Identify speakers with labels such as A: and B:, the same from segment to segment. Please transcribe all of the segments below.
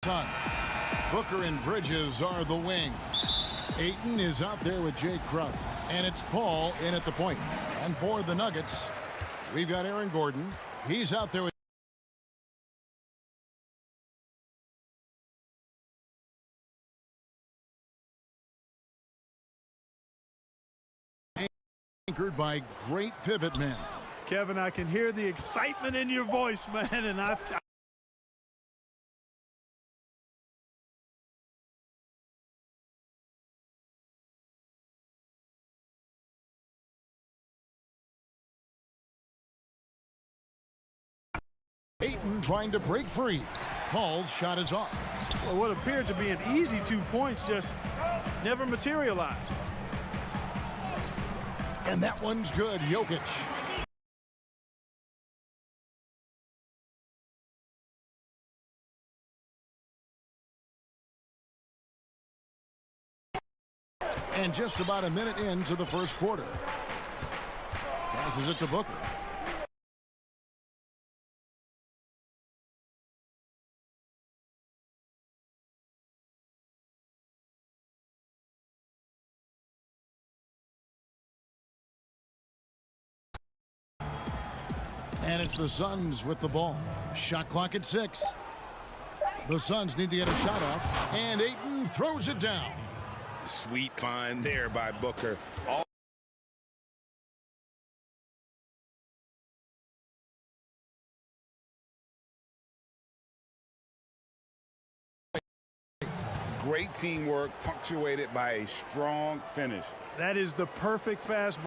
A: Suns. Booker and Bridges are the wings. Ayton is out there with Jay Crowder. And it's Paul in at the point. And for the Nuggets, we've got Aaron Gordon. He's out there with anchored by great pivot men.
B: Kevin, I can hear the excitement in your voice, man, and
A: Ayton trying to break free. Paul's shot is off.
B: Well, what appeared to be an easy 2 points just never materialized.
A: And that one's good. Jokic. And just about a minute into the first quarter. Passes it to Booker. And it's the Suns with the ball. Shot clock at 6. The Suns need to get a shot off. And Ayton throws it down.
C: Sweet find there by Booker. Great teamwork punctuated by a strong finish.
B: That is the perfect fast break.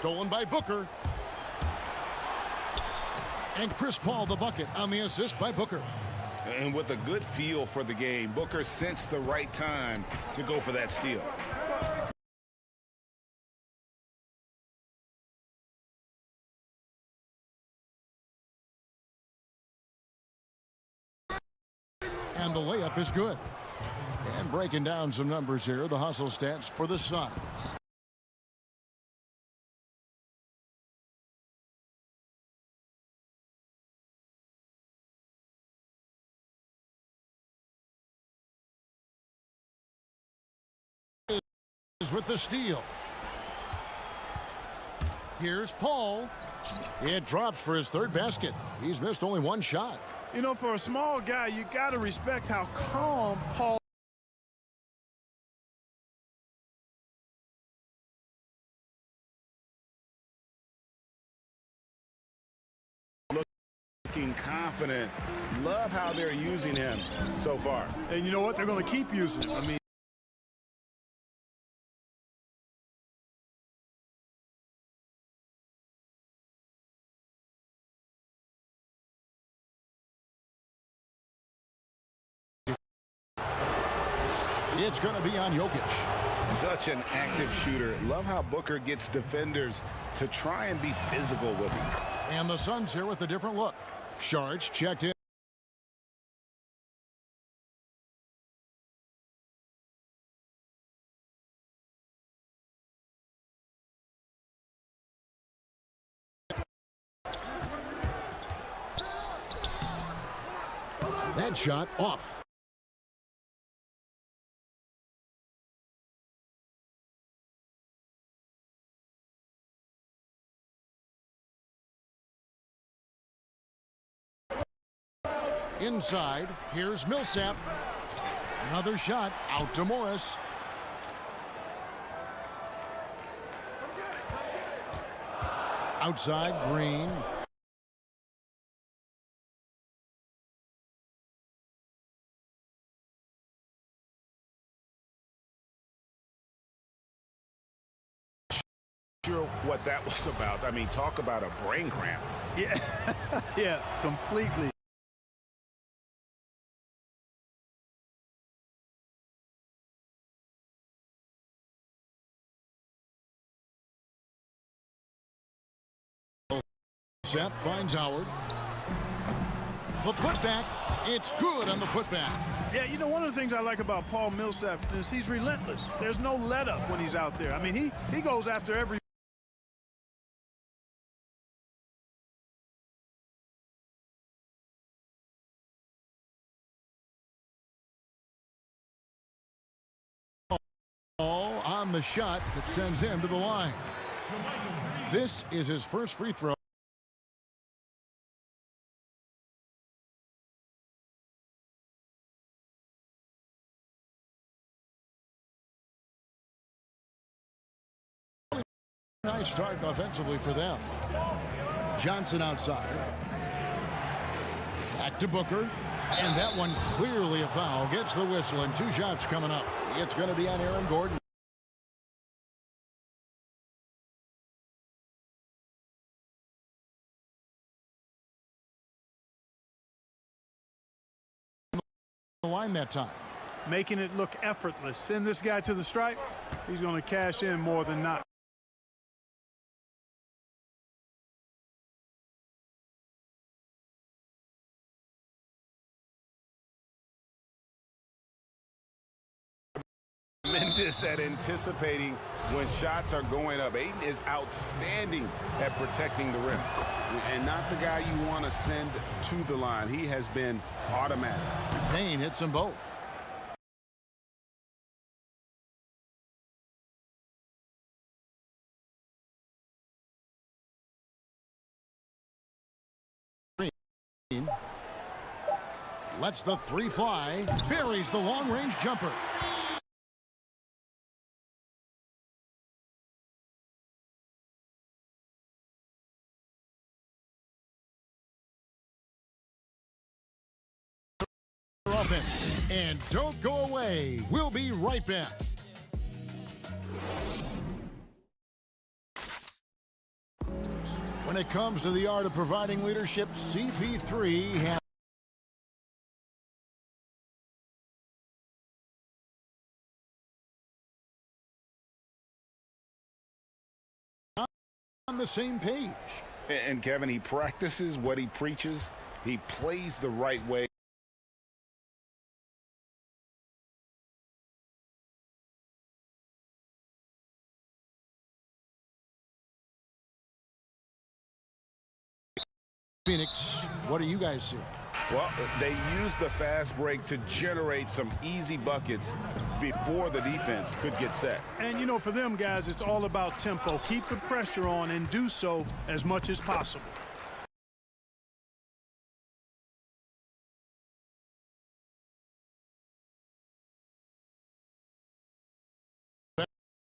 A: Stolen by Booker. And Chris Paul the bucket on the assist by Booker.
C: And with a good feel for the game, Booker sensed the right time to go for that steal.
A: And the layup is good. And breaking down some numbers here, the hustle stats for the Suns. With the steal. Here's Paul. It drops for his third basket. He's missed only one shot.
B: You know, for a small guy, you got to respect how calm Paul.
C: Looking confident. Love how they're using him so far.
B: And you know what? They're going to keep using him. I mean,
A: it's going to be on Jokic.
C: Such an active shooter. Love how Booker gets defenders to try and be physical with him.
A: And the Suns here with a different look. Sharge checked in. That shot off. Inside, here's Millsap. Another shot out to Morris. Outside, Green.
C: Sure what that was about. I mean, talk about a brain cramp.
B: yeah, yeah, completely.
A: Seth finds Howard. The putback, it's good on the putback.
B: Yeah, you know, one of the things I like about Paul Millsap is he's relentless. There's no let up when he's out there. I mean, he goes after every
A: ball on the shot that sends him to the line. This is his first free throw. Nice start offensively for them. Johnson outside. Back to Booker. And that one clearly a foul. Gets the whistle and 2 shots coming up. It's going to be on Aaron Gordon. The line that time.
B: making it look effortless. Send this guy to the stripe. He's going to cash in more than not.
C: Tremendous at anticipating when shots are going up. Ayton is outstanding at protecting the rim. And not the guy you want to send to the line. He has been automatic.
A: Payne hits them both. Lets the three fly. Buries the long-range jumper. Offense. And don't go away. We'll be right back. When it comes to the art of providing leadership, CP3 has on the same page.
C: And Kevin, he practices what he preaches. He plays the right way.
A: Phoenix, what do you guys see?
C: Well, they use the fast break to generate some easy buckets before the defense could get set.
B: And, you know, for them guys, it's all about tempo. Keep the pressure on and do so as much as possible.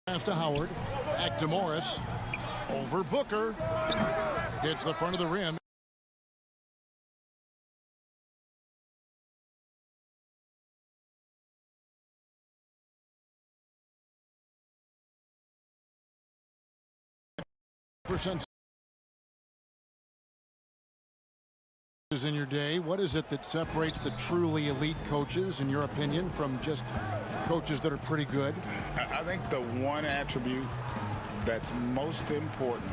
A: Pass to Howard. Back to Morris. Over Booker. Hits the front of the rim. Percent in your day. What is it that separates the truly elite coaches, in your opinion, from just coaches that are pretty good?
C: I think the one attribute that's most important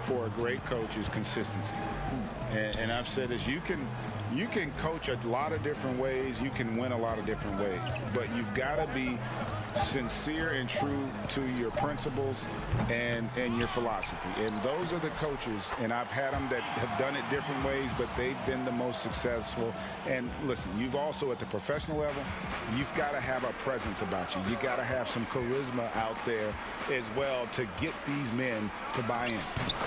C: for a great coach is consistency. And I've said this, you can coach a lot of different ways, you can win a lot of different ways, but you've got to be sincere and true to your principles and your philosophy. And those are the coaches, and I've had them that have done it different ways, but they've been the most successful. And listen, you've also at the professional level, you've got to have a presence about you. You got to have some charisma out there as well to get these men to buy in.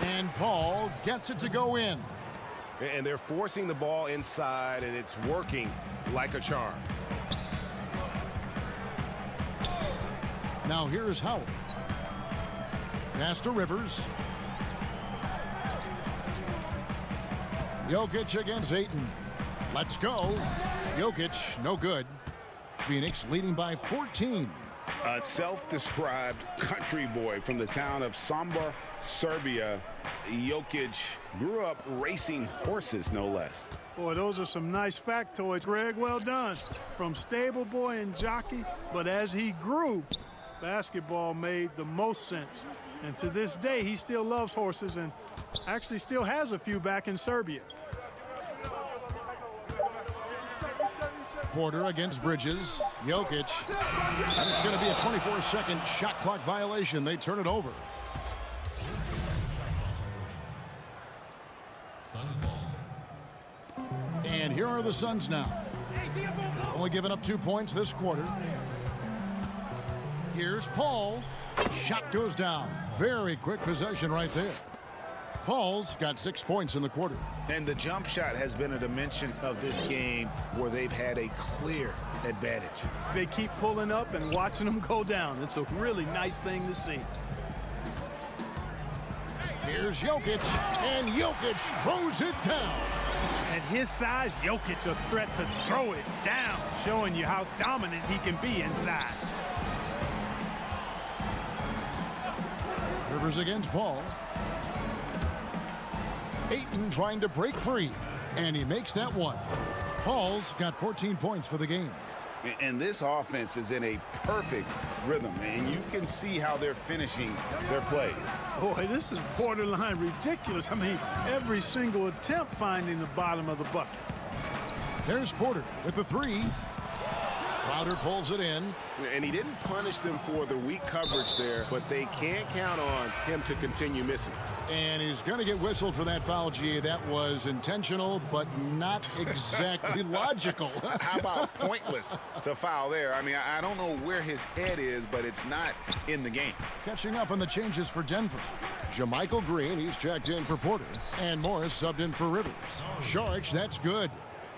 A: And Paul gets it to go in.
D: And they're forcing the ball inside, and it's working like a charm.
A: Now here's Howard. Pass to Rivers. Jokic against Ayton. Let's go. Jokic, no good. Phoenix leading by 14.
C: A self-described country boy from the town of Sombor, Serbia. Jokic grew up racing horses, no less.
B: Boy, those are some nice factoids, Greg. Well done. From stable boy and jockey, but as he grew, basketball made the most sense. And to this day, he still loves horses and actually still has a few back in Serbia.
A: Porter against Bridges. Jokic. And it's going to be a 24-second shot clock violation. They turn it over. And here are the Suns now. Only giving up 2 points this quarter. Here's Paul. Shot goes down. Very quick possession right there. Paul's got 6 points in the quarter.
C: And the jump shot has been a dimension of this game where they've had a clear advantage.
B: They keep pulling up and watching them go down. It's a really nice thing to see.
A: Here's Jokic, and Jokic throws it down.
B: At his size, Jokic a threat to throw it down, showing you how dominant he can be inside.
A: Rivers against Paul. Ayton trying to break free, and he makes that one. Paul's got 14 points for the game.
C: And this offense is in a perfect rhythm, and you can see how they're finishing their plays.
B: Boy, this is borderline ridiculous. I mean, every single attempt finding the bottom of the bucket.
A: There's Porter with the three. Crowder pulls it in.
D: And he didn't punish them for the weak coverage there, but they can't count on him to continue missing.
A: And he's going to get whistled for that foul, G. That was intentional, but not exactly logical.
C: How about pointless to foul there? I mean, I don't know where his head is, but it's not in the game.
A: Catching up on the changes for Denver. Jermichael Green, he's checked in for Porter. And Morris subbed in for Rivers. Sharks, that's good.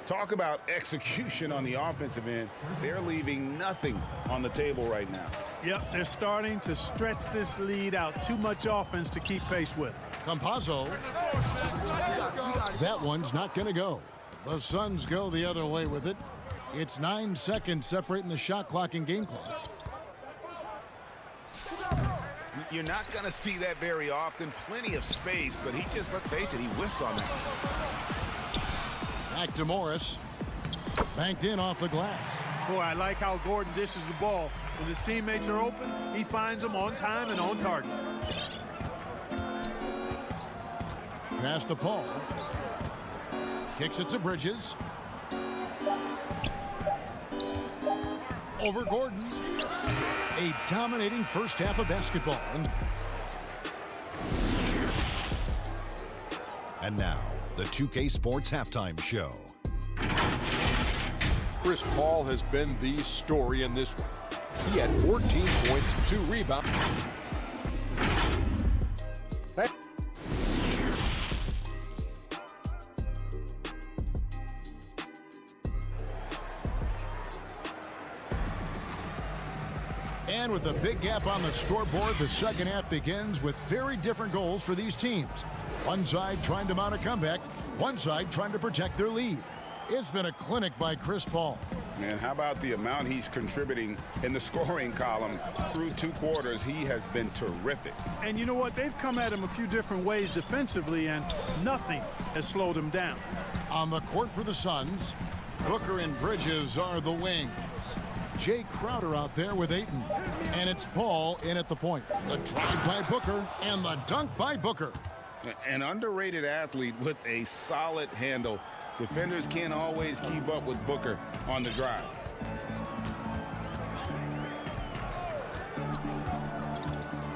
C: Talk about execution on the offensive end. They're leaving nothing on the table right now.
B: Yep, they're starting to stretch this lead out. Too much offense to keep pace with.
A: Campazzo. That one's not going to go. The Suns go the other way with it. It's 9 seconds separating the shot clock and game clock.
C: You're not going to see that very often. Plenty of space, but he just, let's face it, he whiffs on that.
A: Back to Morris. Banked in off the glass.
B: Boy, I like how Gordon dishes the ball. When his teammates are open, he finds them on time and on target.
A: Pass to Paul. Kicks it to Bridges. Over Gordon. A dominating first half of basketball.
E: And now, the 2K Sports Halftime Show.
F: Chris Paul has been the story in this one. He had 14 points, 2 rebounds.
A: And with a big gap on the scoreboard, the second half begins with very different goals for these teams. One side trying to mount a comeback, one side trying to protect their lead. It's been a clinic by Chris Paul.
C: And how about the amount he's contributing in the scoring column through 2 quarters? He has been terrific.
B: And you know what? They've come at him a few different ways defensively, and nothing has slowed him down.
A: On the court for the Suns, Booker and Bridges are the wings. Jay Crowder out there with Ayton. And it's Paul in at the point. The drive by Booker and the dunk by Booker.
C: An underrated athlete with a solid handle. Defenders can't always keep up with Booker on the drive.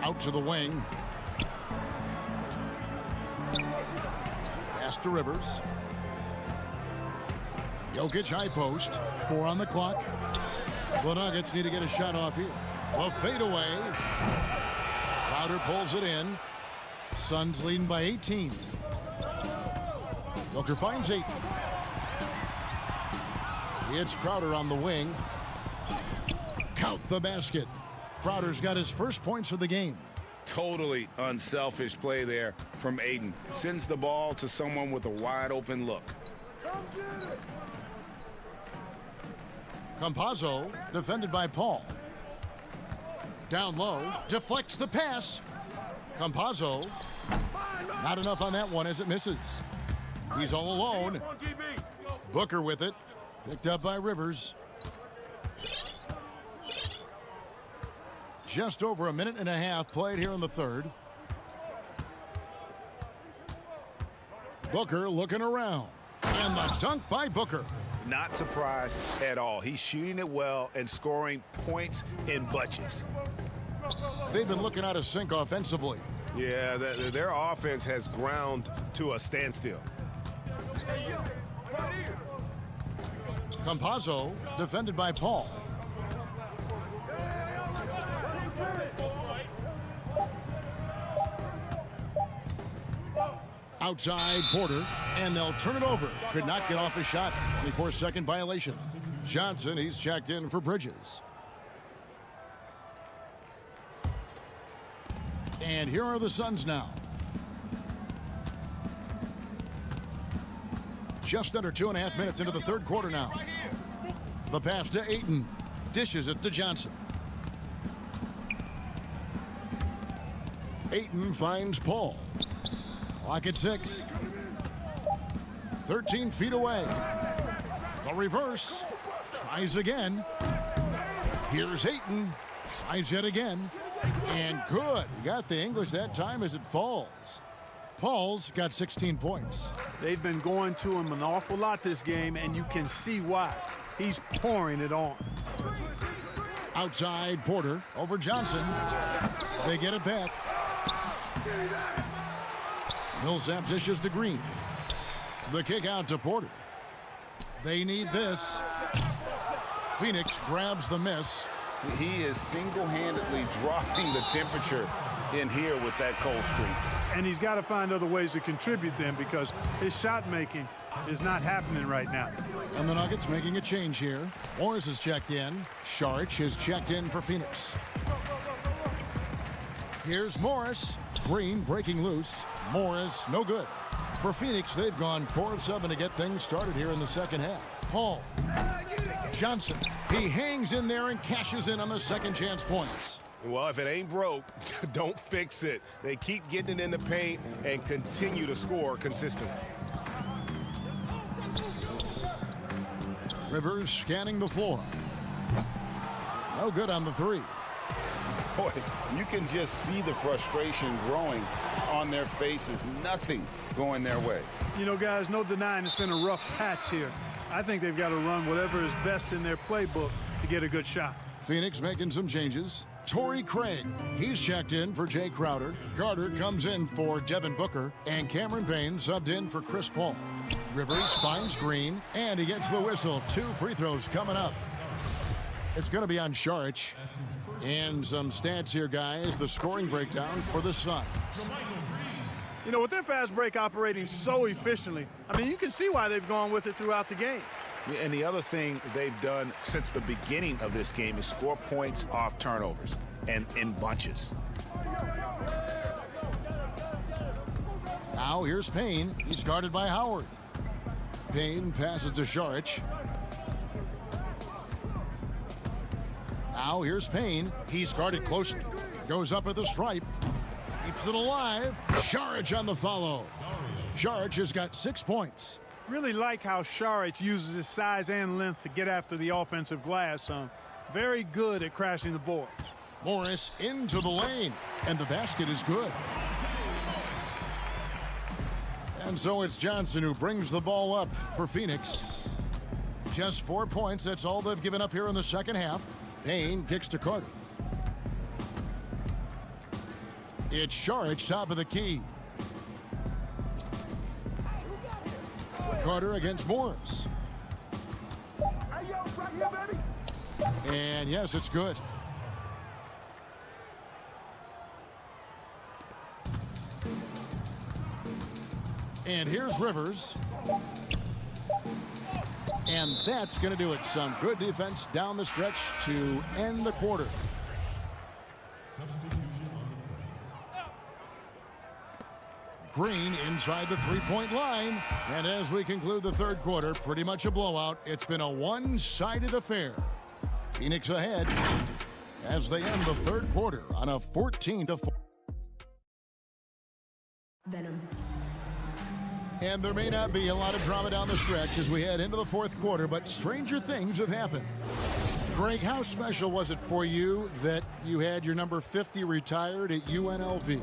A: Out to the wing. Pass to Rivers. Jokic high post. 4 on the clock. The Nuggets need to get a shot off here. A fadeaway. Crowder pulls it in. Suns leading by 18. Booker finds 8. It's Crowder on the wing. Count the basket. Crowder's got his first points of the game.
C: Totally unselfish play there from Ayton. Sends the ball to someone with a wide open look.
G: Come get it.
A: Campazzo, defended by Paul. Down low, deflects the pass. Campazzo, not enough on that one as it misses. He's all alone. Booker with it, picked up by Rivers. Just over a minute and a half played here in the third. Booker looking around. And the dunk by Booker.
D: Not surprised at all. He's shooting it well and scoring points in bunches.
A: They've been looking out of sync offensively.
D: Yeah, their offense has ground to a standstill.
A: Campazzo defended by Paul. Outside Porter, and they'll turn it over. Could not get off a shot. 24-second violation. Johnson, he's checked in for Bridges. And here are the Suns now. Just under 2.5 minutes into the third quarter now. The pass to Ayton. Dishes it to Johnson. Ayton finds Paul. Clock at 6. 13 feet away. The reverse. Tries again. Here's Ayton. Tries yet again. And good. He got the English that time as it falls. Paul's got 16 points.
B: They've been going to him an awful lot this game, and you can see why. He's pouring it on.
A: Outside Porter over Johnson. They get it back. Millsap dishes to Green. The kick out to Porter. They need this. Phoenix grabs the miss.
C: He is single-handedly dropping the temperature in here with that cold streak.
B: And he's got to find other ways to contribute them because his shot making is not happening right now.
A: And the Nuggets making a change here. Morris is checked in. Saric is checked in for Phoenix. Here's Morris. Green breaking loose. Morris, no good. For Phoenix, they've gone 4 of 7 to get things started here in the second half. Paul. Johnson. He hangs in there and cashes in on the second chance points.
D: Well, if it ain't broke, don't fix it. They keep getting it in the paint and continue to score consistently.
A: Rivers scanning the floor. No good on the 3.
C: Boy, you can just see the frustration growing on their faces. Nothing going their way.
B: You know, guys, no denying it's been a rough patch here. I think they've got to run whatever is best in their playbook to get a good shot.
A: Phoenix making some changes. Torrey Craig, he's checked in for Jay Crowder. Carter comes in for Devin Booker. And Cameron Payne subbed in for Chris Paul. Rivers finds Green, and he gets the whistle. 2 free throws coming up. It's going to be on Saric. And some stats here, guys. The scoring breakdown for the Suns.
B: You know, with their fast break operating so efficiently, I mean, you can see why they've gone with it throughout the game.
D: And the other thing they've done since the beginning of this game is score points off turnovers and in bunches.
A: Now here's Payne. He's guarded by Howard. Payne passes to Saric. Now here's Payne. He's guarded closely. Goes up at the stripe. Keeps it alive. Saric on the follow. Saric has got 6 points.
B: Really like how Saric uses his size and length to get after the offensive glass. Very good at crashing the boards.
A: Morris into the lane, and the basket is good. And so it's Johnson who brings the ball up for Phoenix. Just 4 points. That's all they've given up here in the second half. Payne kicks to Carter. It's Saric, top of the key. Carter against Morris. And yes, it's good. And here's Rivers. And that's going to do it. Some good defense down the stretch to end the quarter. Green inside the three-point line. And as we conclude the third quarter, pretty much a blowout. It's been a one-sided affair. Phoenix ahead as they end the third quarter on a 14-4.
G: Venom.
A: And there may not be a lot of drama down the stretch as we head into the fourth quarter, but stranger things have happened. Greg, how special was it for you that you had your number 50 retired at UNLV?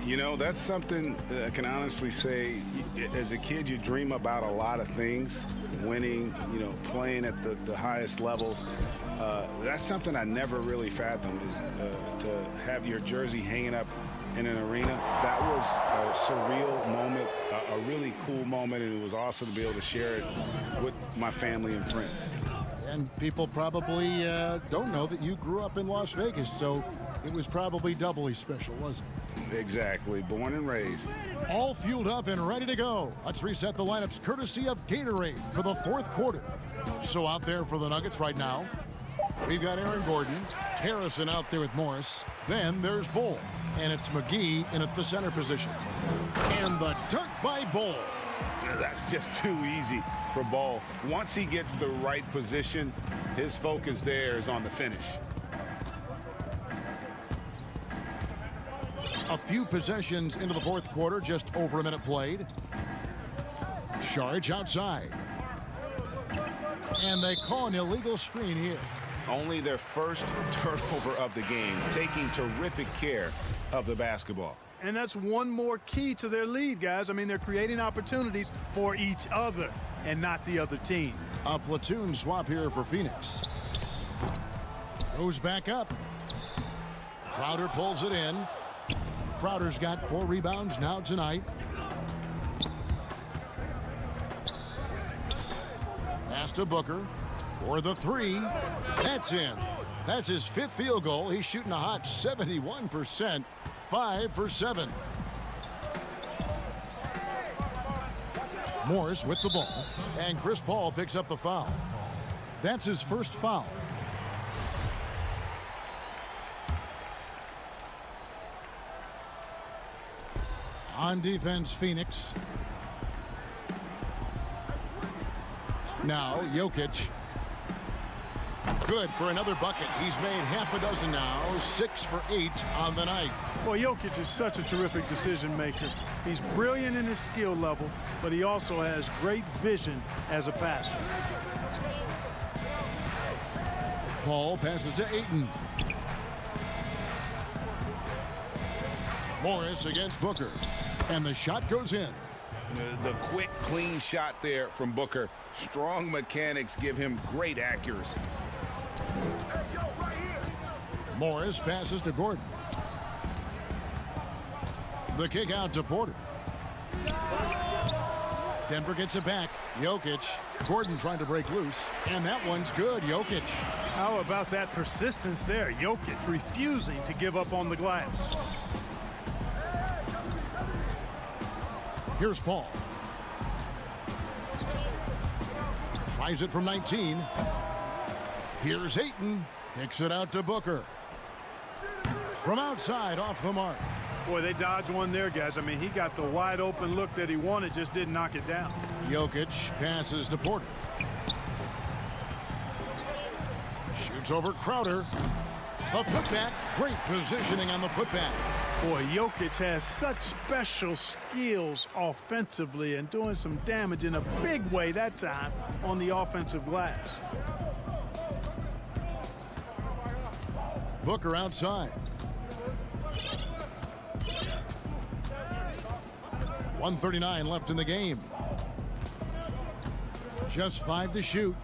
C: You know, that's something I can honestly say as a kid, you dream about a lot of things, winning, playing at the highest levels. That's something I never really fathomed, is to have your jersey hanging up in an arena. That was a surreal moment, a really cool moment, and it was awesome to be able to share it with my family and friends.
A: And people probably don't know that you grew up in Las Vegas, so it was probably doubly special, wasn't it?
C: Exactly. Born and raised.
A: All fueled up and ready to go. Let's reset the lineups courtesy of Gatorade for the fourth quarter. So out there for the Nuggets right now, we've got Aaron Gordon, Harrison out there with Morris. Then there's Bull, and it's McGee in at the center position. And the dunk by Bull.
C: That's just too easy for Ball. Once he gets the right position, his focus there is on the finish.
A: A few possessions into the fourth quarter, just over a minute played. Charge outside. And they call an illegal screen here.
D: Only their first turnover of the game, taking terrific care of the basketball.
B: And that's one more key to their lead, guys. I mean, they're creating opportunities for each other and not the other team.
A: A platoon swap here for Phoenix. Goes back up. Crowder pulls it in. Crowder's got 4 rebounds now tonight. Pass to Booker for the 3. That's in. That's his 5th field goal. He's shooting a hot 71%. 5 for 7. Morris with the ball, and Chris Paul picks up the foul. That's his first foul. On defense, Phoenix. Now, Jokic. Good for another bucket. He's made half a dozen now, 6 for 8 on the night.
B: Well, Jokic is such a terrific decision maker. He's brilliant in his skill level, but he also has great vision as a passer.
A: Paul passes to Ayton. Morris against Booker. And the shot goes in.
D: The quick, clean shot there from Booker. Strong mechanics give him great accuracy.
A: Morris passes to Gordon. The kick out to Porter. Denver gets it back. Jokic. Gordon trying to break loose. And that one's good. Jokic.
B: How about that persistence there? Jokic refusing to give up on the glass.
A: Here's Paul. Tries it from 19. Here's Ayton. Kicks it out to Booker. From outside, off the mark.
B: Boy, they dodged one there, guys. I mean, he got the wide open look that he wanted, just didn't knock it down.
A: Jokic passes to Porter. Shoots over Crowder. A putback. Great positioning on the putback.
B: Boy, Jokic has such special skills offensively and doing some damage in a big way that time on the offensive glass.
A: Booker outside. 1:39 left in the game. Just 5 to shoot.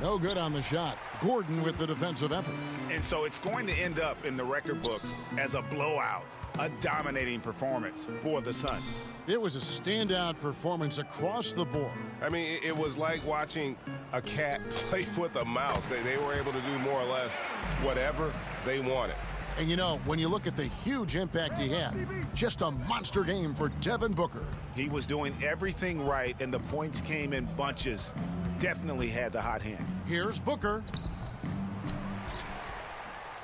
A: No good on the shot. Gordon with the defensive effort.
D: And so it's going to end up in the record books as a blowout, a dominating performance for the Suns.
A: It was a standout performance across the board.
G: I mean, it was like watching a cat play with a mouse. They were able to do more or less whatever they wanted.
A: And you know, when you look at the huge impact he had, just a monster game for Devin Booker.
D: He was doing everything right, and the points came in bunches. Definitely had the hot hand.
A: Here's Booker.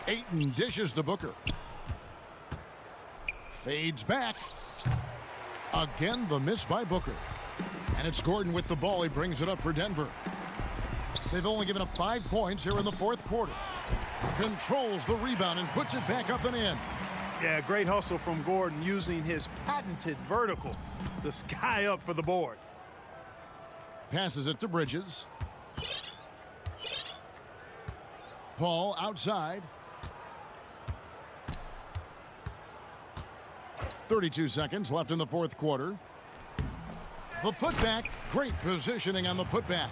A: Ayton dishes to Booker. Fades back. Again, the miss by Booker. And it's Gordon with the ball. He brings it up for Denver. They've only given up 5 points here in the fourth quarter. Controls the rebound and puts it back up and in.
B: Yeah, great hustle from Gordon using his patented vertical. The sky up for the board.
A: Passes it to Bridges. Paul outside. 32 seconds left in the fourth quarter. The putback, great positioning on the putback.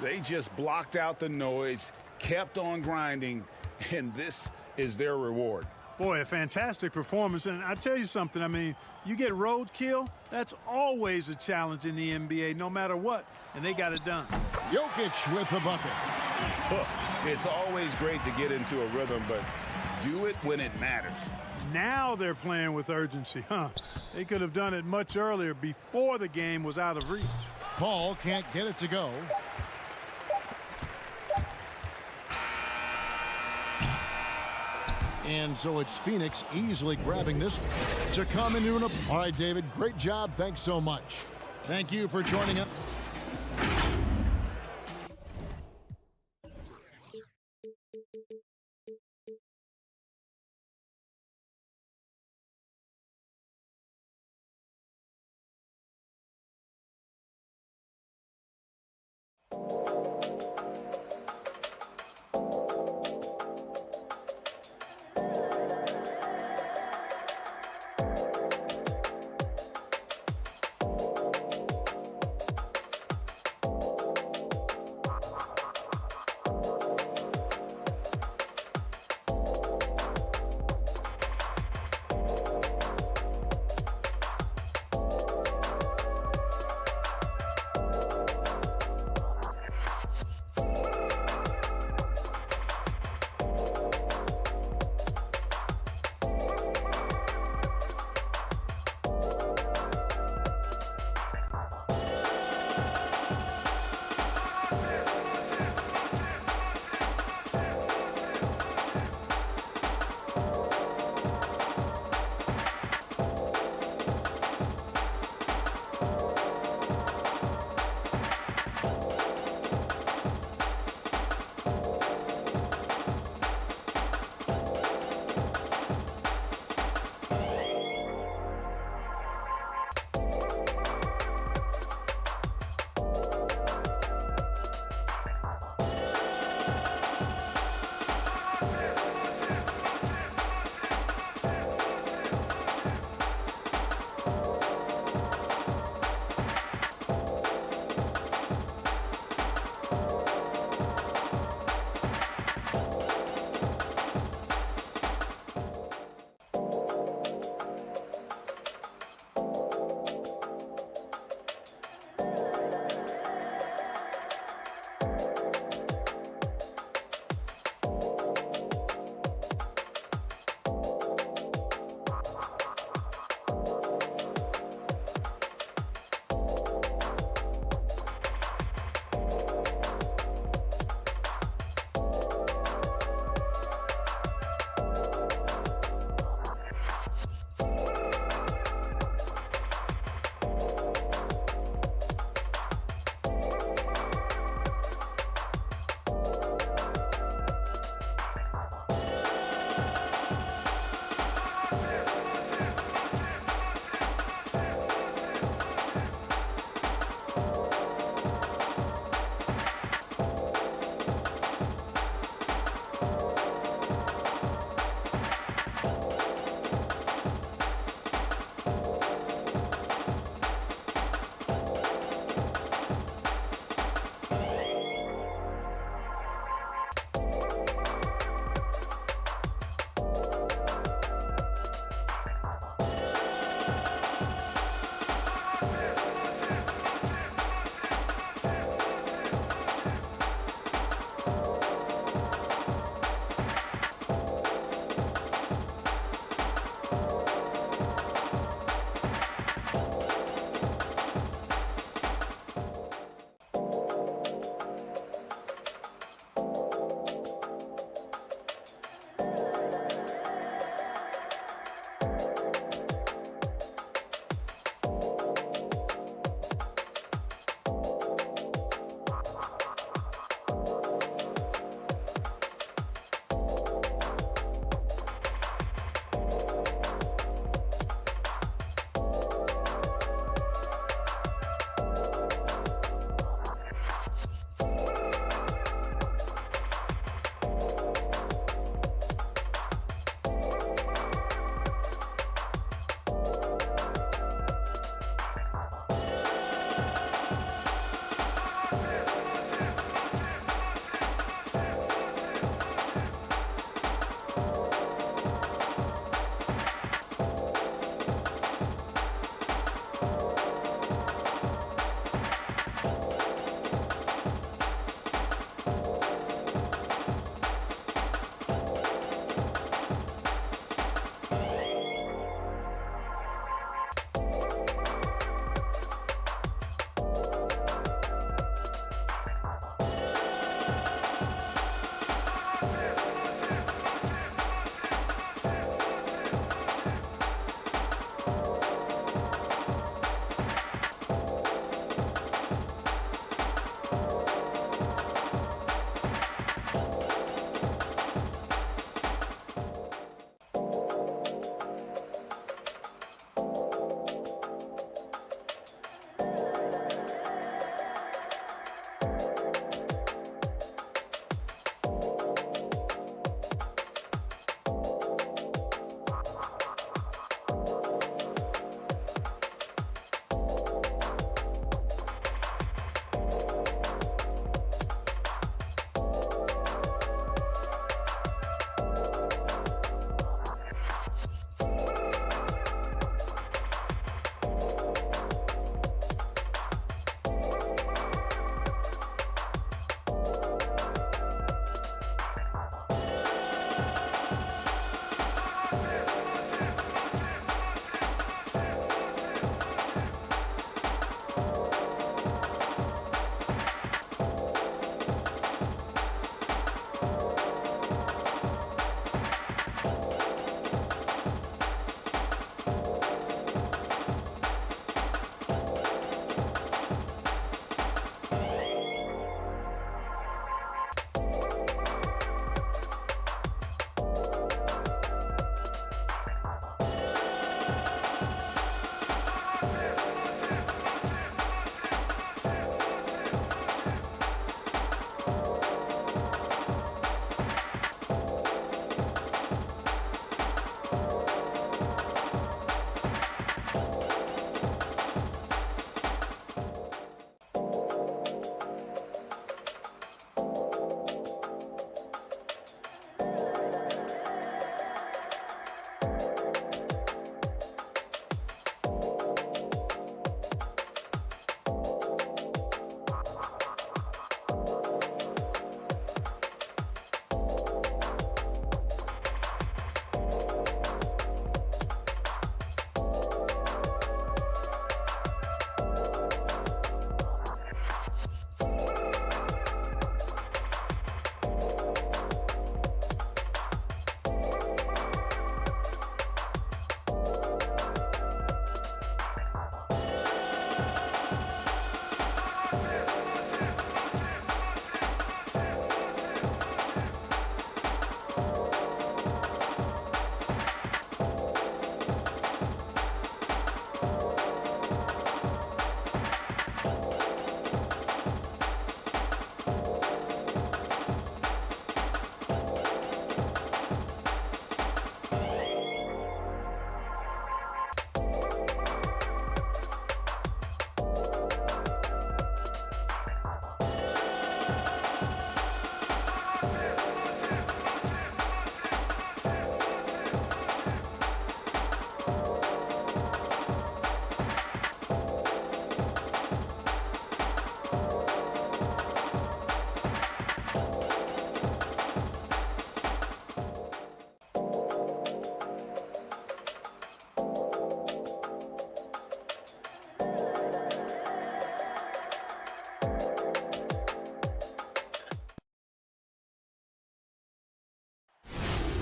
D: They just blocked out the noise, kept on grinding, and this is their reward.
B: Boy, a fantastic performance. And I tell you something, I mean, you get roadkill, that's always a challenge in the NBA, no matter what. And they got it done.
A: Jokic with the bucket.
D: It's always great to get into a rhythm, but do it when it matters.
B: Now they're playing with urgency, huh? They could have done it much earlier before the game was out of reach.
A: Paul can't get it to go. And so it's Phoenix easily grabbing this one to come into an... All right, David, great job. Thanks so much. Thank you for joining us.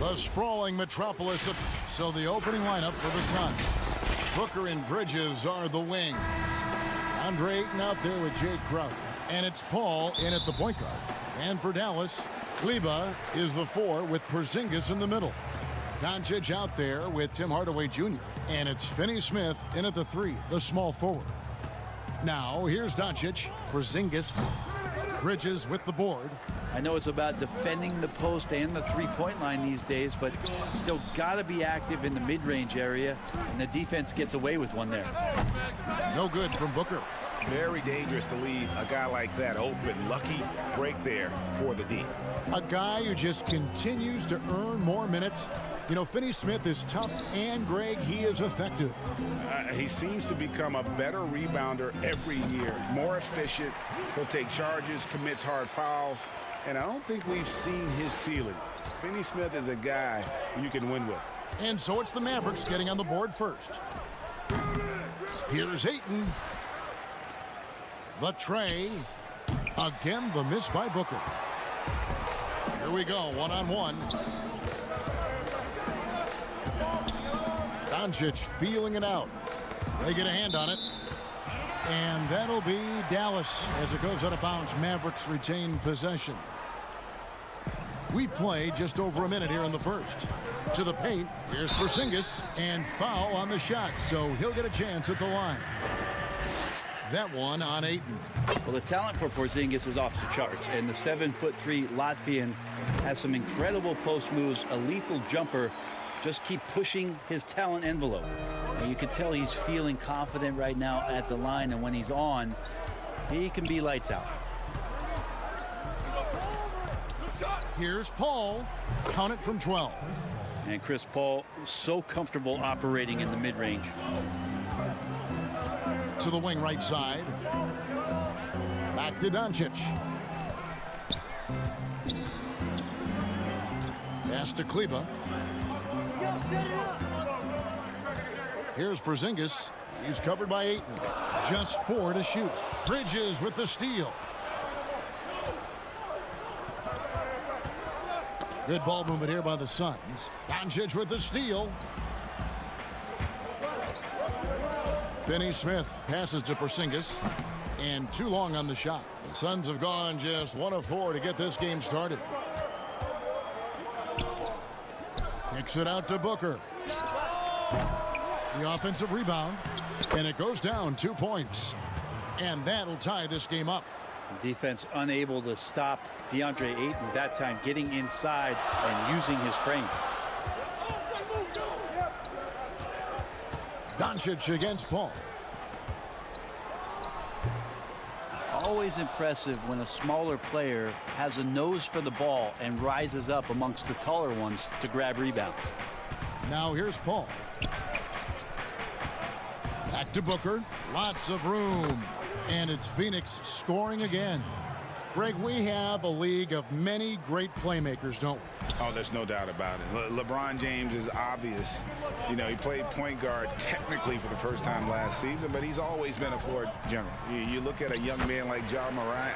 A: The sprawling metropolis. So the opening lineup for the Suns. Booker and Bridges are the wings. Andre Ayton out there with Jay Crowder. And it's Paul in at the point guard. And for Dallas, Kleber is the 4 with Porzingis in the middle. Doncic out there with Tim Hardaway Jr. And it's Finney-Smith in at the 3, the small forward. Now, here's Doncic, Porzingis, Bridges with the board.
H: I know it's about defending the post and the three-point line these days, but still got to be active in the mid-range area, and the defense gets away with one there.
A: No good from Booker.
D: Very dangerous to leave a guy like that open. Lucky break there for the D.
A: A guy who just continues to earn more minutes. You know, Finney-Smith is tough, and Greg, he is effective.
C: He seems to become a better rebounder every year. More efficient. He'll take charges, commits hard fouls. And I don't think we've seen his ceiling. Finney-Smith is a guy you can win with.
A: And so it's the Mavericks getting on the board first. Here's Ayton. The tray. Again, the miss by Booker. Here we go, one-on-one. Doncic feeling it out. They get a hand on it. And that'll be Dallas as it goes out of bounds. Mavericks retain possession. We play just over a minute here in the first. To the paint. Here's Porzingis. And foul on the shot. So he'll get a chance at the line. That one on Ayton.
H: Well, the talent for Porzingis is off the charts. And the 7'3" Latvian has some incredible post moves. A lethal jumper. Just keep pushing his talent envelope. And you can tell he's feeling confident right now at the line, and when he's on, he can be lights out.
A: Here's Paul. Count it from 12.
H: And Chris Paul so comfortable operating in the mid-range.
A: To the wing right side. Back to Doncic. Pass to Kleber. Here's Porzingis. He's covered by Ayton. Just 4 to shoot. Bridges with the steal. Good ball movement here by the Suns. Doncic with the steal. Finney-Smith passes to Porzingis. And too long on the shot. The Suns have gone just 1 of 4 to get this game started. Kicks it out to Booker. The offensive rebound. And it goes down 2 points. And that'll tie this game up.
H: Defense unable to stop DeAndre Ayton, that time getting inside and using his frame.
A: Doncic against Paul.
H: Always impressive when a smaller player has a nose for the ball and rises up amongst the taller ones to grab rebounds.
A: Now here's Paul. Back to Booker. Lots of room. And it's Phoenix scoring again. Greg, we have a league of many great playmakers, don't we?
C: Oh, there's no doubt about it. LeBron James is obvious. You know, he played point guard technically for the first time last season, but he's always been a floor general. You look at a young man like Ja Morant,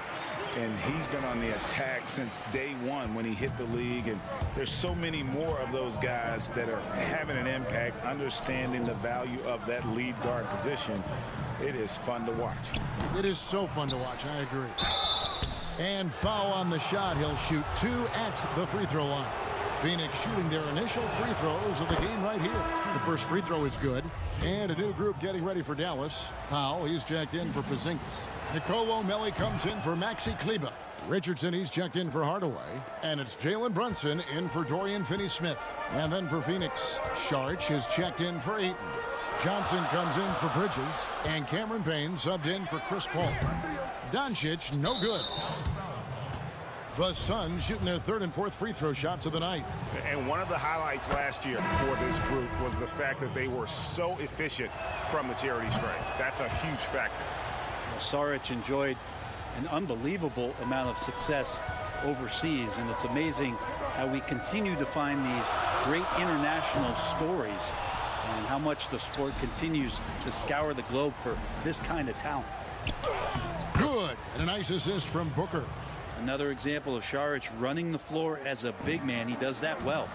C: and he's been on the attack since day one when he hit the league. And there's so many more of those guys that are having an impact, understanding the value of that lead guard position. It is fun to watch.
A: It is so fun to watch. I agree. And foul on the shot. He'll shoot 2 at the free throw line. Phoenix shooting their initial free throws of the game right here. The first free throw is good. And a new group getting ready for Dallas. Powell, he's checked in for Porzingis. Nicole O'Malley comes in for Maxi Kleber. Richardson, he's checked in for Hardaway. And it's Jalen Brunson in for Dorian Finney-Smith. And then for Phoenix, Saric has checked in for Ayton. Johnson comes in for Bridges. And Cameron Payne subbed in for Chris Paul. Doncic, no good. The Suns shooting their 3rd and 4th free throw shots of the night.
D: And one of the highlights last year for this group was the fact that they were so efficient from the charity stripe. That's a huge factor.
H: Saric enjoyed an unbelievable amount of success overseas, and it's amazing how we continue to find these great international stories and how much the sport continues to scour the globe for this kind of talent.
A: Good. And a nice assist from Booker.
H: Another example of Saric running the floor as a big man. He does that well.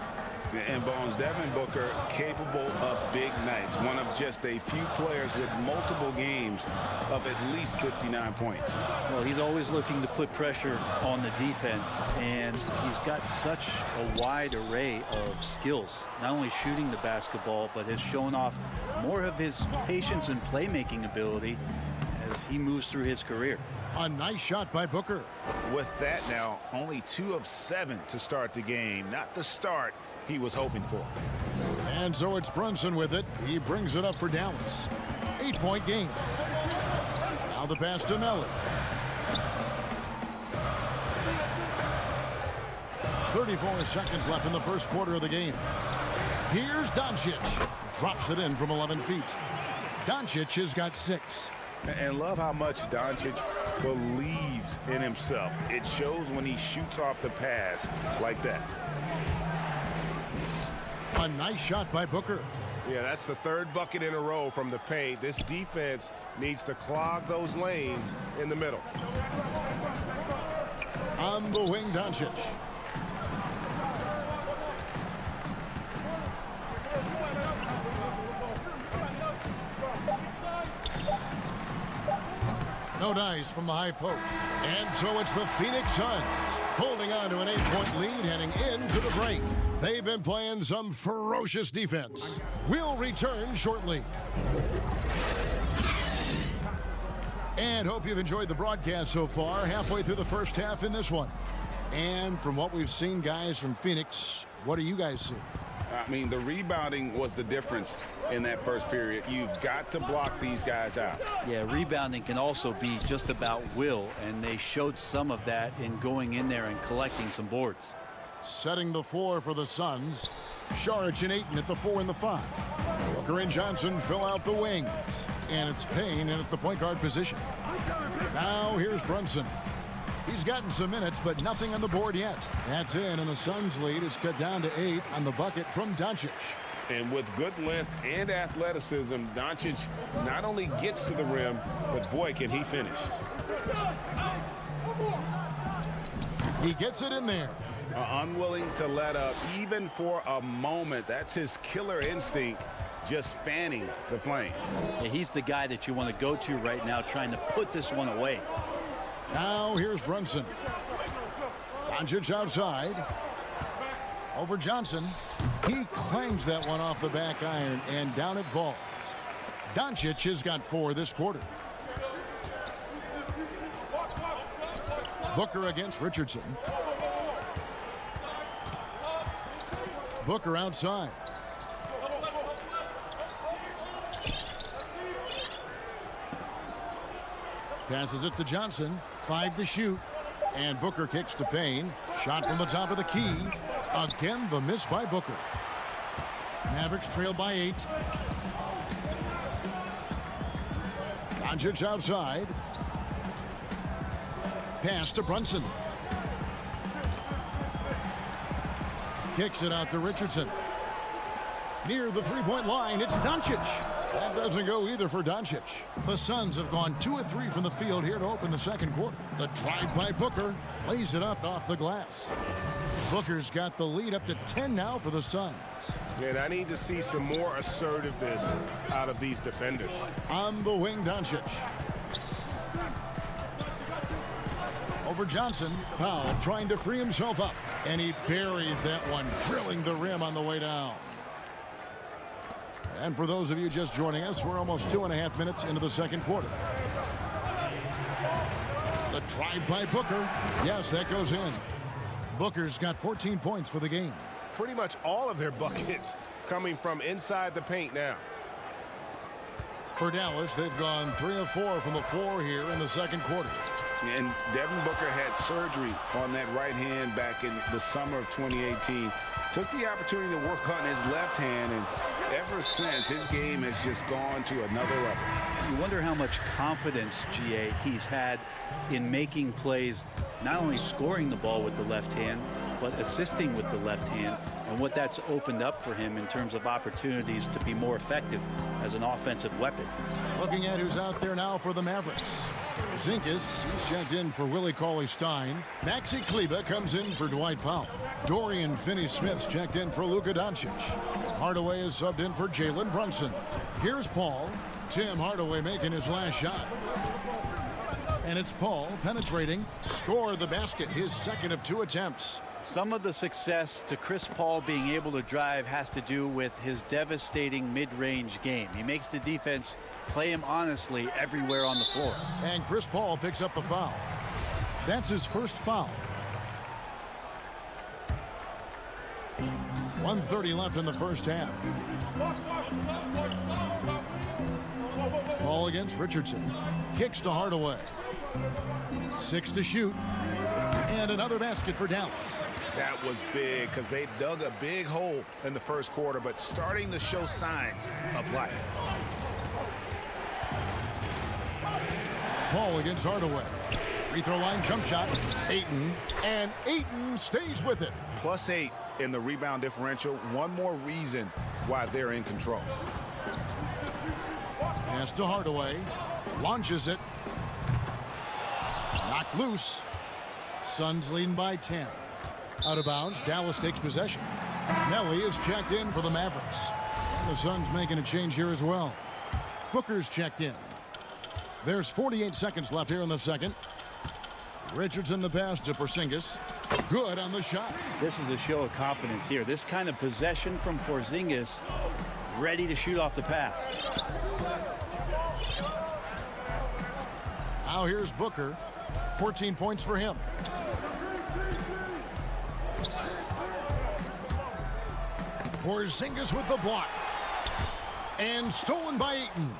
C: And Bones, Devin Booker capable of big nights. One of just a few players with multiple games of at least 59 points.
H: Well, he's always looking to put pressure on the defense, and he's got such a wide array of skills. Not only shooting the basketball, but has shown off more of his patience and playmaking ability as he moves through his career.
A: A nice shot by Booker.
D: With that now, only 2 of 7 to start the game. Not the start he was hoping for.
A: And so it's Brunson with it. He brings it up for Dallas. 8-point game. Now the pass to Mellon. 34 seconds left in the first quarter of the game. Here's Doncic. Drops it in from 11 feet. Doncic has got 6.
D: And love how much Doncic believes in himself. It shows when he shoots off the pass like that.
A: A nice shot by Booker.
G: Yeah, that's the 3rd bucket in a row from the paint. This defense needs to clog those lanes in the middle.
A: On the wing, Doncic. No dice from the high post. And so it's the Phoenix Suns holding on to an 8-point lead heading into the break. They've been playing some ferocious defense. We'll return shortly. And hope you've enjoyed the broadcast so far. Halfway through the first half in this one. And from what we've seen, guys, from Phoenix, what do you guys see?
C: I mean, the rebounding was the difference in that first period. You've got to block these guys out.
H: Yeah, rebounding can also be just about will, and they showed some of that in going in there and collecting some boards.
A: Setting the floor for the Suns. Saric and Ayton at the 4 and the 5. Booker and Johnson fill out the wings. And it's Payne in at the point guard position. Now here's Brunson. He's gotten some minutes, but nothing on the board yet. That's in, and the Suns' lead is cut down to 8 on the bucket from Doncic.
G: And with good length and athleticism, Doncic not only gets to the rim, but boy, can he finish.
A: He gets it in there.
C: Unwilling to let up even for a moment. That's his killer instinct, just fanning the flame.
H: Yeah, he's the guy that you want to go to right now, trying to put this one away.
A: Now here's Brunson. Doncic outside. Over Johnson. He clangs that one off the back iron, and down it falls. Doncic has got 4 this quarter. Booker against Richardson. Booker outside. Passes it to Johnson. 5 to shoot. And Booker kicks to Payne. Shot from the top of the key. Again, the miss by Booker. Mavericks trail by 8. Doncic outside. Pass to Brunson. Kicks it out to Richardson. Near the three-point line, it's Doncic. That doesn't go either for Doncic. The Suns have gone 2 of 3 from the field here to open the second quarter. The drive by Booker lays it up off the glass. Booker's got the lead up to 10 now for the Suns.
G: And I need to see some more assertiveness out of these defenders.
A: On the wing, Doncic. Over Johnson. Powell trying to free himself up. And he buries that one, drilling the rim on the way down. And for those of you just joining us, we're almost 2.5 minutes into the second quarter. The drive by Booker. Yes, that goes in. Booker's got 14 points for the game.
G: Pretty much all of their buckets coming from inside the paint now.
A: For Dallas, they've gone 3 of 4 from the floor here in the second quarter.
C: And Devin Booker had surgery on that right hand back in the summer of 2018. Took the opportunity to work on his left hand, and ever since, his game has just gone to another level.
H: You wonder how much confidence, GA, he's had in making plays, not only scoring the ball with the left hand, but assisting with the left hand, and what that's opened up for him in terms of opportunities to be more effective as an offensive weapon.
A: Looking at who's out there now for the Mavericks. Zinkus, he's checked in for Willie Cauley-Stein. Maxi Kleber comes in for Dwight Powell. Dorian Finney-Smith's checked in for Luka Doncic. Hardaway is subbed in for Jalen Brunson. Here's Paul. Tim Hardaway making his last shot. And it's Paul penetrating. Score the basket, his second of 2 attempts.
H: Some of the success to Chris Paul being able to drive has to do with his devastating mid-range game. He makes the defense play him honestly everywhere on the floor.
A: And Chris Paul picks up the foul. That's his first foul. 1:30 left in the first half. Ball against Richardson. Kicks to Hardaway. 6 to shoot. And another basket for Dallas.
D: That was big because they dug a big hole in the first quarter, but starting to show signs of life.
A: Paul against Hardaway. Free throw line jump shot. Ayton. And Ayton stays with it.
D: +8 in the rebound differential. One more reason why they're in control.
A: Pass to Hardaway. Launches it. Knocked loose. Suns leading by 10. Out of bounds. Dallas takes possession. Nelly is checked in for the Mavericks. The Suns making a change here as well. Booker's checked in. There's 48 seconds left here in the second. Richardson the pass to Porzingis. Good on the shot.
H: This is a show of confidence here. This kind of possession from Porzingis, ready to shoot off the pass.
A: Now here's Booker. 14 points for him. Porzingis with the block. And stolen by Ayton.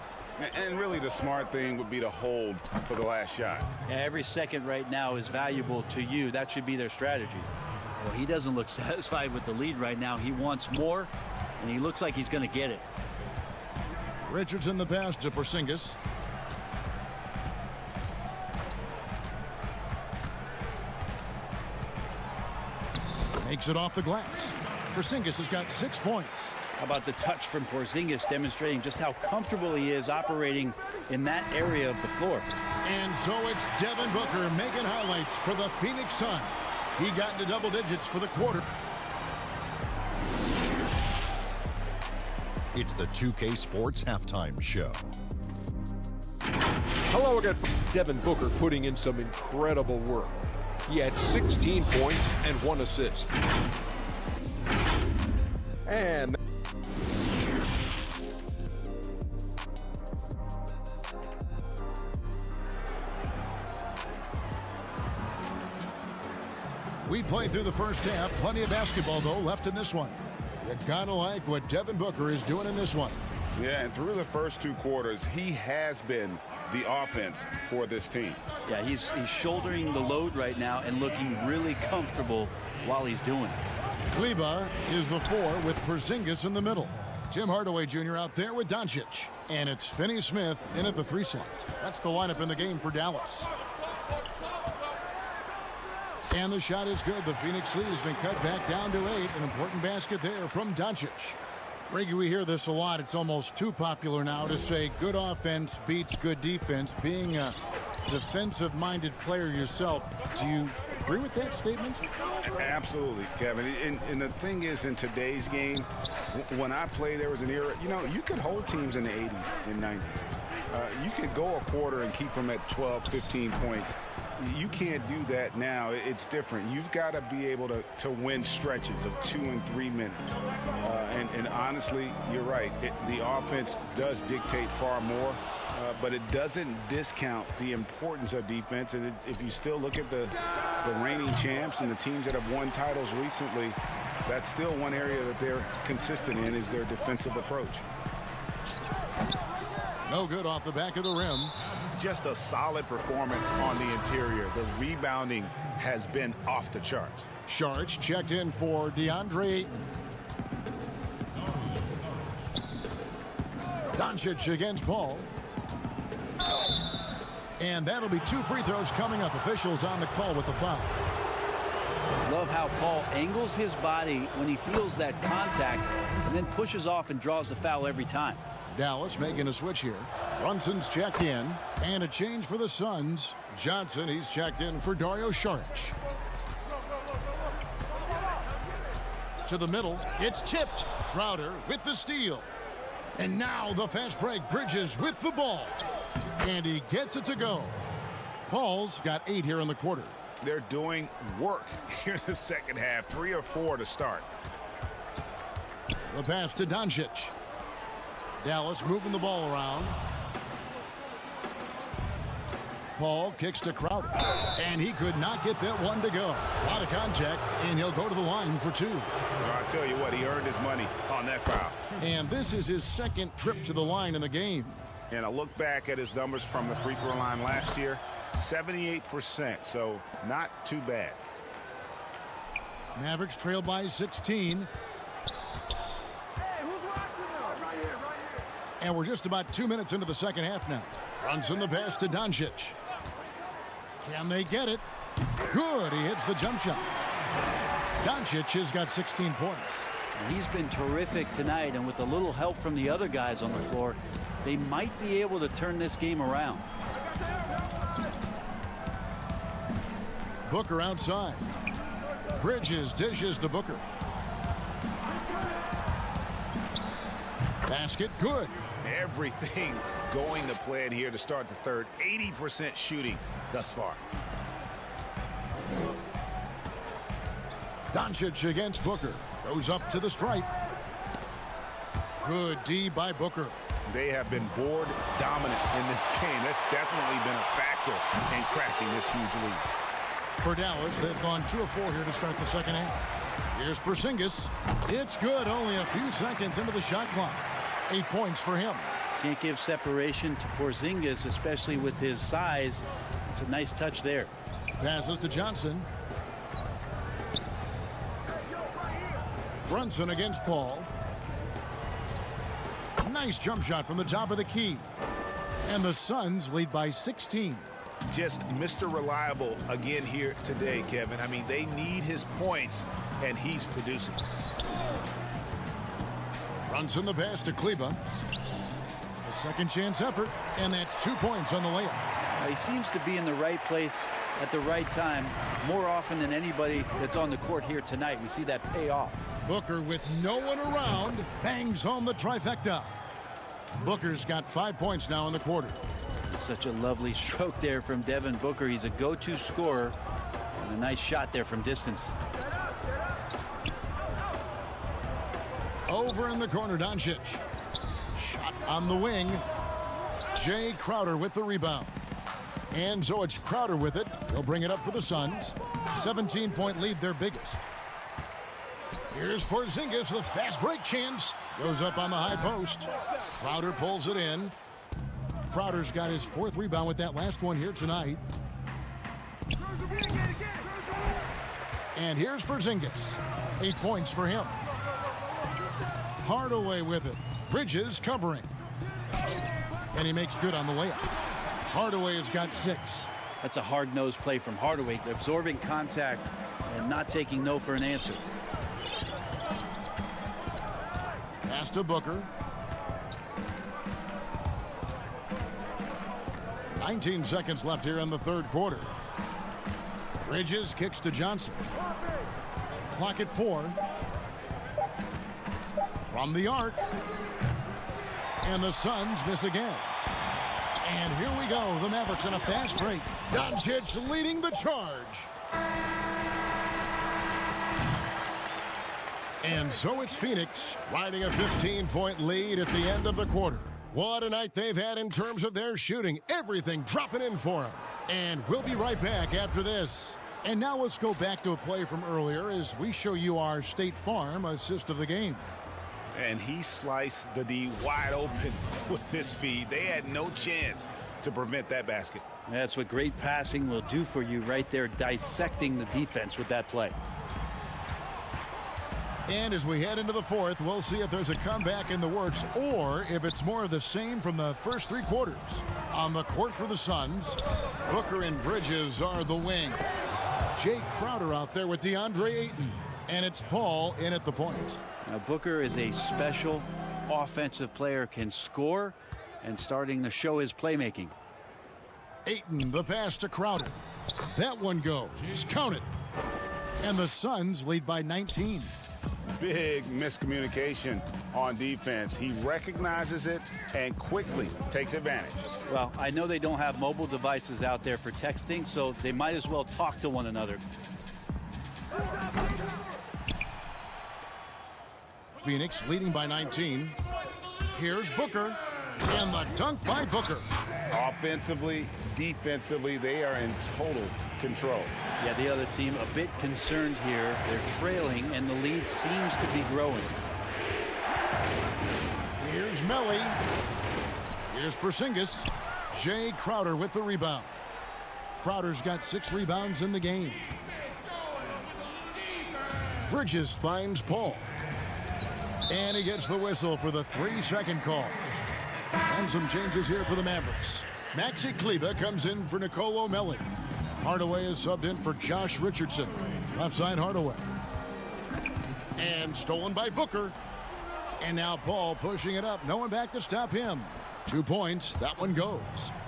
D: And really the smart thing would be to hold for the last shot.
H: Yeah, every second right now is valuable to you. That should be their strategy. Well, he doesn't look satisfied with the lead right now. He wants more, and he looks like he's going to get it.
A: Richardson the pass to Porzingis. Makes it off the glass. Porzingis has got 6 points.
H: How about the touch from Porzingis demonstrating just how comfortable he is operating in that area of the floor.
A: And so it's Devin Booker making highlights for the Phoenix Suns. He got into double digits for the quarter.
E: It's the 2K Sports Halftime Show.
F: Hello again. Devin Booker putting in some incredible work. He had 16 points and 1 assist. And
A: we played through the first half. Plenty of basketball, though, left in this one. You gotta like what Devin Booker is doing in this one.
C: Yeah, and through the first 2 quarters, he has been the offense for this team.
H: Yeah, he's shouldering the load right now and looking really comfortable while he's doing it.
A: Kleber is the 4 with Porzingis in the middle. Tim Hardaway Jr. out there with Doncic. And it's Finney-Smith in at the 3 slot. That's the lineup in the game for Dallas. And the shot is good. The Phoenix lead has been cut back down to 8. An important basket there from Doncic. Greggy, we hear this a lot. It's almost too popular now to say good offense beats good defense. Being a defensive-minded player yourself, do you agree with that statement?
C: Absolutely, Kevin. And the thing is, in today's game, when I play, there was an era, you could hold teams in the 80s and 90s. You could go a quarter and keep them at 12, 15 points. You can't do that now. It's different. You've got to be able to win stretches of 2 and 3 minutes. And honestly, you're right. The offense does dictate far more, but it doesn't discount the importance of defense. And if you still look at the reigning champs and the teams that have won titles recently, that's still one area that they're consistent in is their defensive approach.
A: No good off the back of the rim.
D: Just a solid performance on the interior. The rebounding has been off the charts.
A: Sharch checked in for DeAndre Ayton. Doncic against Paul. And that'll be 2 free throws coming up. Officials on the call with the foul.
H: Love how Paul angles his body when he feels that contact and then pushes off and draws the foul every time.
A: Dallas making a switch here. Brunson's checked in, and a change for the Suns. Johnson, he's checked in for Dario Saric. To the middle, it's tipped. Crowder with the steal. And now the fast break. Bridges with the ball. And he gets it to go. Paul's got 8 here in the quarter.
D: They're doing work here in the second half. 3 or 4 to start.
A: The pass to Doncic. Dallas moving the ball around. Paul kicks to Crowder. And he could not get that one to go. A lot of contact, and he'll go to the line for 2.
D: Well, I'll tell you what, he earned his money on that foul.
A: And this is his second trip to the line in the game.
D: And I look back at his numbers from the free throw line last year, 78%, so not too bad.
A: Mavericks trail by 16. And we're just about 2 minutes into the second half now. Brunson the pass to Doncic. Can they get it? Good. He hits the jump shot. Doncic has got 16 points.
H: He's been terrific tonight, and with a little help from the other guys on the floor, they might be able to turn this game around.
A: Booker outside. Bridges dishes to Booker. Basket good.
D: Everything going to plan here to start the third. 80% shooting thus far.
A: Doncic against Booker. Goes up to the stripe. Good D by Booker.
D: They have been board dominant in this game. That's definitely been a factor in crafting this huge lead.
A: For Dallas, they've gone 2 of 4 here to start the second half. Here's Porzingis. It's good. Only a few seconds into the shot clock. 8 points for him.
H: Can't give separation to Porzingis, especially with his size. It's a nice touch there.
A: Passes to Johnson. Brunson against Paul. Nice jump shot from the top of the key. And the Suns lead by 16.
D: Just Mr. Reliable again here today, Kevin. I mean, they need his points, and he's producing.
A: Brunson the pass to Kleba. A second chance effort, and that's 2 points on the layup.
H: He seems to be in the right place at the right time more often than anybody that's on the court here tonight. We see that pay off.
A: Booker, with no one around, bangs home the trifecta. Booker's got 5 points now in the quarter.
H: Such a lovely stroke there from Devin Booker. He's a go-to scorer, and a nice shot there from distance.
A: Over in the corner, Doncic. Shot on the wing. Jay Crowder with the rebound. And so it's Crowder with it. He'll bring it up for the Suns. 17-point lead, their biggest. Here's Porzingis with a fast break chance. Goes up on the high post. Crowder pulls it in. Crowder's got his 4th rebound with that last one here tonight. And here's Porzingis. 8 points for him. Hardaway with it. Bridges covering. And he makes good on the layup. Hardaway has got 6.
H: That's a hard-nosed play from Hardaway, absorbing contact and not taking no for an answer.
A: Pass to Booker. 19 seconds left here in the third quarter. Bridges kicks to Johnson. Clock at 4. From the arc. And the Suns miss again. And here we go. The Mavericks in a fast break. Doncic leading the charge. And so it's Phoenix riding a 15-point lead at the end of the quarter. What a night they've had in terms of their shooting. Everything dropping in for them. And we'll be right back after this. And now let's go back to a play from earlier as we show you our State Farm assist of the game.
D: And he sliced the D wide open with this feed. They had no chance to prevent that basket.
H: That's what great passing will do for you right there, dissecting the defense with that play.
A: And as we head into the fourth, we'll see if there's a comeback in the works or if it's more of the same from the first 3 quarters. On the court for the Suns, Booker and Bridges are the wing. Jay Crowder out there with DeAndre Ayton. And it's Paul in at the point.
H: Now, Booker is a special offensive player, can score and starting to show his playmaking.
A: Ayton, the pass to Crowder. That one goes. Count it. And the Suns lead by 19.
C: Big miscommunication on defense. He recognizes it and quickly takes advantage.
H: Well, I know they don't have mobile devices out there for texting, so they might as well talk to one another.
A: Phoenix leading by 19. Here's Booker. And the dunk by Booker.
C: Offensively, defensively, they are in total control.
H: Yeah, the other team a bit concerned here. They're trailing, and the lead seems to be growing.
A: Here's Melly. Here's Porzingis. Jay Crowder with the rebound. Crowder's got 6 rebounds in the game. Bridges finds Paul. And he gets the whistle for the 3-second call. And some changes here for the Mavericks. Maxi Kleber comes in for Nicolo Melli. Hardaway is subbed in for Josh Richardson. Left side Hardaway. And stolen by Booker. And now Paul pushing it up. No one back to stop him. 2 points. That one goes.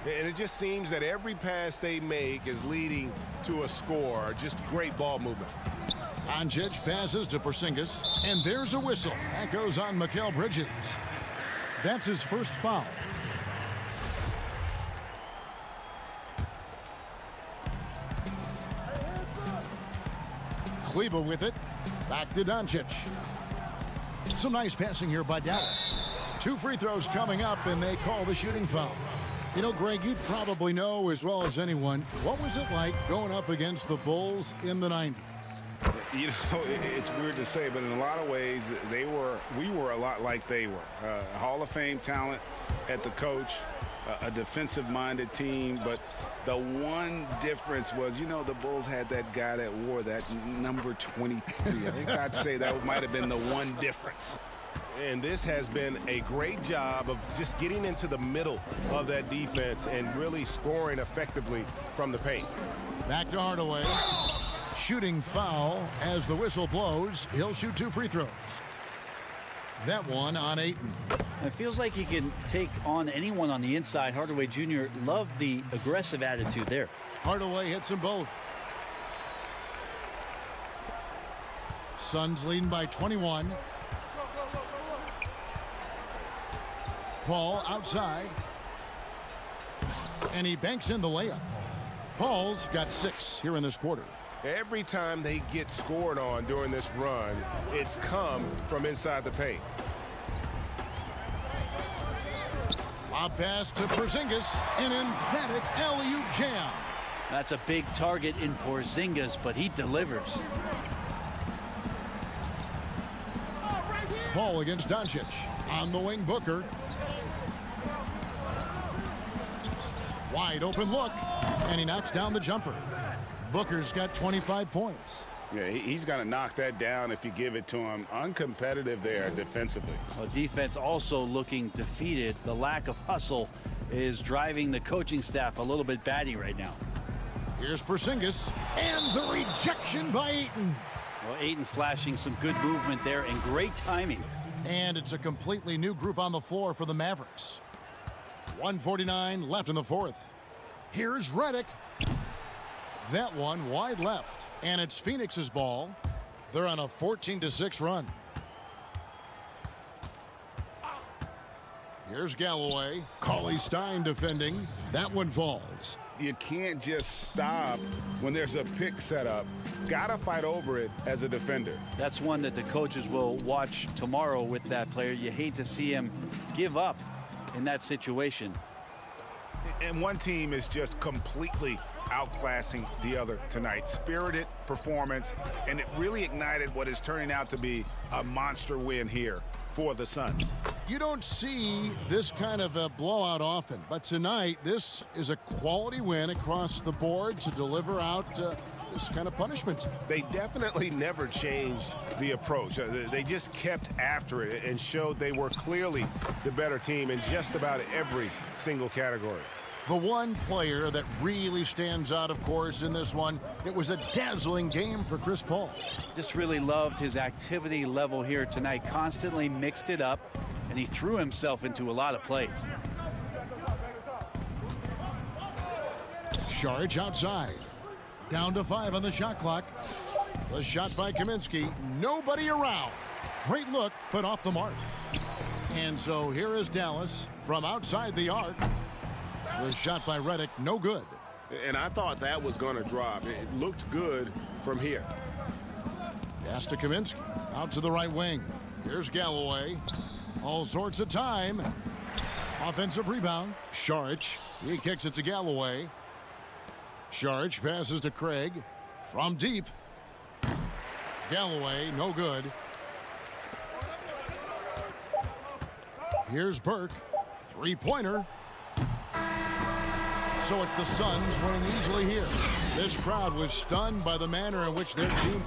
G: And it just seems that every pass they make is leading to a score. Just great ball movement.
A: Doncic passes to Porzingis. And there's a whistle. That goes on Mikal Bridges. That's his first foul. Kleber with it. Back to Doncic. Some nice passing here by Dallas. 2 free throws coming up, and they call the shooting foul. You know, Greg, you probably know as well as anyone, what was it like going up against the Bulls in the 90s?
C: You know, it's weird to say, but in a lot of ways, we were a lot like they were. Hall of Fame talent at the coach, a defensive-minded team, but the one difference was, you know, the Bulls had that guy that wore that number 23. I think I'd say that might have been the one difference.
G: And this has been a great job of just getting into the middle of that defense and really scoring effectively from the paint.
A: Back to Hardaway. Shooting foul as the whistle blows. He'll shoot 2 free throws. That one on Ayton.
H: It feels like he can take on anyone on the inside. Hardaway Jr. loved the aggressive attitude there.
A: Hardaway hits them both. Suns leading by 21. Paul outside. And he banks in the layup. Paul's got 6 here in this quarter.
G: Every time they get scored on during this run, it's come from inside the paint.
A: Lob pass to Porzingis. An emphatic alley-oop jam.
H: That's a big target in Porzingis, but he delivers.
A: Paul against Doncic. On the wing, Booker. Wide open look. And he knocks down the jumper. Booker's got 25 points.
C: Yeah, he's going to knock that down if you give it to him. Uncompetitive there defensively.
H: Well, defense also looking defeated. The lack of hustle is driving the coaching staff a little bit batty right now.
A: Here's Porzingis. And the rejection by Ayton.
H: Well, Ayton flashing some good movement there and great timing.
A: And it's a completely new group on the floor for the Mavericks. 1:49 left in the fourth. Here's Redick. That one wide left. And it's Phoenix's ball. They're on a 14-6 run. Here's Galloway. Cauley-Stein defending. That one falls.
C: You can't just stop when there's a pick set up. Gotta fight over it as a defender.
H: That's one that the coaches will watch tomorrow with that player. You hate to see him give up in that situation.
G: And one team is just completely outclassing the other tonight. Spirited performance, and it really ignited what is turning out to be a monster win here for the Suns.
A: You don't see this kind of a blowout often, but tonight this is a quality win across the board to deliver out this kind of punishment.
G: They definitely never changed the approach. They just kept after it and showed they were clearly the better team in just about every single category.
A: The one player that really stands out, of course, in this one, it was a dazzling game for Chris Paul.
H: Just really loved his activity level here tonight. Constantly mixed it up, and he threw himself into a lot of plays.
A: Sharge outside. Down to 5 on the shot clock. The shot by Kaminsky. Nobody around. Great look, but off the mark. And so here is Dallas from outside the arc. The shot by Redick, no good.
I: And I thought that was going to drop. It looked good from here.
A: Pass to Kaminsky. Out to the right wing. Here's Galloway. All sorts of time. Offensive rebound. Sharge. He kicks it to Galloway. Sharge passes to Craig. From deep. Galloway, no good. Here's Burke. Three-pointer. So it's the Suns winning easily here. This crowd was stunned by the manner in which their team...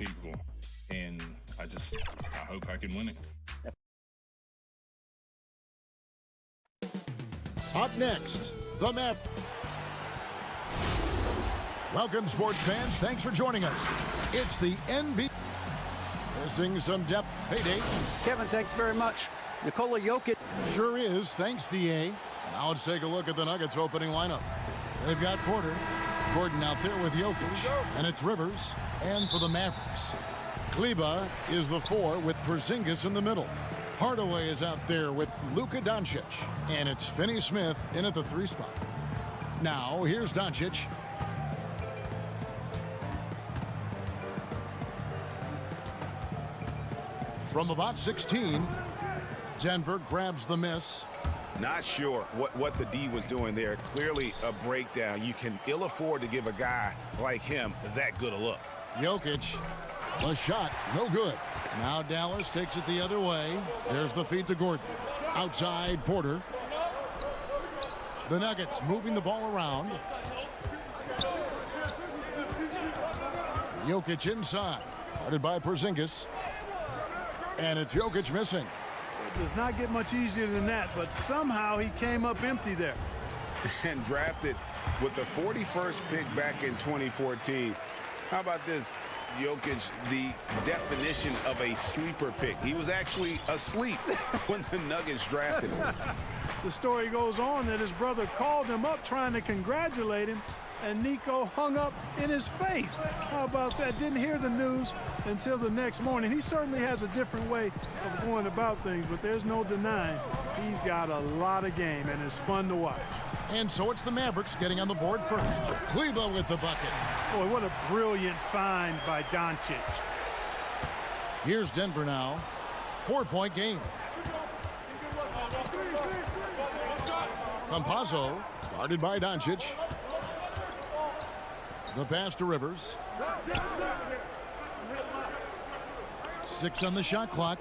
J: people, and I hope I can win it.
A: Up next, the map. Welcome, sports fans. Thanks for joining us. It's the NBA. Missing some depth. Hey, Dave.
K: Kevin, thanks very much. Nikola Jokic.
A: Sure is. Thanks, D.A. Now let's take a look at the Nuggets opening lineup. They've got Porter. Gordon out there with Jokic. And it's Rivers. And for the Mavericks, Kleba is the 4 with Porzingis in the middle. Hardaway is out there with Luka Doncic. And it's Finney-Smith in at the 3 spot. Now, here's Doncic. From about 16, Denver grabs the miss.
D: Not sure what the D was doing there. Clearly a breakdown. You can ill afford to give a guy like him that good a look.
A: Jokic, a shot, no good. Now Dallas takes it the other way. There's the feed to Gordon. Outside, Porter. The Nuggets moving the ball around. Jokic inside. Guarded by Porzingis. And it's Jokic missing.
B: It does not get much easier than that, but somehow he came up empty there.
C: And drafted with the 41st pick back in 2014. How about this? Jokic, the definition of a sleeper pick. He was actually asleep when the Nuggets drafted him.
B: The story goes on that his brother called him up trying to congratulate him, and Nico hung up in his face. How about that? Didn't hear the news until the next morning. He certainly has a different way of going about things, but there's no denying he's got a lot of game, and it's fun to watch.
A: And so it's the Mavericks getting on the board first. Kleba with the bucket.
B: Boy, what a brilliant find by Doncic.
A: Here's Denver now. 4-point game. Campazzo, guarded by Doncic. The pass to Rivers. 6 on the shot clock.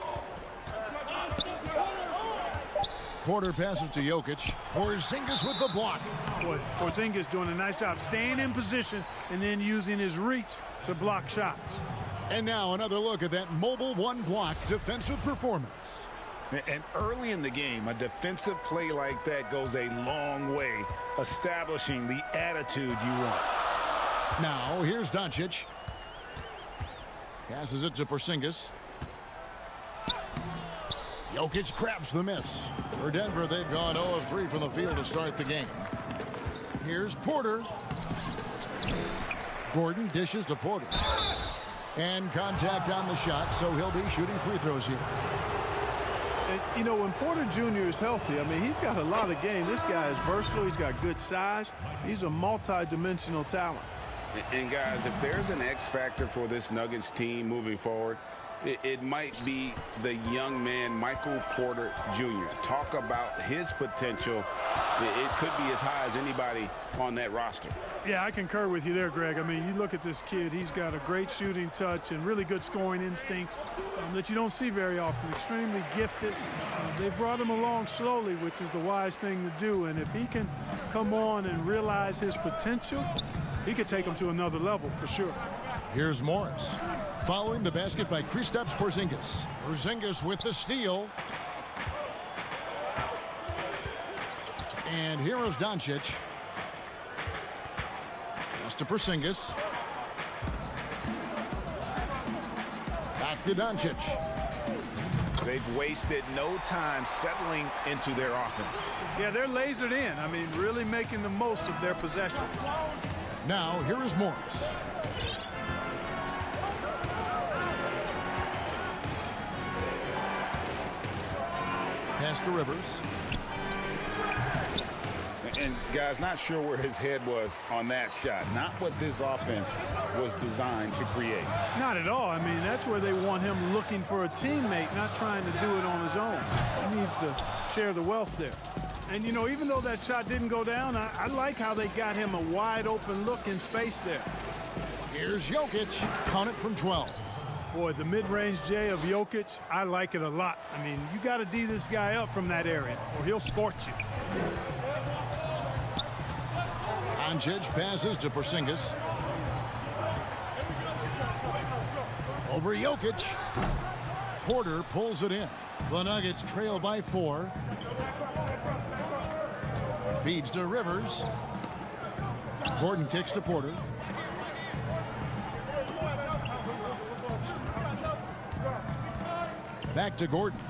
A: Porter passes to Jokic. Porzingis with the block.
B: Boy, Porzingis doing a nice job staying in position and then using his reach to block shots.
A: And now another look at that mobile one block defensive performance.
C: And early in the game, a defensive play like that goes a long way, establishing the attitude you want.
A: Now, here's Doncic. Passes it to Porzingis. Jokic grabs the miss. For Denver, they've gone 0 of 3 from the field to start the game. Here's Porter. Gordon dishes to Porter. And contact on the shot, so he'll be shooting free throws here.
B: And, you know, when Porter Jr. is healthy, I mean, he's got a lot of game. This guy is versatile. He's got good size. He's a multi-dimensional talent.
C: And guys, if there's an X factor for this Nuggets team moving forward, it might be the young man, Michael Porter Jr. Talk about his potential. It could be as high as anybody on that roster.
B: Yeah, I concur with you there, Greg. I mean, you look at this kid, he's got a great shooting touch and really good scoring instincts that you don't see very often. Extremely gifted. They brought him along slowly, which is the wise thing to do. And if he can come on and realize his potential, he could take him to another level for sure.
A: Here's Morris. Following the basket by Kristaps Porzingis. Porzingis with the steal. And here is Doncic. Pass to Porzingis. Back to Doncic.
D: They've wasted no time settling into their offense.
B: Yeah, they're lasered in. I mean, really making the most of their possessions.
A: Now, here is Morris. Pass to Rivers.
C: And guys, not sure where his head was on that shot. Not what this offense was designed to create.
B: Not at all. I mean, that's where they want him looking for a teammate, not trying to do it on his own. He needs to share the wealth there. And, you know, even though that shot didn't go down, I like how they got him a wide open look in space there.
A: Here's Jokic. Count it from 12.
B: Boy, the mid-range J of Jokic, I like it a lot. I mean, you got to D this guy up from that area, or he'll scorch you.
A: Doncic passes to Porzingis. Over Jokic. Porter pulls it in. The Nuggets trail by 4. Feeds to Rivers. Gordon kicks to Porter. Back to Gordon.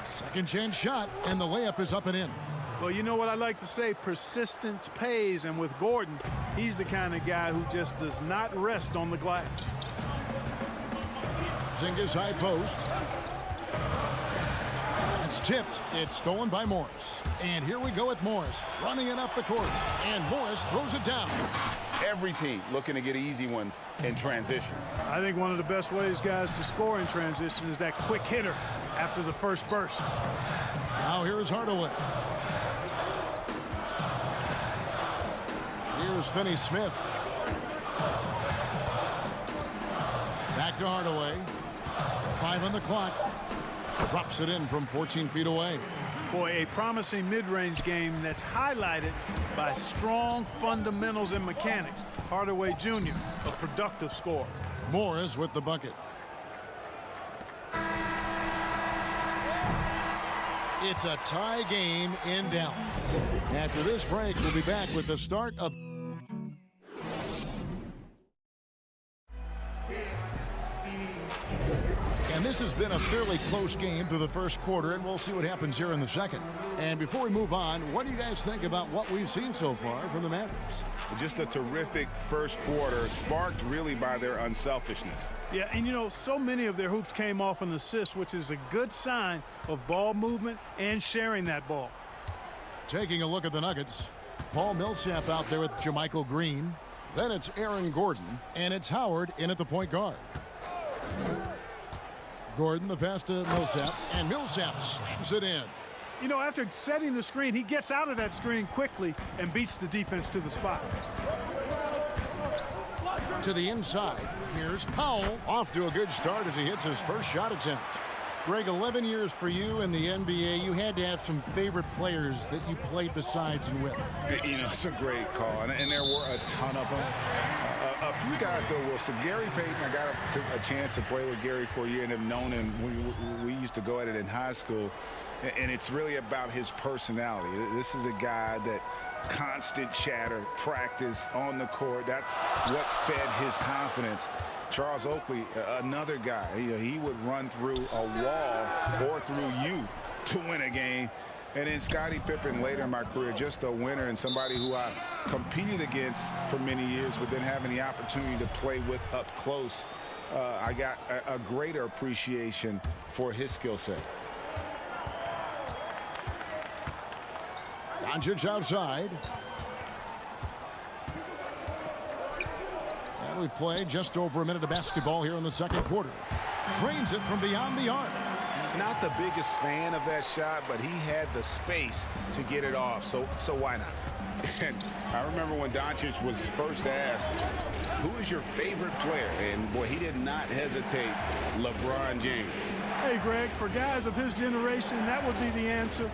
A: Second chance shot, and the layup is up and in.
B: Well, you know what I like to say, persistence pays, and with Gordon, he's the kind of guy who just does not rest on the glass.
A: Zingas high post. It's tipped. It's stolen by Morris. And here we go with Morris running it up the court. And Morris throws it down.
G: Every team looking to get easy ones in transition.
B: I think one of the best ways, guys, to score in transition is that quick hitter after the first burst.
A: Now here's Hardaway. Here's Finney-Smith. Back to Hardaway. 5 on the clock. Drops it in from 14 feet away.
B: Boy, a promising mid-range game that's highlighted by strong fundamentals and mechanics. Hardaway Jr., a productive scorer.
A: Morris with the bucket. It's a tie game in Dallas. After this break, we'll be back with the start of... And this has been a fairly close game through the first quarter, and we'll see what happens here in the second. And before we move on, what do you guys think about what we've seen so far from the Mavericks?
G: Just a terrific first quarter, sparked really by their unselfishness.
B: Yeah, and you know, so many of their hoops came off an assist, which is a good sign of ball movement and sharing that ball.
A: Taking a look at the Nuggets, Paul Millsap out there with Jermichael Green. Then it's Aaron Gordon, and it's Howard in at the point guard. Gordon, the pass to Millsap, and Millsap slams it in.
B: You know, after setting the screen, he gets out of that screen quickly and beats the defense to the spot.
A: To the inside, here's Powell. Off to a good start as he hits his first shot attempt. Greg, 11 years for you in the NBA. You had to have some favorite players that you played besides and with.
G: You know, it's a great call, and there were a ton of them. A few guys, though, Wilson. Gary Payton, I got a chance to play with Gary for a year and have known him. We used to go at it in high school, and it's really about his personality. This is a guy that constant chatter, practice on the court. That's what fed his confidence. Charles Oakley, another guy, he would run through a wall or through you to win a game. And then Scottie Pippen later in my career, just a winner and somebody who I competed against for many years, but then having the opportunity to play with up close, I got a greater appreciation for his skill set.
A: Doncic outside. And we played just over a minute of basketball here in the second quarter. Drains it from beyond the arc.
G: Not the biggest fan of that shot, but he had the space to get it off, so why not? And I remember when Doncic was first asked, who is your favorite player? And boy, he did not hesitate. LeBron James.
B: Hey, Greg, for guys of his generation, that would be the answer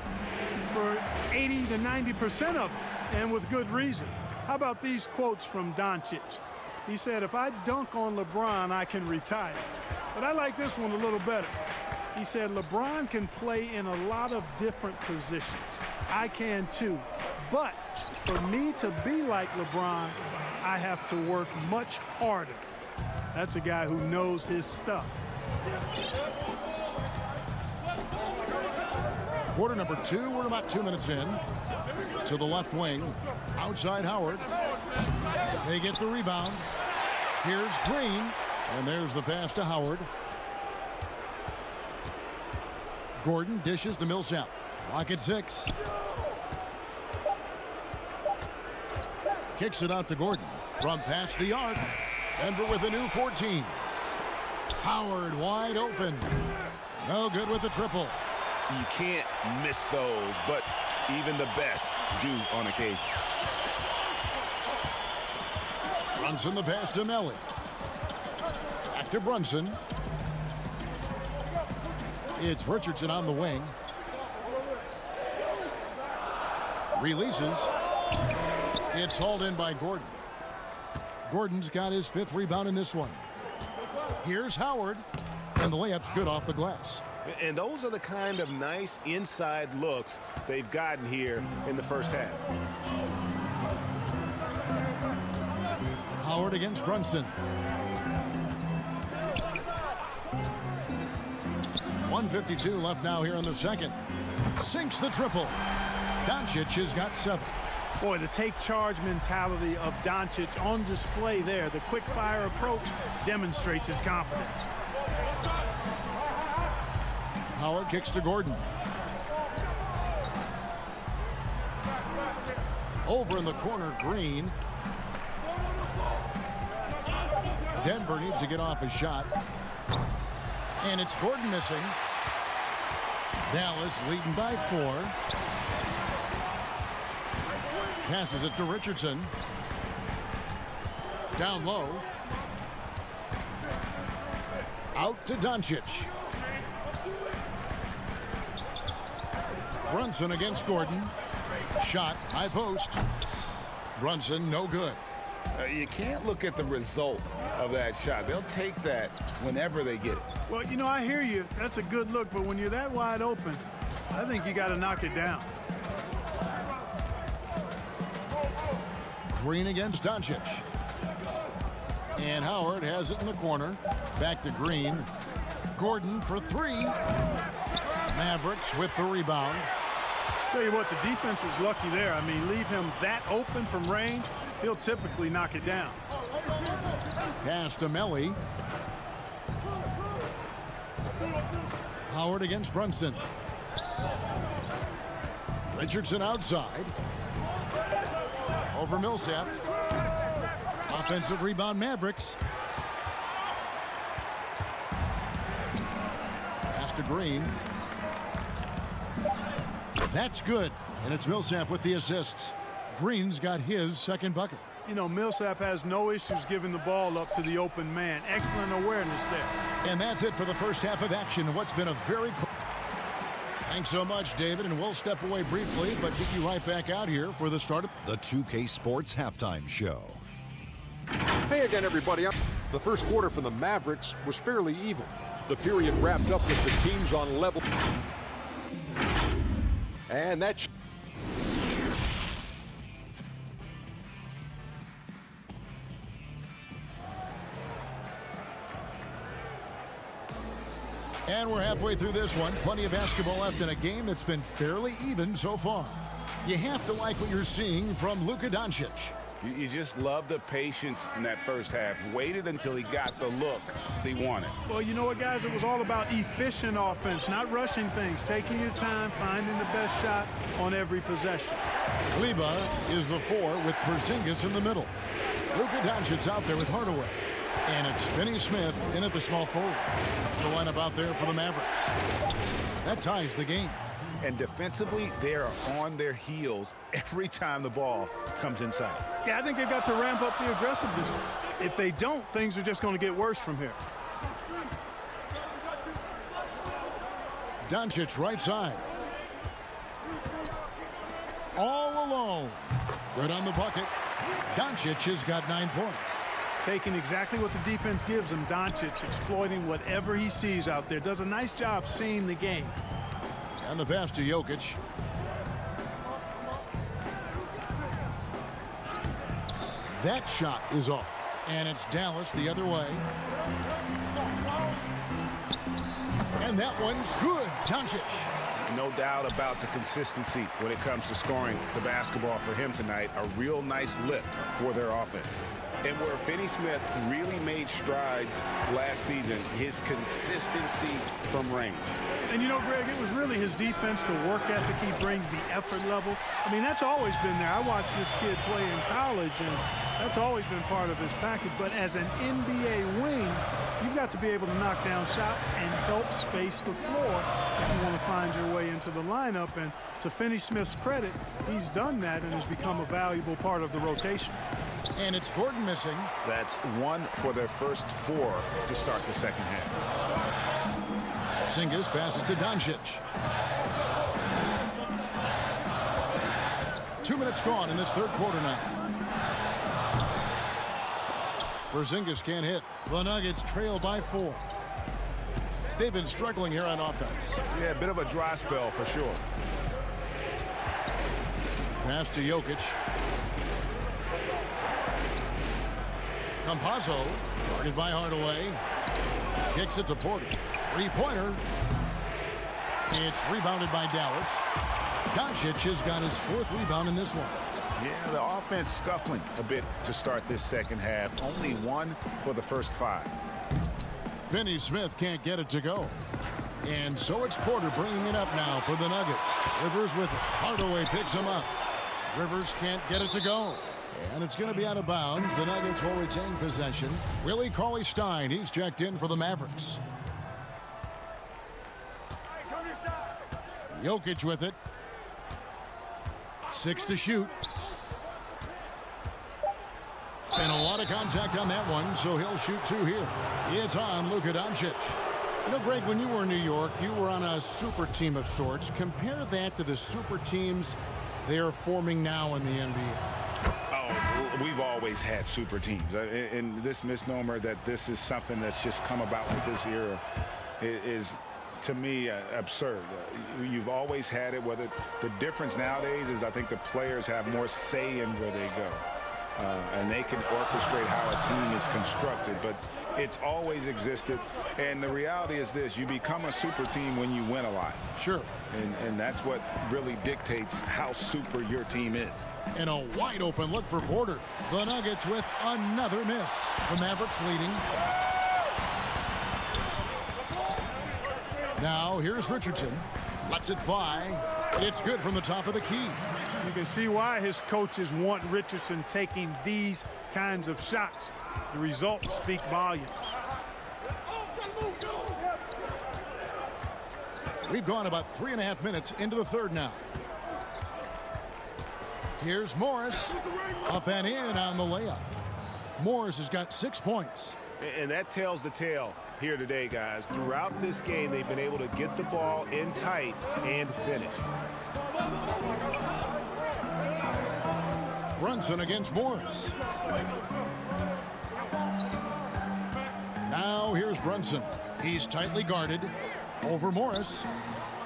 B: for 80 to 90% of them, and with good reason. How about these quotes from Doncic? He said, if I dunk on LeBron, I can retire. But I like this one a little better. He said, LeBron can play in a lot of different positions. I can too. But for me to be like LeBron, I have to work much harder. That's a guy who knows his stuff.
A: Quarter number 2, we're about 2 minutes in. To the left wing, outside Howard. They get the rebound. Here's Green, and there's the pass to Howard. Gordon dishes to Millsap. Clock at 6. Kicks it out to Gordon from past the arc. Denver with a new 14. Howard wide open. No good with the triple.
G: You can't miss those, but even the best do on occasion.
A: Brunson the pass to Melly. Back to Brunson. It's Richardson on the wing. Releases. It's hauled in by Gordon. Gordon's got his 5th rebound in this one. Here's Howard. And the layup's good off the glass.
I: And those are the kind of nice inside looks they've gotten here in the first half.
A: Howard against Brunson. 1:52 left now here in the second. Sinks the triple. Doncic has got 7.
B: Boy, the take charge mentality of Doncic on display there. The quick fire approach demonstrates his confidence.
A: Howard kicks to Gordon. Over in the corner, Green. Denver needs to get off a shot. And it's Gordon missing. Dallas leading by 4. Passes it to Richardson. Down low. Out to Doncic. Brunson against Gordon. Shot, high post. Brunson, no good.
C: You can't look at the result of that shot. They'll take that whenever they get it.
B: Well, you know, I hear you. That's a good look, but when you're that wide open, I think you got to knock it down.
A: Green against Doncic. And Howard has it in the corner. Back to Green. Gordon for 3. Mavericks with the rebound.
B: Tell you what, the defense was lucky there. I mean, leave him that open from range, he'll typically knock it down.
A: Pass to Melly. Howard against Brunson. Richardson outside. Over Millsap. Offensive rebound, Mavericks. Pass to Green. That's good. And it's Millsap with the assists. Green's got his second bucket.
B: You know, Millsap has no issues giving the ball up to the open man. Excellent awareness there.
A: And that's it for the first half of action. What's been a very... Thanks so much, David, and we'll step away briefly, but get you right back out here for the start of
E: the 2K Sports Halftime Show.
F: Hey again, everybody. The first quarter for the Mavericks was fairly even. The period wrapped up with the teams on level. And that's...
A: And we're halfway through this one. Plenty of basketball left in a game that's been fairly even so far. You have to like what you're seeing from Luka Doncic.
C: You just love the patience in that first half. Waited until he got the look he wanted.
B: Well, you know what, guys? It was all about efficient offense, not rushing things, taking your time, finding the best shot on every possession.
A: Kleba is the 4 with Porzingis in the middle. Luka Doncic's out there with Hardaway. And it's Finney-Smith in at the small forward. That's the lineup out there for the Mavericks. That ties the game.
G: And defensively, they are on their heels every time the ball comes inside.
B: Yeah, I think they've got to ramp up the aggressiveness. If they don't, things are just going to get worse from here.
A: Doncic right side. All alone. Good on the bucket. Doncic has got 9 points.
B: Taking exactly what the defense gives him. Doncic exploiting whatever he sees out there. Does a nice job seeing the game.
A: And the pass to Jokic. That shot is off. And it's Dallas the other way. And that one's good. Doncic.
G: No doubt about the consistency when it comes to scoring the basketball for him tonight. A real nice lift for their offense.
C: And where Finney-Smith really made strides last season, his consistency from range.
B: And you know, Greg, it was really his defense, the work ethic he brings, the effort level. I mean, that's always been there. I watched this kid play in college, and that's always been part of his package. But as an NBA wing, you've got to be able to knock down shots and help space the floor if you want to find your way into the lineup. And to Finney-Smith's credit, he's done that and has become a valuable part of the rotation.
A: And it's Gordon missing.
G: That's 1 for their first 4 to start the second half.
A: Porzingis passes to Doncic. 2 minutes gone in this third quarter now. Porzingis can't hit. The Nuggets trail by 4. They've been struggling here on offense.
G: Yeah, a bit of a dry spell for sure.
A: Pass to Jokic. Campazzo, guarded by Hardaway. Kicks it to Porter. Three-pointer. It's rebounded by Dallas. Doncic has got his 4th rebound in this one.
G: Yeah, the offense scuffling a bit to start this second half. Only 1 for the first 5.
A: Finney-Smith can't get it to go. And so it's Porter bringing it up now for the Nuggets. Rivers with it. Hardaway picks him up. Rivers can't get it to go. And it's going to be out of bounds. The Nuggets will retain possession. Willie Cauley-Stein, he's checked in for the Mavericks. Jokic with it. 6 to shoot. And a lot of contact on that one, so he'll shoot 2 here. It's on Luka Doncic. You know, Greg, when you were in New York, you were on a super team of sorts. Compare that to the super teams they're forming now in the NBA.
G: Oh, we've always had super teams. And this misnomer that this is something that's just come about with this era is, to me, absurd. You've always had it. Whether the difference nowadays is I think the players have more say in where they go. And they can orchestrate how a team is constructed, but it's always existed. And the reality is this: you become a super team when you win a lot.
A: Sure.
G: And that's what really dictates how super your team is.
A: And a wide open look for Porter. The Nuggets with another miss. The Mavericks leading. Now here's Richardson. Lets it fly. It's good from the top of the key.
B: You can see why his coaches want Richardson taking these kinds of shots. The results speak volumes.
A: We've gone about 3.5 minutes into the third now. Here's Morris. Up and in on the layup. Morris has got 6 points.
I: And that tells the tale here today, guys. Throughout this game, they've been able to get the ball in tight and finish.
A: Brunson against Morris. Now here's Brunson. He's tightly guarded. Over Morris.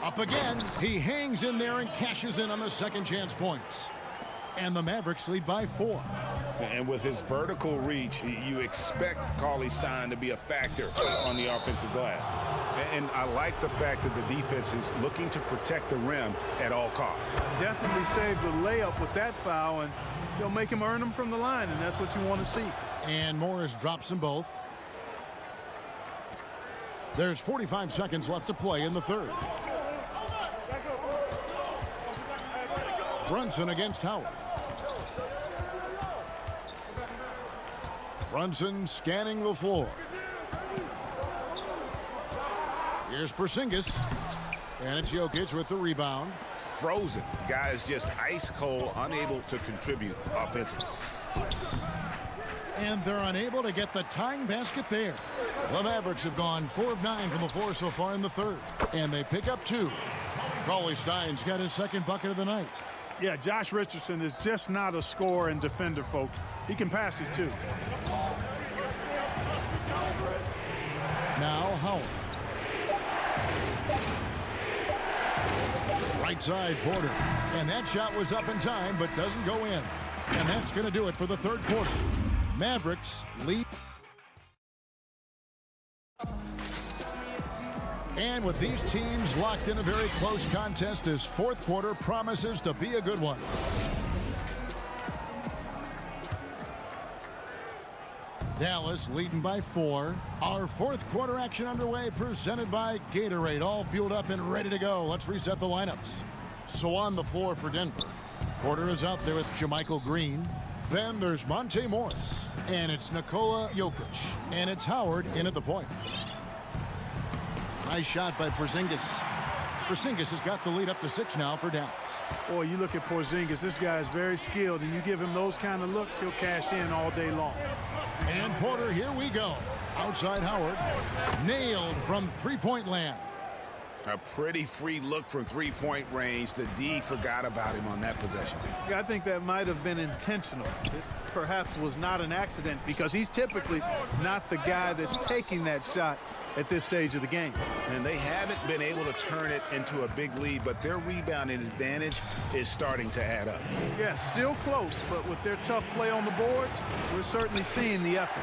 A: Up again. He hangs in there and cashes in on the second chance points. And the Mavericks lead by 4.
G: And with his vertical reach, you expect Cauley-Stein to be a factor on the offensive glass.
I: And I like the fact that the defense is looking to protect the rim at all costs.
B: Definitely saved the layup with that foul, and they'll make him earn them from the line, and that's what you want to see.
A: And Morris drops them both. There's 45 seconds left to play in the third. Brunson against Howard. Brunson scanning the floor. Here's Porzingis. And it's Jokic with the rebound.
I: Frozen. Guy is just ice cold, unable to contribute offensively.
A: And they're unable to get the tying basket there. The Mavericks have gone 4 of 9 from the floor so far in the third. And they pick up 2. Cauley-Stein's got his second bucket of the night.
B: Yeah, Josh Richardson is just not a scorer and defender, folks. He can pass it, too.
A: Now Howard. Right side, Porter. And that shot was up in time, but doesn't go in. And that's going to do it for the third quarter. Mavericks lead. And with these teams locked in a very close contest, this fourth quarter promises to be a good one. Dallas leading by 4. Our fourth quarter action underway, presented by Gatorade. All fueled up and ready to go. Let's reset the lineups. So on the floor for Denver, Porter is out there with JaMychal Green. Then there's Monte Morris. And it's Nikola Jokic. And it's Howard in at the point. Nice shot by Porzingis. Porzingis has got the lead up to 6 now for Dallas.
B: Boy, you look at Porzingis. This guy is very skilled, and you give him those kind of looks, he'll cash in all day long.
A: And Porter, here we go. Outside Howard. Nailed from three-point land.
I: A pretty free look from three-point range. The D forgot about him on that possession.
B: Yeah, I think that might have been intentional. perhaps was not an accident because he's typically not the guy that's taking that shot at this stage of the game.
G: And they haven't been able to turn it into a big lead, but their rebounding advantage is starting to add up.
B: Yeah, still close, but with their tough play on the boards, we're certainly seeing the effort.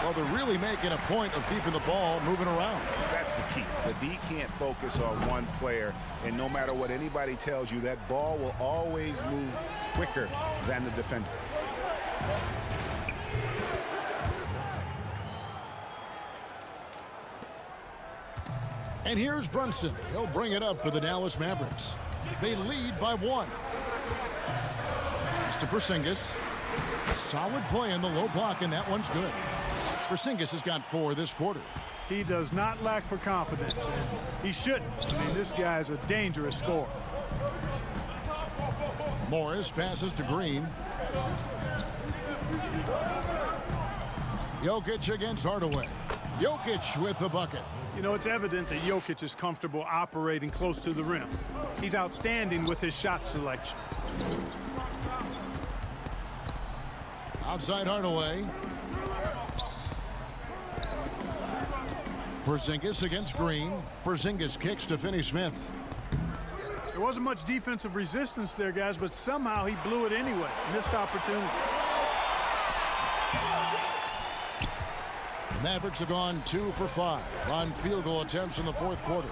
A: Well, they're really making a point of keeping the ball moving around.
G: That's the key. The D can't focus on one player, and no matter what anybody tells you, that ball will always move quicker than the defender.
A: And here's Brunson. He'll bring it up for the Dallas Mavericks. They lead by 1. Pass to Porzingis. Solid play in the low block, and that one's good. Porzingis has got 4 this quarter.
B: He does not lack for confidence, and he shouldn't. I mean, this guy's a dangerous scorer.
A: Morris passes to Green. Jokic against Hardaway. Jokic with the bucket.
B: You know, it's evident that Jokic is comfortable operating close to the rim. He's outstanding with his shot selection.
A: Outside Hardaway. Porzingis against Green. Porzingis kicks to Finney-Smith.
B: There wasn't much defensive resistance there, guys, but somehow he blew it anyway. Missed opportunity.
A: The Mavericks have gone 2 for 5 on field goal attempts in the 4th quarter.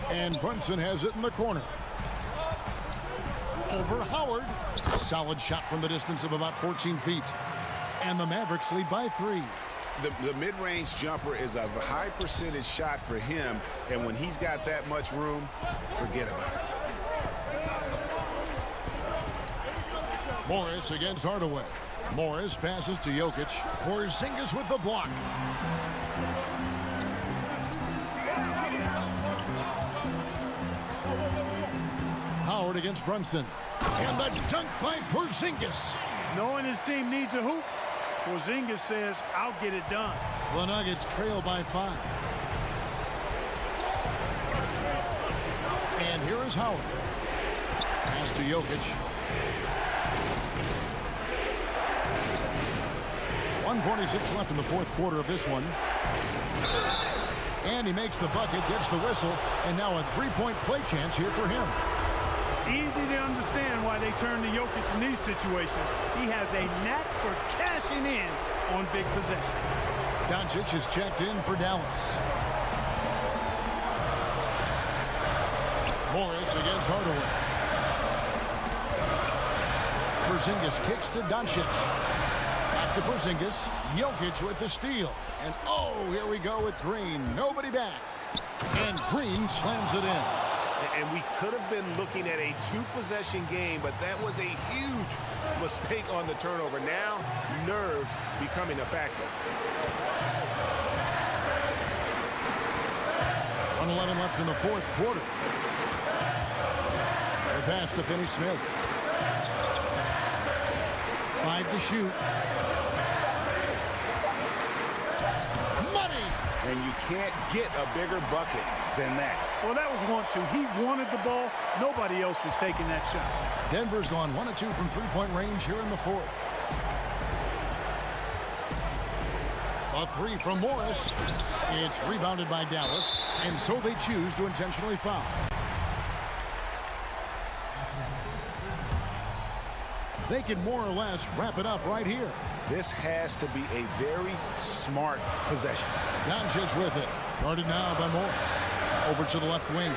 A: And Brunson has it in the corner. Over Howard. Solid shot from the distance of about 14 feet. And the Mavericks lead by 3.
G: The mid-range jumper is a high percentage shot for him, and when he's got that much room, forget about it.
A: Morris against Hardaway. Morris passes to Jokic. Porzingis with the block. Howard against Brunson. And the dunk by Porzingis.
B: Knowing his team needs a hoop, Porzingis says, I'll get it done.
A: The Nuggets trail by 5. And here is Howard. Pass to Jokic. 1:46 left in the 4th quarter of this one. And he makes the bucket, gets the whistle, and now a 3-point play chance here for him.
B: Easy to understand why they turn to Jokic in these situations. He has a knack for cashing in on big possession.
A: Doncic is checked in for Dallas. Morris against Hardaway. Porzingis kicks to Doncic. Back to Porzingis. Jokic with the steal. And oh, here we go with Green. Nobody back. And Green slams it in.
G: And we could have been looking at a 2-possession game, but that was a huge mistake on the turnover. Now, nerves becoming a factor.
A: 1:11 left in the 4th quarter. The pass to Finney-Smith. 5 to shoot. Money!
G: And you can't get a bigger bucket than that.
B: Well, that was 1-2. He wanted the ball. Nobody else was taking that shot.
A: Denver's gone 1 of 2 from 3-point range here in the 4th. A 3 from Morris. It's rebounded by Dallas, and so they choose to intentionally foul. They can more or less wrap it up right here.
G: This has to be a very smart possession.
A: Doncic with it. Guarded now by Morris. Over to the left wing.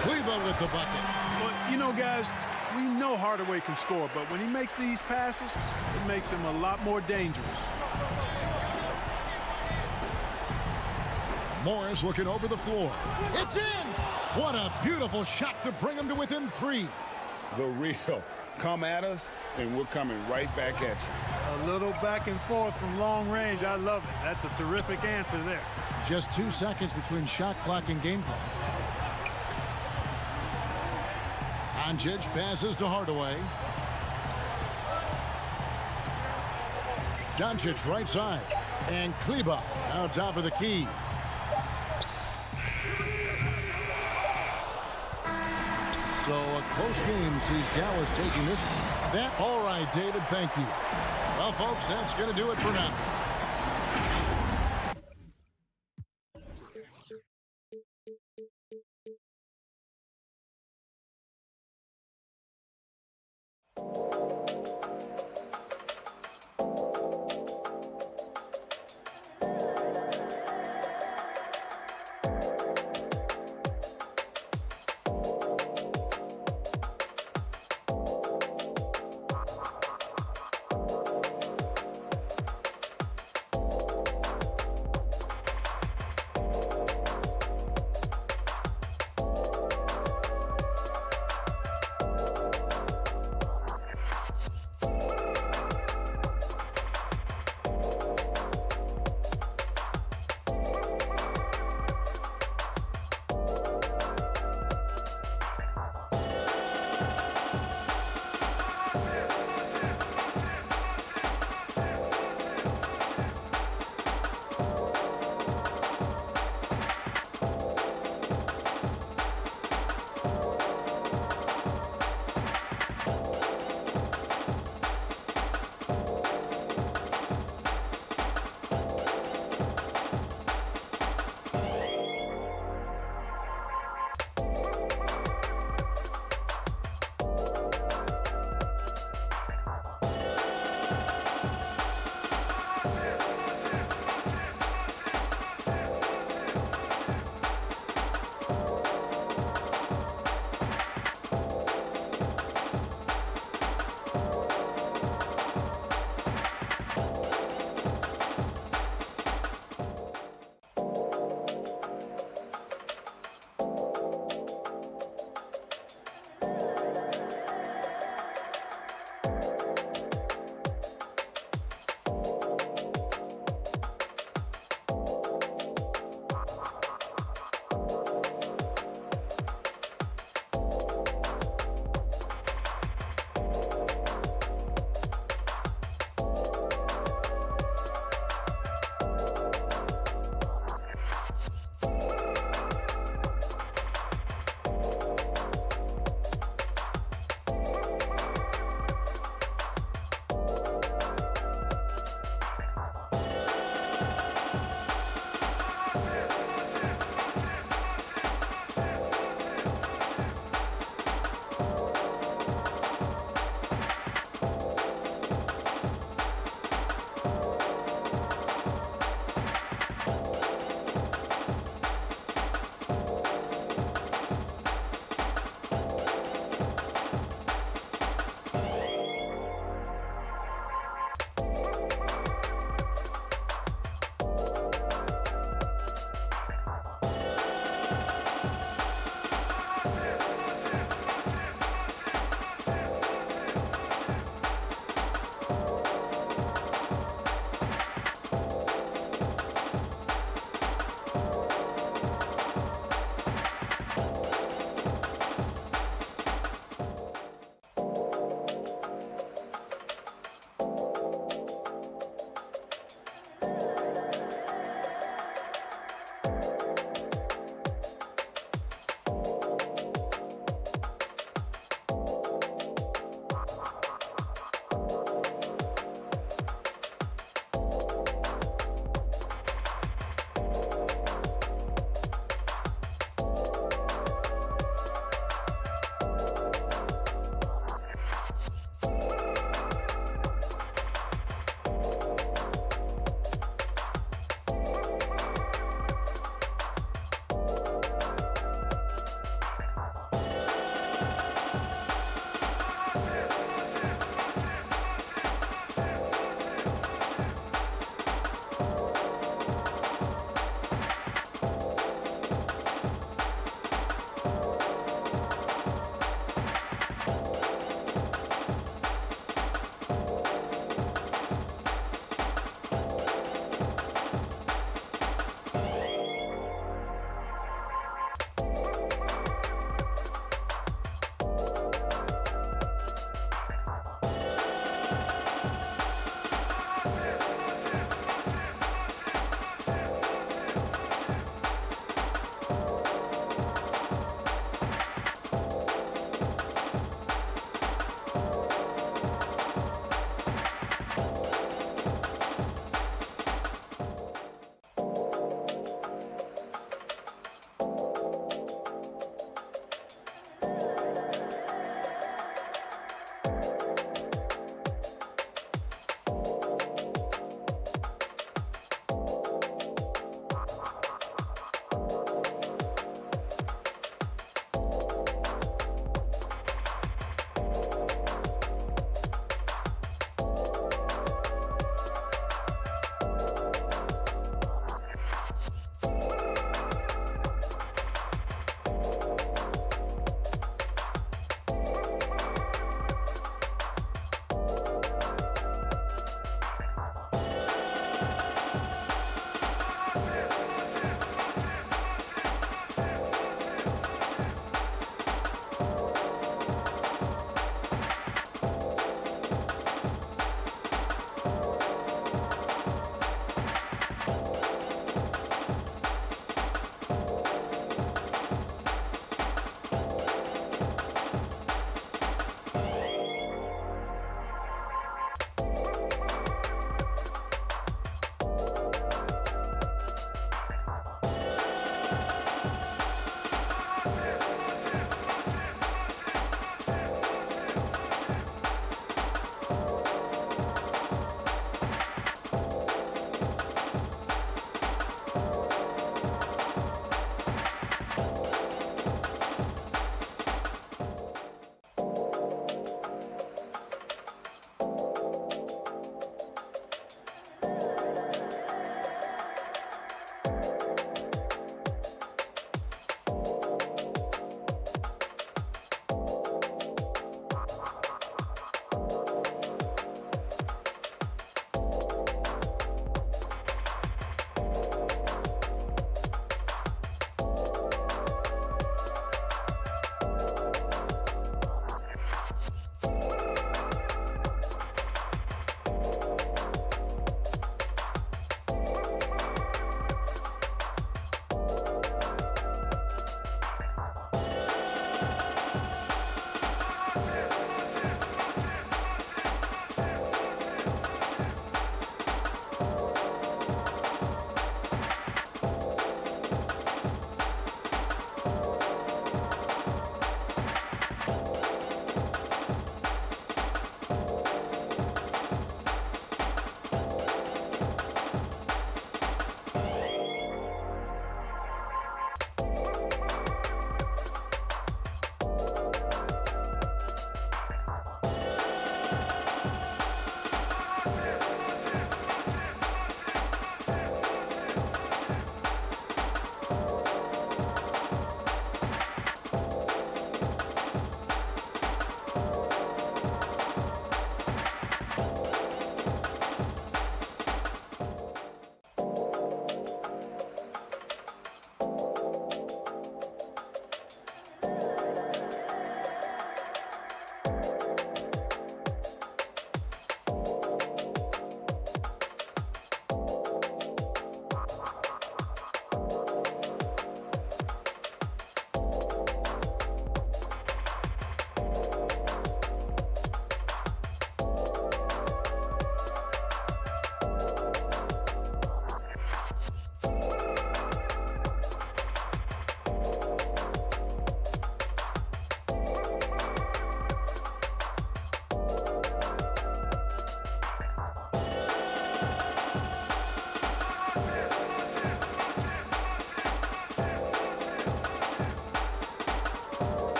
A: Cleveland with the bucket.
B: But, you know, guys, we know Hardaway can score, but when he makes these passes, it makes him a lot more dangerous.
A: Morris looking over the floor. It's in! What a beautiful shot to bring him to within 3.
G: The real. Come at us, and we're coming right back at you.
B: A little back and forth from long range. I love it. That's a terrific answer there.
A: Just 2 seconds between shot clock and game clock. Doncic passes to Hardaway. Doncic right side. And Kleba now top of the key. So a close game sees Dallas taking this one. All right, David, thank you. Well, folks, that's going to do it for now.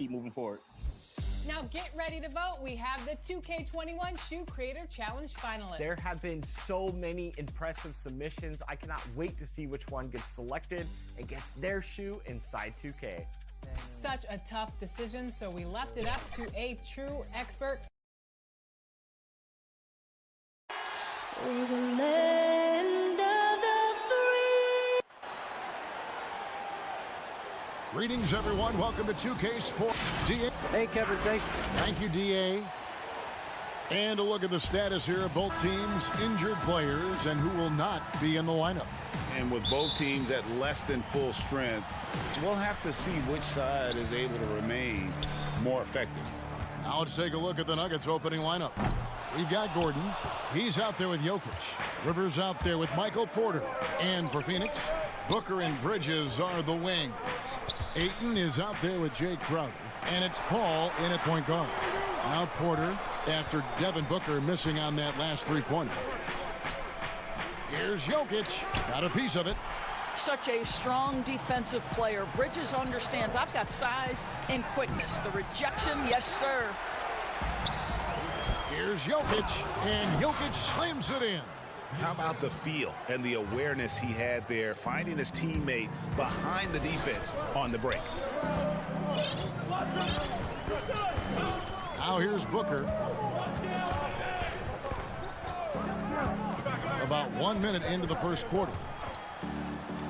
L: keep moving forward.
M: Now get ready to vote. We have the 2K21 Shoe Creator Challenge finalists.
N: There have been so many impressive submissions. I cannot wait to see which one gets selected and gets their shoe inside 2K.
M: Such a tough decision, so we left it up to a true expert.
O: For the land of the free.
A: Greetings, everyone. Welcome to 2K Sports. DA.
K: Hey, Kevin, thanks.
A: Thank you, DA. And a look at the status here of both teams' injured players and who will not be in the lineup.
C: And with both teams at less than full strength, we'll have to see which side is able to remain more effective.
A: Now let's take a look at the Nuggets opening lineup. We've got Gordon. He's out there with Jokic. Rivers out there with Michael Porter. And for Phoenix, Booker and Bridges are the wings. Ayton is out there with Jay Crowder. And it's Paul in at point guard. Now Porter after Devin Booker missing on that last three-pointer. Here's Jokic. Got a piece of it.
P: Such a strong defensive player. Bridges understands I've got size and quickness. The rejection, yes, sir.
A: Here's Jokic, and Jokic slams it in.
G: How about the feel and the awareness he had there, finding his teammate behind the defense on the break.
A: Now here's Booker. About 1 minute into the first quarter.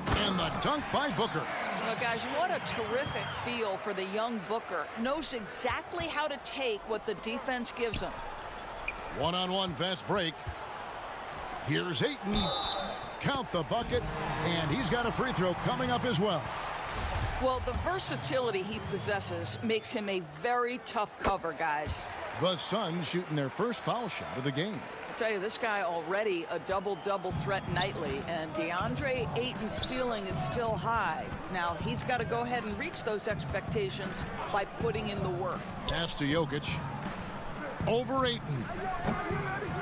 A: And the dunk by Booker.
P: Well, guys, what a terrific feel for the young Booker. Knows exactly how to take what the defense gives him.
A: One-on-one fast break. Here's Ayton. Count the bucket. And he's got a free throw coming up as well.
P: Well, the versatility he possesses makes him a very tough cover, guys.
A: The Suns shooting their first foul shot of the game.
P: I tell you, this guy already a double-double threat nightly, and DeAndre Ayton's ceiling is still high. Now, he's got to go ahead and reach those expectations by putting in the work.
A: Pass to Jokic. Over Ayton.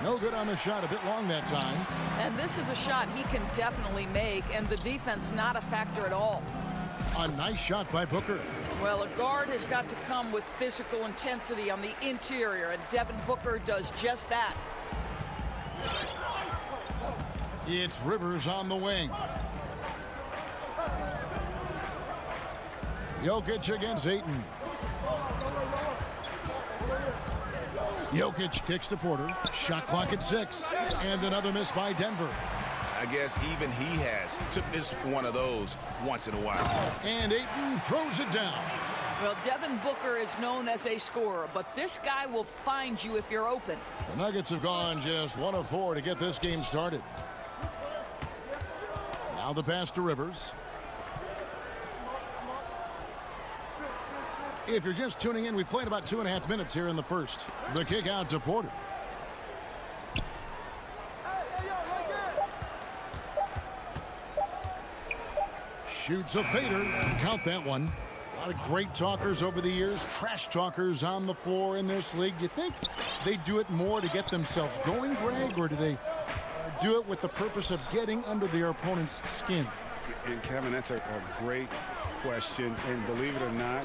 A: No good on the shot, a bit long that time.
P: And this is a shot he can definitely make, and the defense not a factor at all.
A: A nice shot by Booker.
P: Well, a guard has got to come with physical intensity on the interior, and Devin Booker does just that.
A: It's Rivers on the wing. Jokic against Ayton. Jokic kicks to Porter. Shot clock at 6. And another miss by Denver.
G: I guess even he has to miss one of those once in a while.
A: And Ayton throws it down.
P: Well, Devin Booker is known as a scorer, but this guy will find you if you're open.
A: The Nuggets have gone just 1 of 4 to get this game started. Now the pass to Rivers. If you're just tuning in, we've played about 2.5 minutes here in the first. The kick out to Porter. Shoots a fader. Count that one. A lot of great talkers over the years, trash talkers on the floor in this league. Do you think they do it more to get themselves going, Greg, or do they do it with the purpose of getting under their opponent's skin?
C: And Kevin, that's a great question. And believe it or not,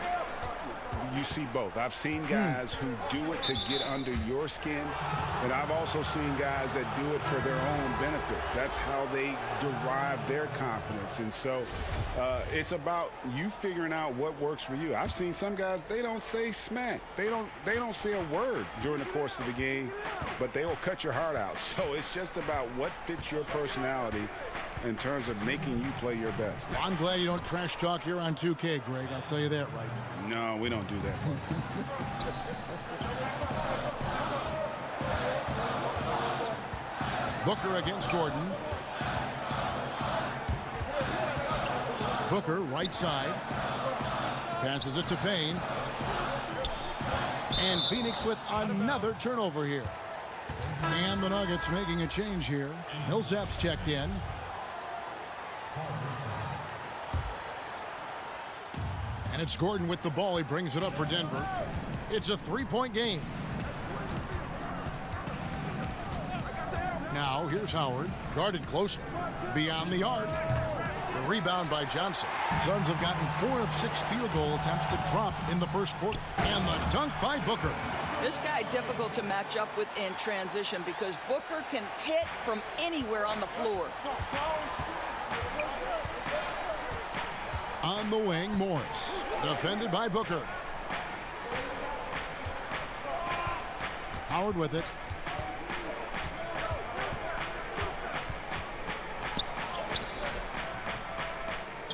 C: you see both. I've seen guys who do it to get under your skin, and I've also seen guys that do it for their own benefit. That's how they derive their confidence. And so it's about you figuring out what works for you. I've seen some guys, they don't say smack. They don't say a word during the course of the game, but they will cut your heart out. So it's just about what fits your personality in terms of making you play your best.
A: Well, I'm glad you don't trash talk here on 2K, Greg. I'll tell you that right now.
C: No, we don't do that.
A: Booker against Gordon. Booker, right side. Passes it to Payne. And Phoenix with another turnover here. And the Nuggets making a change here. Millsap's checked in. And it's Gordon with the ball. He brings it up for Denver. It's a 3-point game. Now, here's Howard. Guarded closely. Beyond the arc. The rebound by Johnson. Suns have gotten 4 of 6 field goal attempts to drop in the first quarter. And the dunk by Booker.
P: This guy difficult to match up with in transition because Booker can hit from anywhere on the floor.
A: On the wing, Morris. Defended by Booker. Howard with it.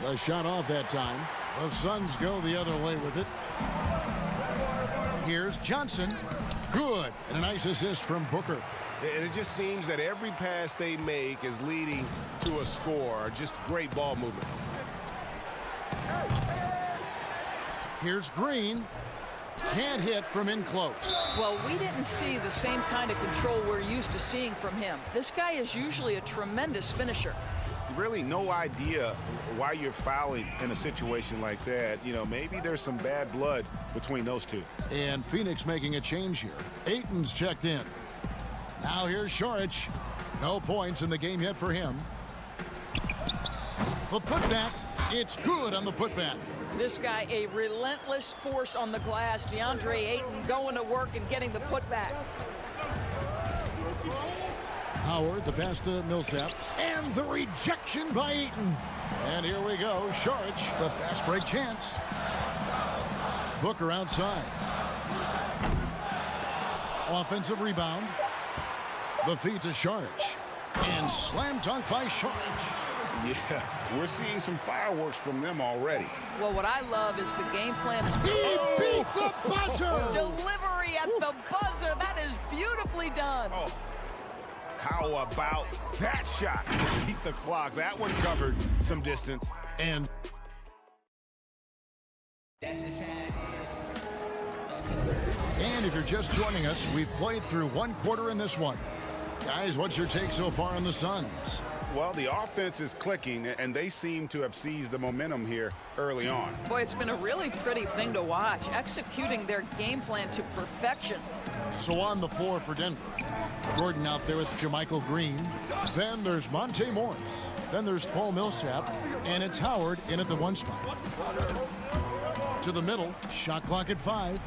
A: The shot off that time. The Suns go the other way with it. Here's Johnson. Good. And a nice assist from Booker.
I: And it just seems that every pass they make is leading to a score. Just great ball movement.
A: Here's Green. Can't hit from in close.
P: Well, we didn't see the same kind of control we're used to seeing from him. This guy is usually a tremendous finisher.
G: Really no idea why you're fouling in a situation like that. You know, maybe there's some bad blood between those two.
A: And Phoenix making a change here. Ayton's checked in. Now here's Šarić. No points in the game yet for him. The putback. It's good on the putback.
P: This guy, a relentless force on the glass. DeAndre Ayton going to work and getting the putback.
A: Howard, the pass to Millsap, and the rejection by Ayton. And here we go, Šarić, the fast break chance. Booker outside. Offensive rebound. The feed to Šarić. And slam dunk by Šarić.
G: Yeah, we're seeing some fireworks from them already.
P: Well, what I love is the game plan is...
A: He beat the buzzer!
P: Delivery at the buzzer. That is beautifully done.
G: Oh. How about that shot? Beat the clock. That one covered some distance.
A: And if you're just joining us, we've played through one quarter in this one. Guys, what's your take so far on the Suns?
G: Well, the offense is clicking, and they seem to have seized the momentum here early on.
P: Boy, it's been a really pretty thing to watch, executing their game plan to perfection.
A: So on the floor for Denver, Gordon out there with JaMychal Green. Then there's Monte Morris. Then there's Paul Millsap, and it's Howard in at the 1 spot. To the middle, shot clock at 5.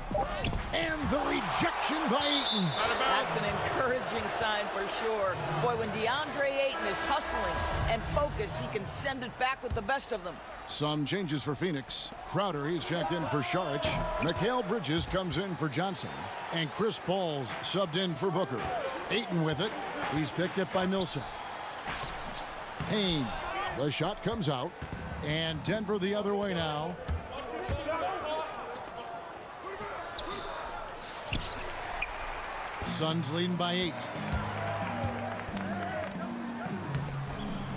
A: And the rejection by Ayton.
P: That's an encouraging sign for sure. Boy, when DeAndre Ayton is hustling and focused, he can send it back with the best of them.
A: Some changes for Phoenix. Crowder, he's checked in for Šarić. Mikal Bridges comes in for Johnson. And Chris Paul's subbed in for Booker. Ayton with it. He's picked up by Millsap. Payne. The shot comes out. And Denver the other way now. Suns leading by 8.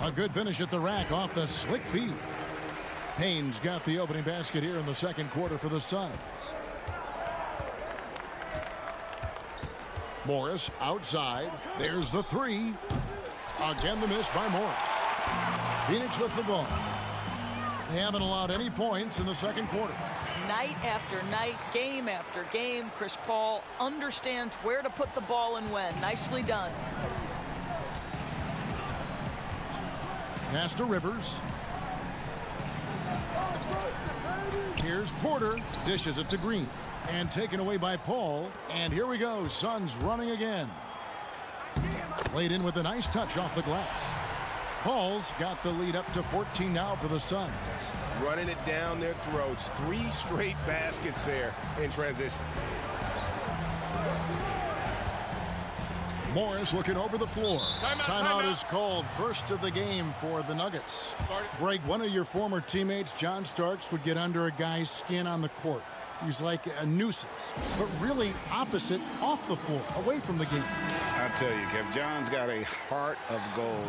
A: A good finish at the rack off the slick feed. Payne's got the opening basket here in the second quarter for the Suns. Morris outside. There's the 3. Again the miss by Morris. Phoenix with the ball. They haven't allowed any points in the second quarter.
P: Night after night, game after game, Chris Paul understands where to put the ball and when. Nicely done.
A: Pass to Rivers. Here's Porter. Dishes it to Green. And taken away by Paul. And here we go. Suns running again. Played in with a nice touch off the glass. Paul's got the lead up to 14 now for the Suns.
I: Running it down their throats. 3 straight baskets there in transition.
A: Morris looking over the floor. Timeout is called. First of the game for the Nuggets. Greg, one of your former teammates, John Starks, would get under a guy's skin on the court. He's like a nuisance, but really opposite off the floor, away from the game.
G: I tell you, Kev, John's got a heart of gold.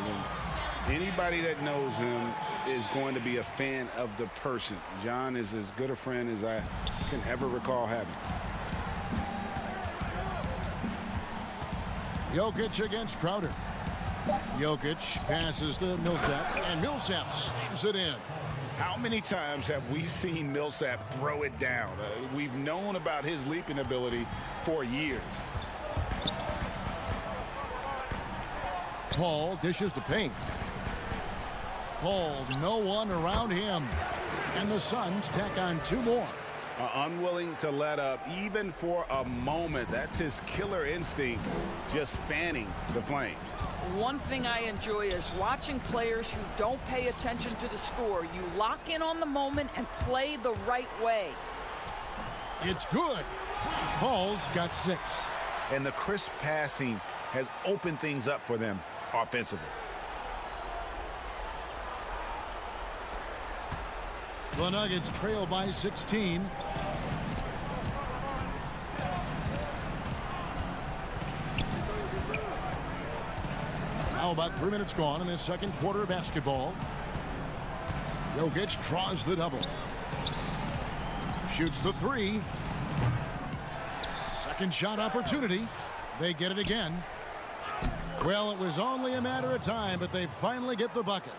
G: And anybody that knows him is going to be a fan of the person. John is as good a friend as I can ever recall having.
A: Jokic against Crowder. Jokic passes to Millsap, and Millsap slams it in.
G: How many times have we seen Millsap throw it down? We've known about his leaping ability for years.
A: Paul dishes to Payne. Paul, no one around him. And the Suns tack on 2 more.
G: Unwilling to let up even for a moment. That's his killer instinct, just fanning the flames.
P: One thing I enjoy is watching players who don't pay attention to the score. You lock in on the moment and play the right way.
A: It's good. Paul's got 6.
G: And the crisp passing has opened things up for them offensively.
A: The Nuggets trail by 16. Now about 3 minutes gone in this second quarter of basketball. Jokic draws the double. Shoots the 3. Second shot opportunity. They get it again. Well, it was only a matter of time, but they finally get the bucket.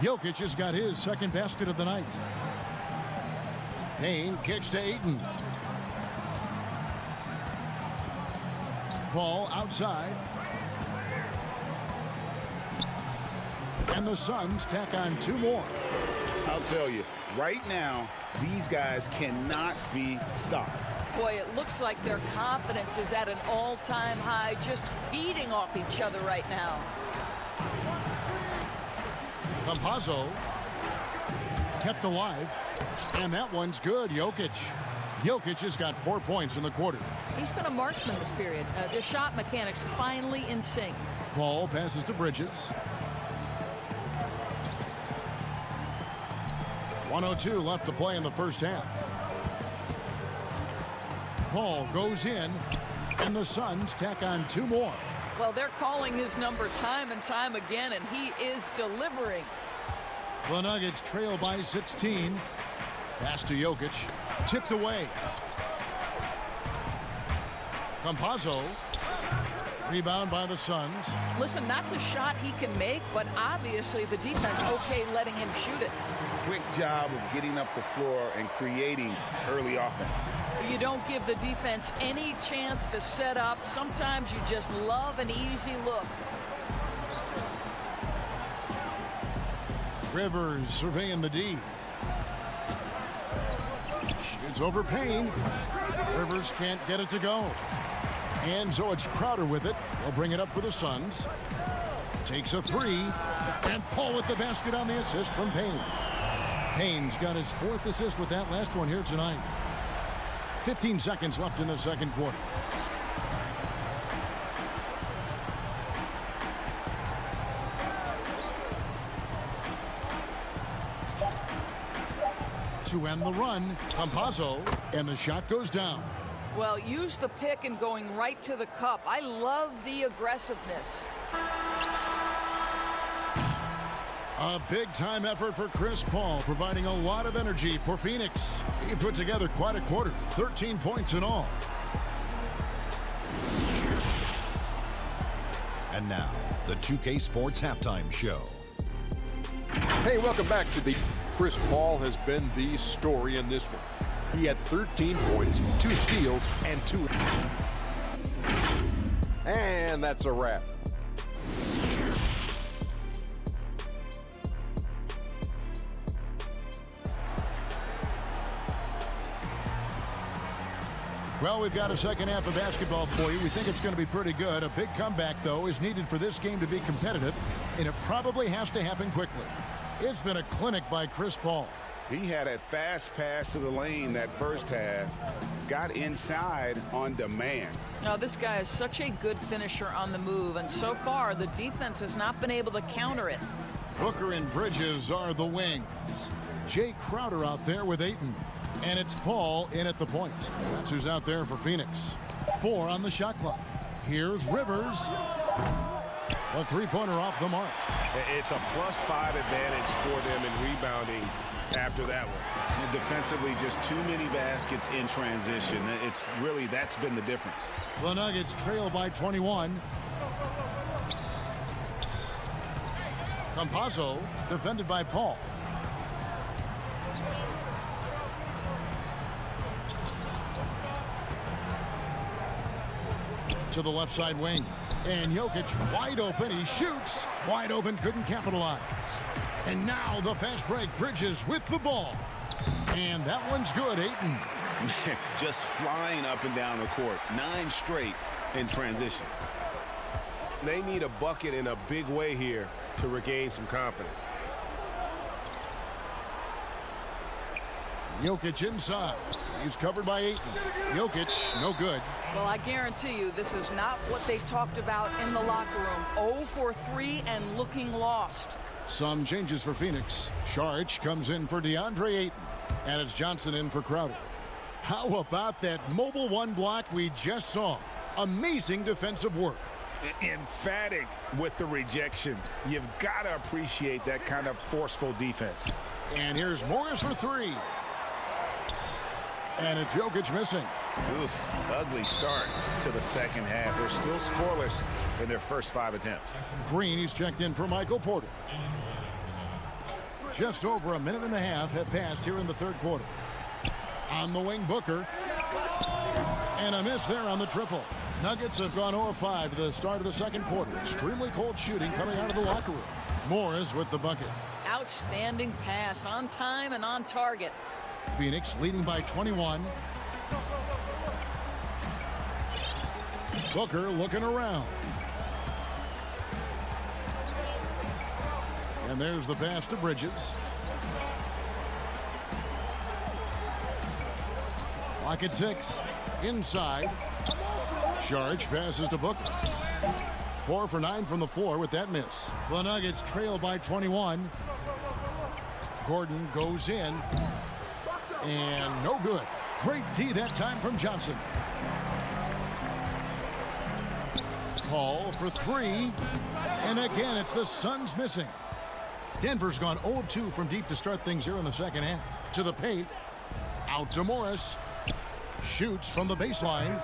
A: Jokic has got his second basket of the night. Payne kicks to Ayton. Paul outside. And the Suns tack on 2 more.
G: I'll tell you, right now, these guys cannot be stopped.
P: Boy, it looks like their confidence is at an all-time high, just feeding off each other right now.
A: Campazzo kept alive, and that one's good. Jokic has got 4 points in the quarter.
P: He's been a marksman this period. The shot mechanics finally in sync.
A: Paul passes to Bridges. 1:02 left to play in the first half. Paul goes in, and the Suns tack on 2 more.
P: Well, they're calling his number time and time again, and he is delivering.
A: The Nuggets trail by 16. Pass to Jokic. Tipped away. Campazzo. Rebound by the Suns.
P: Listen, that's a shot he can make, but obviously the defense okay letting him shoot it.
G: Quick job of getting up the floor and creating early offense.
P: You don't give the defense any chance to set up. Sometimes you just love an easy look.
A: Rivers surveying the D. Shoots over Payne. Rivers can't get it to go. And so it's Crowder with it. They'll bring it up for the Suns. Takes a 3. And Paul with the basket on the assist from Payne. Payne's got his 4th assist with that last one here tonight. 15 seconds left in the second quarter. To end the run, Campazzo, and the shot goes down.
P: Well, use the pick and going right to the cup. I love the aggressiveness.
A: A big-time effort for Chris Paul, providing a lot of energy for Phoenix. He put together quite a quarter, 13 points in all.
E: And now, the 2K Sports Halftime Show.
F: Hey, welcome back to the... Chris Paul has been the story in this one. He had 13 points, 2 steals, and 2... And that's a wrap.
A: Well, we've got a second half of basketball for you. We think it's going to be pretty good. A big comeback, though, is needed for this game to be competitive, and it probably has to happen quickly. It's been a clinic by Chris Paul.
G: He had a fast pass to the lane that first half, got inside on demand.
P: Now, this guy is such a good finisher on the move, and so far the defense has not been able to counter it.
A: Booker and Bridges are the wings. Jay Crowder out there with Ayton. And it's Paul in at the point. That's who's out there for Phoenix. 4 on the shot clock. Here's Rivers. A three-pointer off the mark.
I: It's a +5 advantage for them in rebounding after that one.
G: And defensively, just too many baskets in transition. It's really, that's been the difference.
A: The Nuggets trail by 21. Campazzo defended by Paul. to the left side wing. And Jokic wide open. He shoots. Wide open, couldn't capitalize. And now the fast break. Bridges with the ball. And that one's good, Ayton.
I: Just flying up and down the court. 9 straight in transition.
D: They need a bucket in a big way here to regain some confidence.
A: Jokic inside. He's covered by Ayton. Jokic, no good.
P: Well, I guarantee you this is not what they talked about in the locker room. 0 for 3 and looking lost.
A: Some changes for Phoenix. Saric comes in for DeAndre Ayton. And it's Johnson in for Crowder. How about that mobile one block we just saw? Amazing defensive work.
G: Emphatic with the rejection. You've got to appreciate that kind of forceful defense.
A: And here's Morris for 3. And it's Jokic missing.
G: Oof, ugly start to the second half. They're still scoreless in their first 5 attempts.
A: Green, he's checked in for Michael Porter. Just over a minute and a half have passed here in the third quarter. On the wing, Booker. And a miss there on the triple. Nuggets have gone 0-5 to the start of the second quarter. Extremely cold shooting coming out of the locker room. Morris with the bucket.
P: Outstanding pass, on time and on target.
A: Phoenix leading by 21. Booker looking around. And there's the pass to Bridges. Clock at 6. Inside. Saric passes to Booker. 4 for 9 from the floor with that miss. The Nuggets trail by 21. Gordon goes in. And no good. Great D that time from Johnson. Paul for 3. And again, it's the Suns missing. Denver's gone 0 of 2 from deep to start things here in the second half. To the paint. Out to Morris. Shoots from the baseline.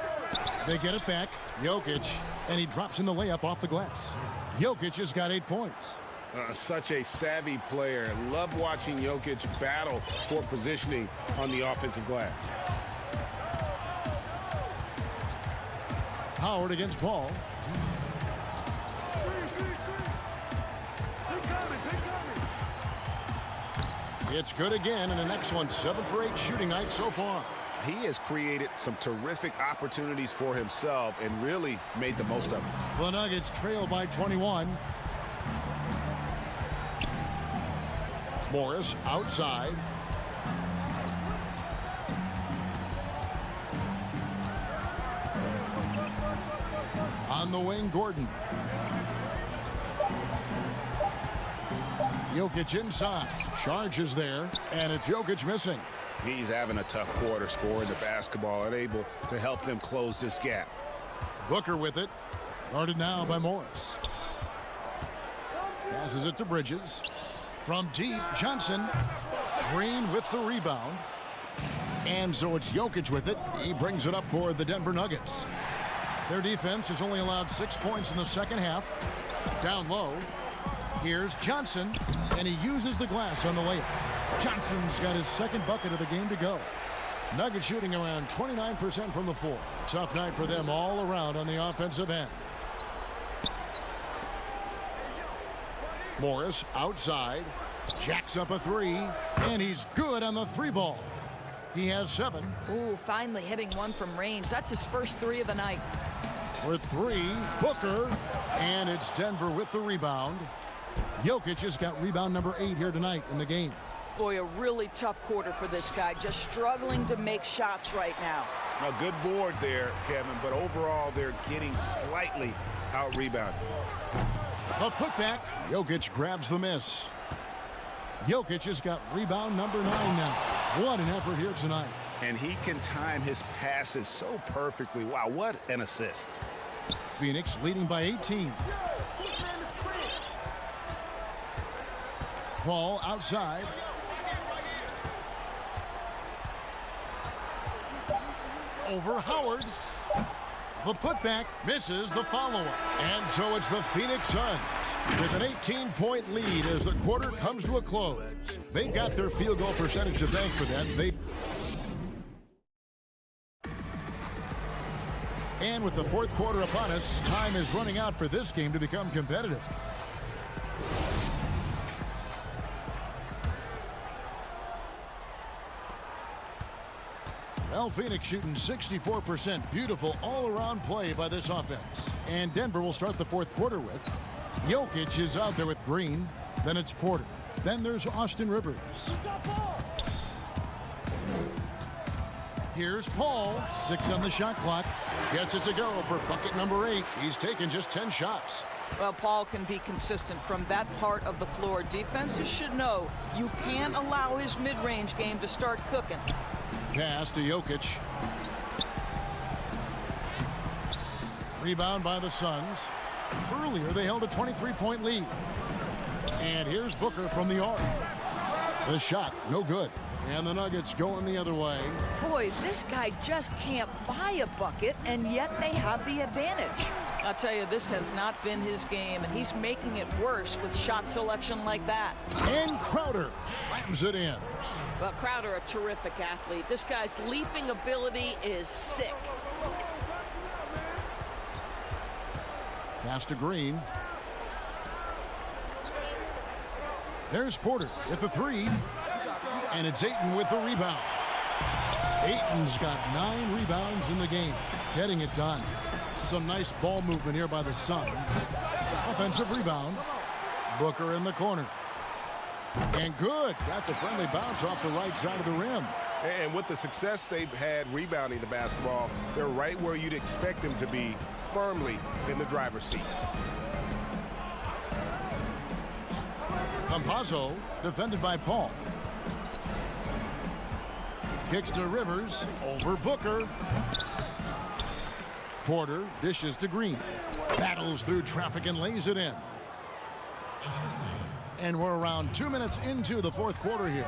A: They get it back. Jokic. And he drops in the layup off the glass. Jokic has got 8 points.
I: Such a savvy player. Love watching Jokic battle for positioning on the offensive glass.
A: Howard against Paul. It's good again, and an excellent 7 for 8 shooting night so far.
G: He has created some terrific opportunities for himself and really made the most of them.
A: The Nuggets trail by 21. Morris outside. On the wing, Gordon. Jokic inside. Charges there, and it's Jokic missing.
G: He's having a tough quarter scoring the basketball and able to help them close this gap.
A: Booker with it. Guarded now by Morris. Passes it to Bridges. From deep, Johnson. Green with the rebound. And so it's Jokic with it. He brings it up for the Denver Nuggets. Their defense has only allowed 6 points in the second half. Down low. Here's Johnson, and he uses the glass on the layup. Johnson's got his second bucket of the game to go. Nuggets shooting around 29% from the floor. Tough night for them all around on the offensive end. Morris outside. Jacks up a 3, and he's good on the 3 ball. He has 7.
P: Ooh, finally hitting one from range. That's his first 3 of the night.
A: For 3, Booker, and it's Denver with the rebound. Jokic has got rebound number 8 here tonight in the game.
P: Boy, a really tough quarter for this guy. Just struggling to make shots right now.
G: A good board there, Kevin, but overall they're getting slightly out-rebounded.
A: A putback. Jokic grabs the miss. Jokic has got rebound number 9 now. What an effort here tonight.
G: And he can time his passes so perfectly. Wow, what an assist.
A: Phoenix leading by 18. Paul outside. Over Howard. The putback misses the follow-up. And so it's the Phoenix Suns with an 18-point lead as the quarter comes to a close. They've got their field goal percentage to thank for that. And with the fourth quarter upon us, time is running out for this game to become competitive. Well, Phoenix shooting 64%. Beautiful all-around play by this offense. And Denver will start the fourth quarter with Jokic is out there with Green. Then it's Porter. Then there's Austin Rivers. Here's Paul. 6 on the shot clock. Gets it to go for bucket number 8. He's taken just 10 shots.
P: Well, Paul can be consistent from that part of the floor. Defenses should know you can't allow his mid-range game to start cooking.
A: Pass to Jokic. Rebound by the Suns. Earlier, they held a 23-point lead. And here's Booker from the arc. The shot, no good. And the Nuggets going the other way.
P: Boy, this guy just can't buy a bucket, and yet they have the advantage. I'll tell you, this has not been his game, and he's making it worse with shot selection like that.
A: And Crowder slams it in.
P: Well, Crowder, a terrific athlete. This guy's leaping ability is sick.
A: Pass to Green. There's Porter with the 3. And it's Ayton with the rebound. Ayton's got 9 rebounds in the game. Getting it done. Some nice ball movement here by the Suns. Offensive rebound. Booker in the corner. And good. Got the friendly bounce off the right side of the rim.
I: And with the success they've had rebounding the basketball, they're right where you'd expect them to be, firmly in the driver's seat.
A: Campazzo, defended by Paul. Kicks to Rivers, over Booker. Porter dishes to Green. Battles through traffic and lays it in. And we're around 2 minutes into the fourth quarter here.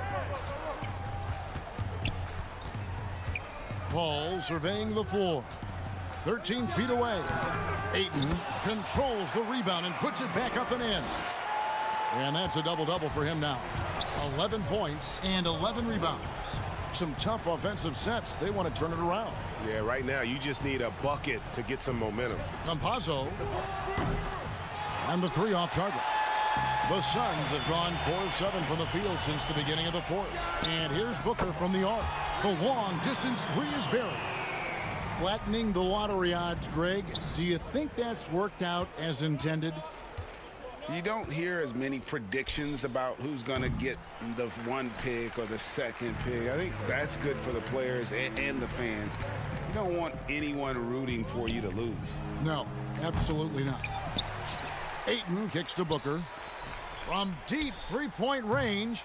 A: Paul surveying the floor. 13 feet away. Ayton controls the rebound and puts it back up and in. And that's a double-double for him now. 11 points and 11 rebounds. Some tough offensive sets. They want to turn it around.
I: Yeah, right now you just need a bucket to get some momentum.
A: Campazzo. And the 3 off target. The Suns have gone 4-7 from the field since the beginning of the fourth. And here's Booker from the arc. The long-distance 3 is buried. Flattening the lottery odds, Greg. Do you think that's worked out as intended?
C: You don't hear as many predictions about who's going to get the 1 pick or the 2nd pick. I think that's good for the players and the fans. You don't want anyone rooting for you to lose.
A: No, absolutely not. Ayton kicks to Booker. From deep 3-point range.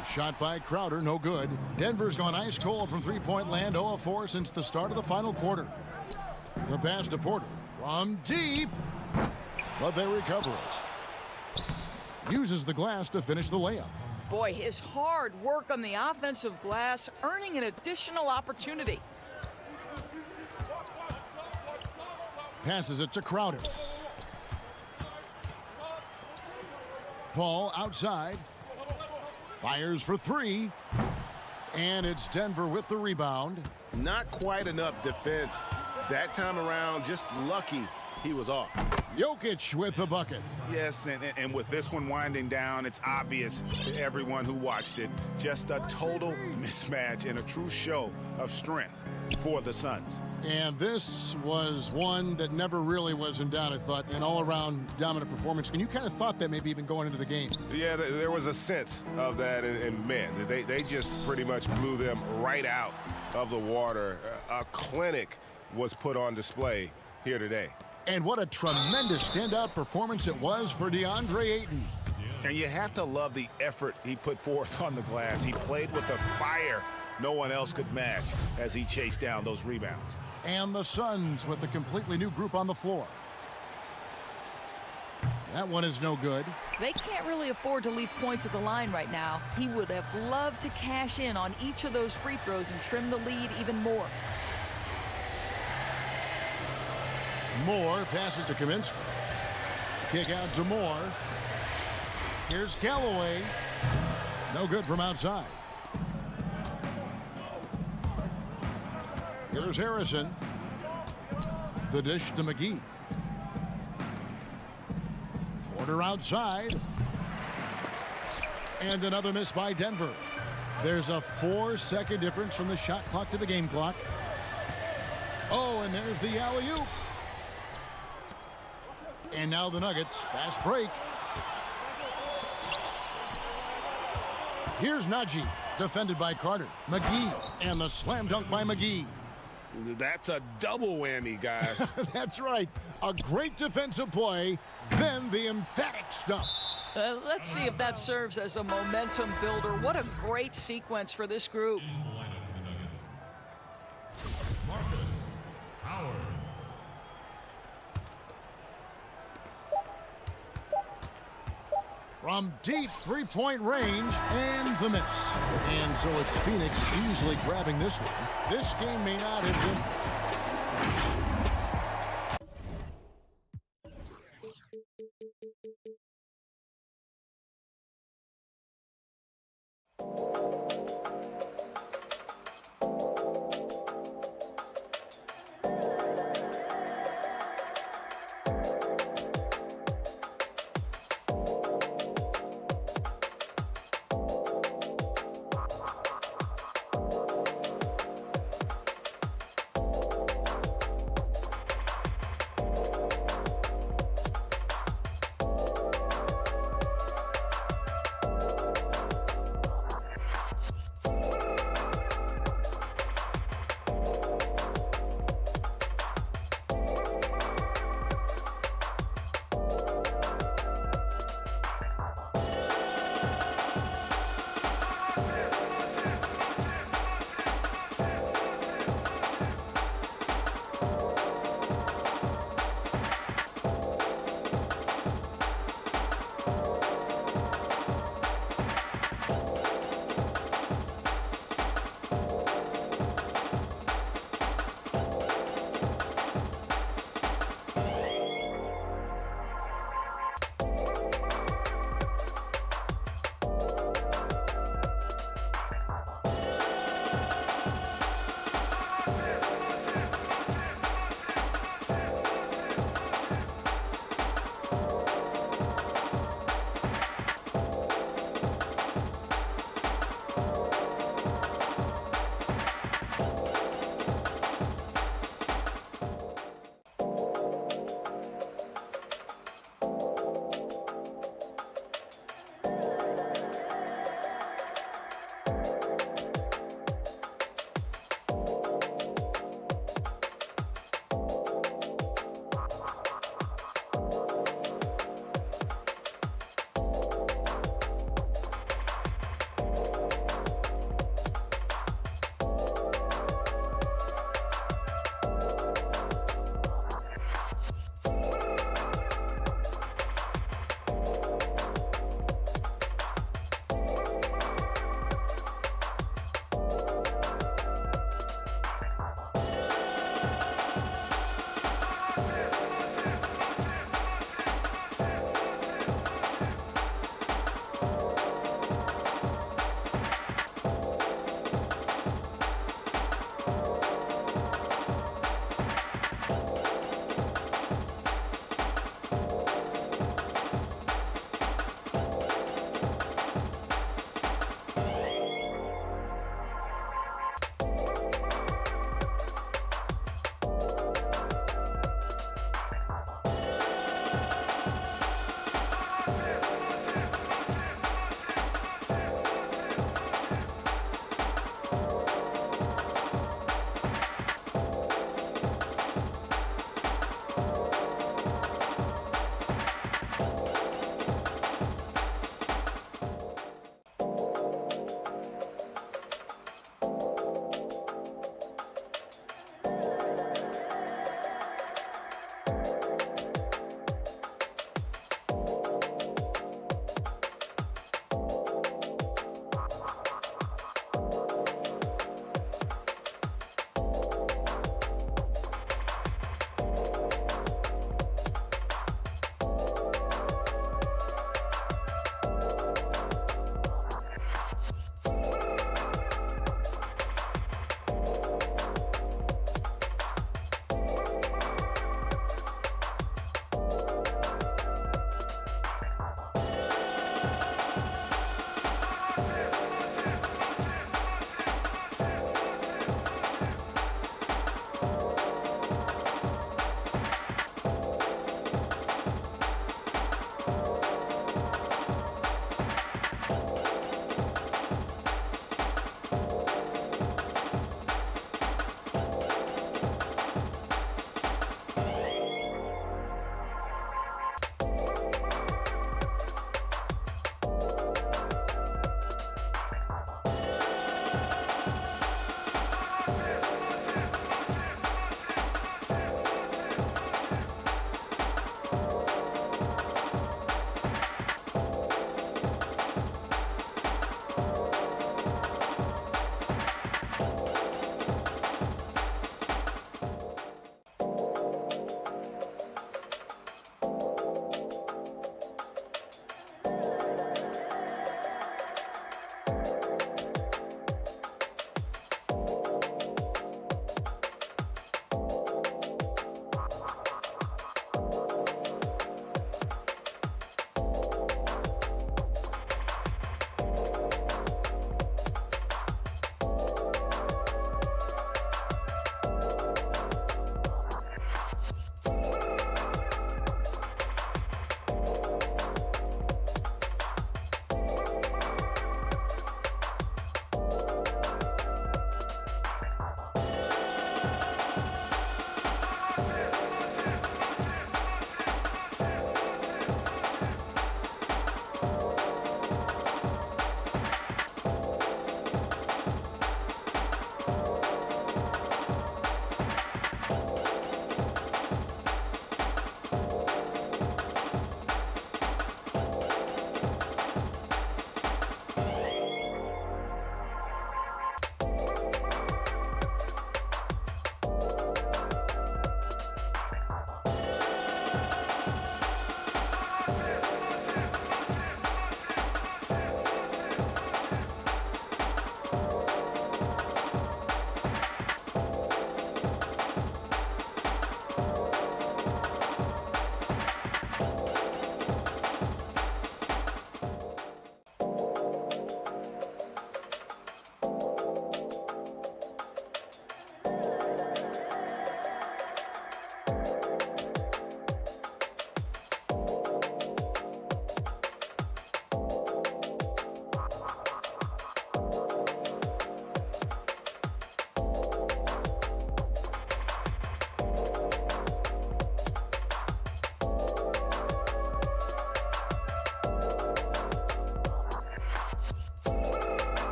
A: The shot by Crowder, no good. Denver's gone ice cold from 3-point land, 0 of 4 since the start of the final quarter. The pass to Porter from deep. But they recover it. Uses the glass to finish the layup.
P: Boy, his hard work on the offensive glass earning an additional opportunity.
A: Passes it to Crowder. Paul outside. Fires for 3. And it's Denver with the rebound.
I: Not quite enough defense that time around. Just lucky he was off.
A: Jokic with the bucket.
G: Yes, and with this one winding down, it's obvious to everyone who watched it. Just a total mismatch and a true show of strength for the Suns.
A: And this was one that never really was in doubt, I thought, an all-around dominant performance. And you kind of thought that maybe even going into the game.
I: Yeah, there was a sense of that, and man, they just pretty much blew them right out of the water. A clinic was put on display here today.
A: And what a tremendous standout performance it was for DeAndre Ayton.
G: And you have to love the effort he put forth on the glass. He played with a fire no one else could match as he chased down those rebounds.
A: And the Suns with a completely new group on the floor. That one is no good.
P: They can't really afford to leave points at the line right now. He would have loved to cash in on each of those free throws and trim the lead even more.
A: Moore passes to Kaminsky. Kick out to Moore. Here's Callaway. No good from outside. Here's Harrison. The dish to McGee. Porter outside. And another miss by Denver. There's a 4-second difference from the shot clock to the game clock. Oh, and there's the alley-oop. And now the Nuggets, fast break. Here's Najee, defended by Carter. McGee, and the slam dunk by McGee.
I: That's a double whammy, guys.
A: That's right. A great defensive play, then the emphatic stuff.
P: Let's see if that serves as a momentum builder. What a great sequence for this group.
J: Marcus Howard.
A: From deep three-point range, and the miss. And so it's Phoenix easily grabbing this one. This game may not have been...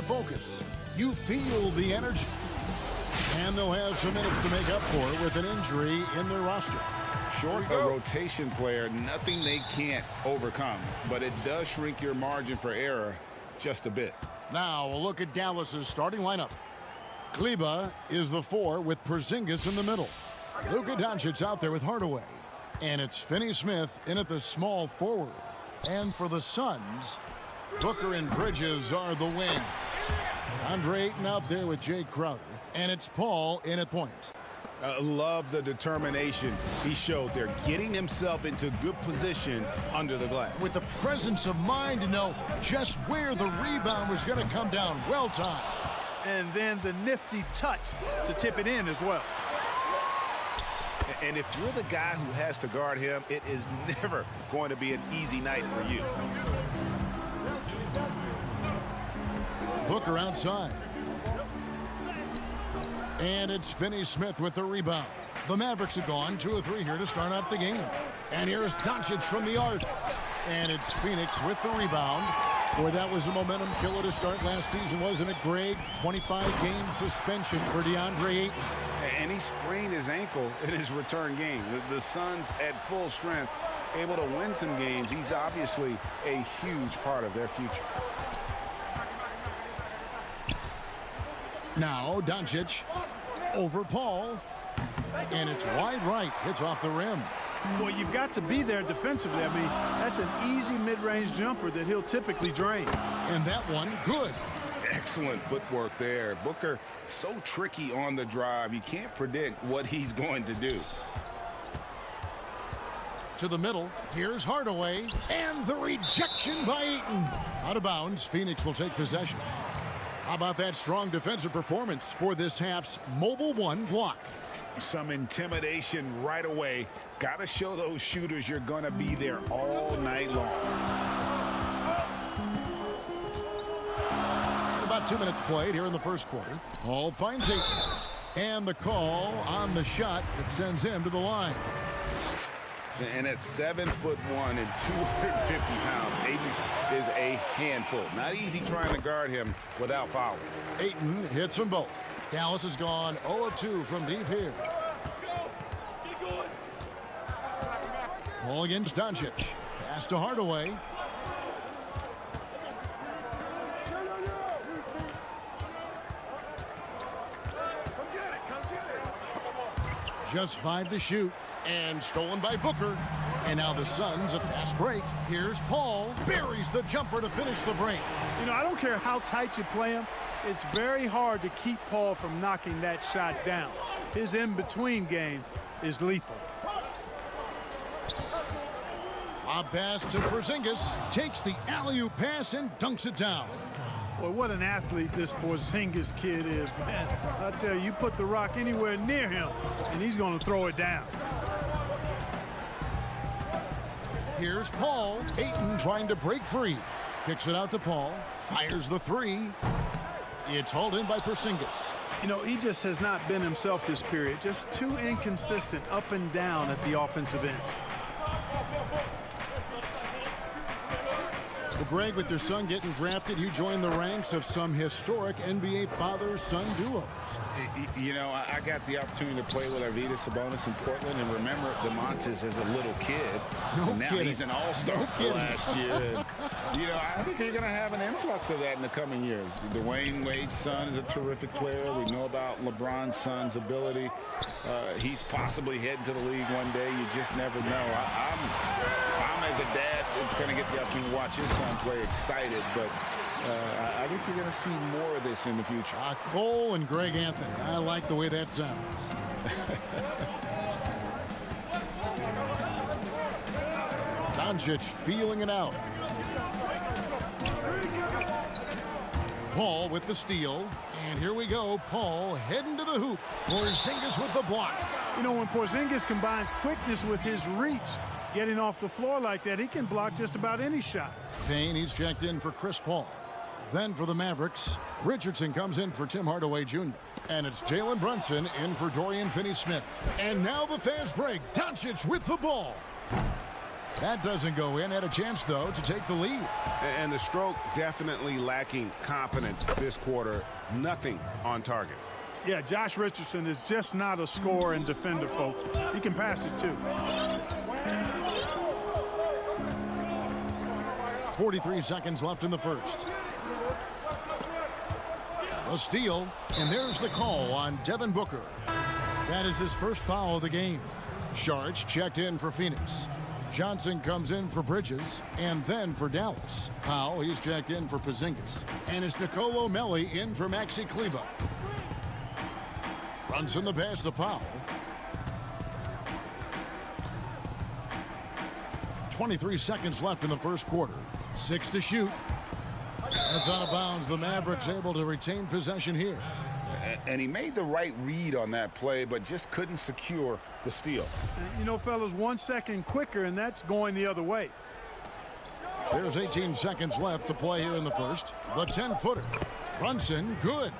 A: focus. You feel the energy. And they'll have some minutes to make up for it with an injury in their roster.
C: Short a rotation player, nothing they can't overcome, but it does shrink your margin for error just a bit.
A: Now a look at Dallas's starting lineup. Kleba is the 4 with Porzingis in the middle. Luka Doncic out there with Hardaway. And it's Finney-Smith in at the small forward. And for the Suns, Booker and Bridges are the wings. Andre Ayton out there with Jay Crowder. And it's Paul in at point.
C: Love the determination he showed there, getting himself into good position under the glass.
A: With the presence of mind to know just where the rebound was going to come down. Well timed.
B: And then the nifty touch to tip it in as well.
G: And if you're the guy who has to guard him, it is never going to be an easy night for you.
A: Booker outside. And it's Finney-Smith with the rebound. The Mavericks have gone 2 of 3 here to start out the game. And here's Doncic from the arc. And it's Phoenix with the rebound. Boy, that was a momentum killer to start last season, wasn't it, Greg? 25-game suspension for DeAndre Ayton.
C: And he sprained his ankle in his return game. The Suns at full strength, able to win some games. He's obviously a huge part of their future.
A: Now Doncic over Paul. And it's wide right. It's off the rim.
B: Well, you've got to be there defensively. I mean, that's an easy mid-range jumper that he'll typically drain.
A: And that one, good.
C: Excellent footwork there. Booker, so tricky on the drive. You can't predict what he's going to do.
A: To the middle. Here's Hardaway. And the rejection by Ayton. Out of bounds. Phoenix will take possession. How about that strong defensive performance for this half's Mobile One block?
C: Some intimidation right away. Got to show those shooters you're going to be there all night long.
A: About 2 minutes played here in the first quarter. Paul finds Ayton. And the call on the shot that sends him to the line.
C: And at 7'1" and 250 pounds, Ayton is a handful. Not easy trying to guard him without fouling.
A: Ayton hits them both. Dallas has gone 0 of 2 from deep here. Ball against Doncic. Pass to Hardaway. Just 5 to shoot. And stolen by Booker. And now the Suns, a fast break. Here's Paul. Buries the jumper to finish the break.
B: You know, I don't care how tight you play him. It's very hard to keep Paul from knocking that shot down. His in-between game is lethal.
A: A pass to Porzingis. Takes the alley-oop pass and dunks it down.
B: Boy, what an athlete this Porzingis kid is, man. I tell you, you put the rock anywhere near him, and he's going to throw it down.
A: Here's Paul. Ayton trying to break free. Kicks it out to Paul. Fires the 3. It's hauled in by Porzingis.
B: You know, he just has not been himself this period. Just too inconsistent up and down at the offensive end.
A: Well, Greg, with your son getting drafted, you joined the ranks of some historic NBA father-son duos.
C: You know, I got the opportunity to play with Arvydas Sabonis in Portland, and remember DeMontis as a little kid. Now he's an all-star last year. And, you know, I think you're going to have an influx of that in the coming years. Dwayne Wade's son is a terrific player. We know about LeBron's son's ability. He's possibly heading to the league one day. You just never know. I'm as a dad that's going to get the opportunity to watch his son play excited, but I think you're going to see more of this in the future.
A: Cole and Greg Anthony. I like the way that sounds. Doncic feeling it out. Paul with the steal. And here we go. Paul heading to the hoop. Porzingis with the block.
B: You know, when Porzingis combines quickness with his reach, getting off the floor like that, he can block just about any shot.
A: Payne, he's checked in for Chris Paul. Then for the Mavericks, Richardson comes in for Tim Hardaway Jr. And it's Jalen Brunson in for Dorian Finney-Smith. And now the fast break. Doncic with the ball. That doesn't go in. Had a chance, though, to take the lead.
D: And the stroke definitely lacking confidence this quarter. Nothing on target.
B: Yeah, Josh Richardson is just not a scorer and defender, folks. He can pass it, too.
A: 43 seconds left in the first. A steal, and there's the call on Devin Booker. That is his first foul of the game. Sharch checked in for Phoenix. Johnson comes in for Bridges, and then for Dallas. Powell, he's checked in for Porzingis. And it's Nicolo Melli in for Maxi Kleber. Brunson the pass to Powell. 23 seconds left in the first quarter. 6 to shoot. That's out of bounds. The Mavericks able to retain possession here.
C: And he made the right read on that play, but just couldn't secure the steal.
B: You know, fellas, 1 second quicker, and that's going the other way.
A: There's 18 seconds left to play here in the first. The 10-footer. Brunson, good.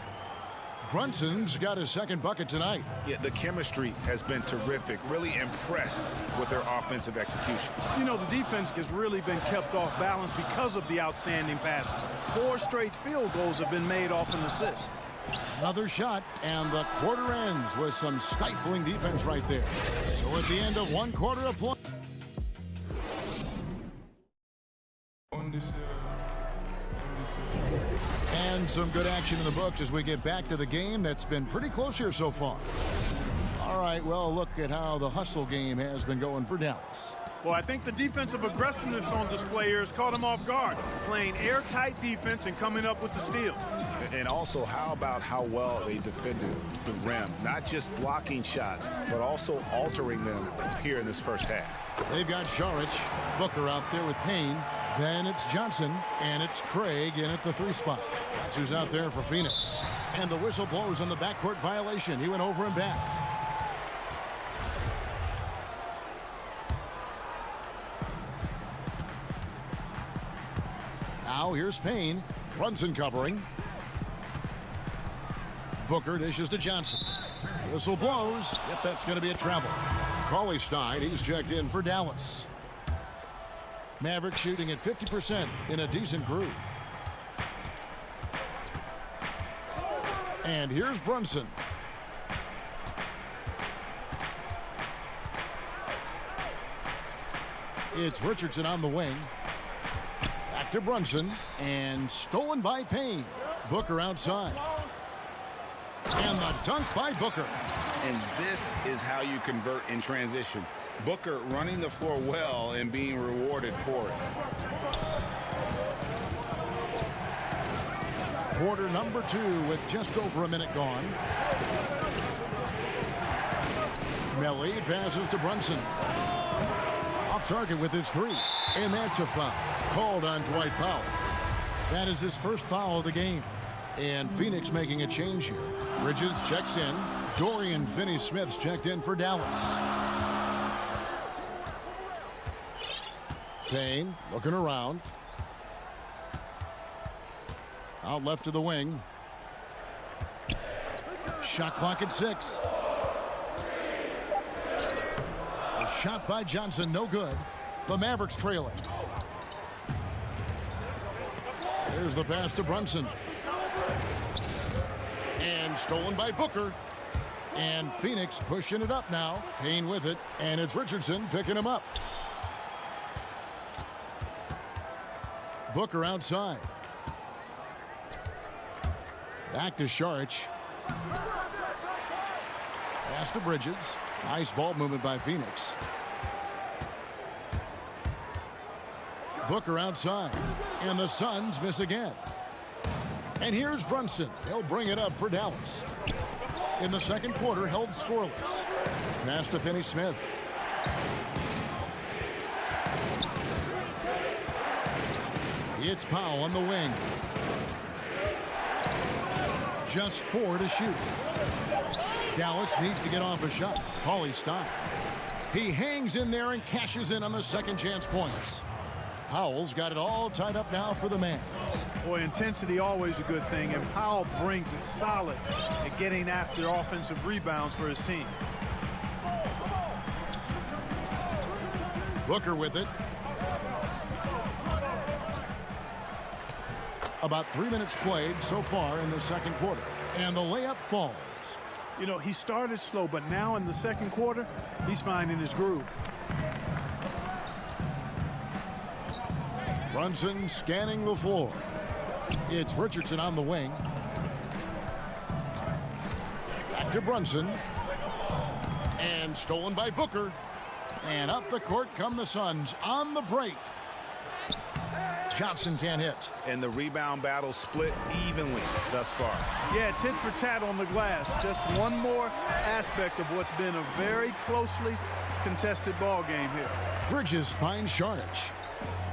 A: Brunson's got his second bucket tonight.
G: Yeah, the chemistry has been terrific. Really impressed with their offensive execution.
B: You know, the defense has really been kept off balance because of the outstanding passes. 4 straight field goals have been made off an assist.
A: Another shot, and the quarter ends with some stifling defense right there. So at the end of one quarter of play. And some good action in the books as we get back to the game that's been pretty close here so far. All right, well, look at how the hustle game has been going for Dallas.
B: Well, I think the defensive aggressiveness on display here has caught him off guard, playing airtight defense and coming up with the steal.
G: And also, how about how well they defended the rim? Not just blocking shots, but also altering them here in this first half.
A: They've got Saric, Booker out there with Payne. Then it's Johnson, and it's Craig in at the 3 spot. That's who's out there for Phoenix. And the whistle blows on the backcourt violation. He went over and back. Now here's Payne. Brunson covering. Booker dishes to Johnson. Whistle blows. Yep, that's going to be a travel. Cauley Stein, he's checked in for Dallas. Maverick shooting at 50% in a decent groove. And here's Brunson. It's Richardson on the wing. Back to Brunson, and stolen by Payne. Booker outside. And the dunk by Booker.
C: And this is how you convert in transition. Booker running the floor well and being rewarded for it.
A: Quarter number 2 with just over a minute gone. Melli passes to Brunson. Off target with his 3. And that's a foul. Called on Dwight Powell. That is his first foul of the game. And Phoenix making a change here. Bridges checks in. Dorian Finney-Smith's checked in for Dallas. Payne looking around. Out left to the wing. Shot clock at 6. A shot by Johnson, no good. The Mavericks trailing. There's the pass to Brunson. And stolen by Booker. And Phoenix pushing it up now. Payne with it, and it's Richardson picking him up. Booker outside. Back to Saric. Pass to Bridges. Nice ball movement by Phoenix. Booker outside. And the Suns miss again. And here's Brunson. He'll bring it up for Dallas. In the second quarter, held scoreless. Pass to Finney-Smith. It's Powell on the wing. Just 4 to shoot. Dallas needs to get off a shot. Cauley Stein. He hangs in there and cashes in on the second chance points. Powell's got it all tied up now for the Mavs.
B: Boy, intensity always a good thing, and Powell brings it solid at getting after offensive rebounds for his team.
A: Booker with it. About 3 minutes played so far in the second quarter. And the layup falls.
B: You know, he started slow, but now in the second quarter, he's finding his groove.
A: Brunson scanning the floor. It's Richardson on the wing. Back to Brunson. And stolen by Booker. And up the court come the Suns on the break. Johnson can't hit.
D: And the rebound battle split evenly thus far.
B: Yeah, tit for tat on the glass. Just one more aspect of what's been a very closely contested ball game here.
A: Bridges finds Sharich.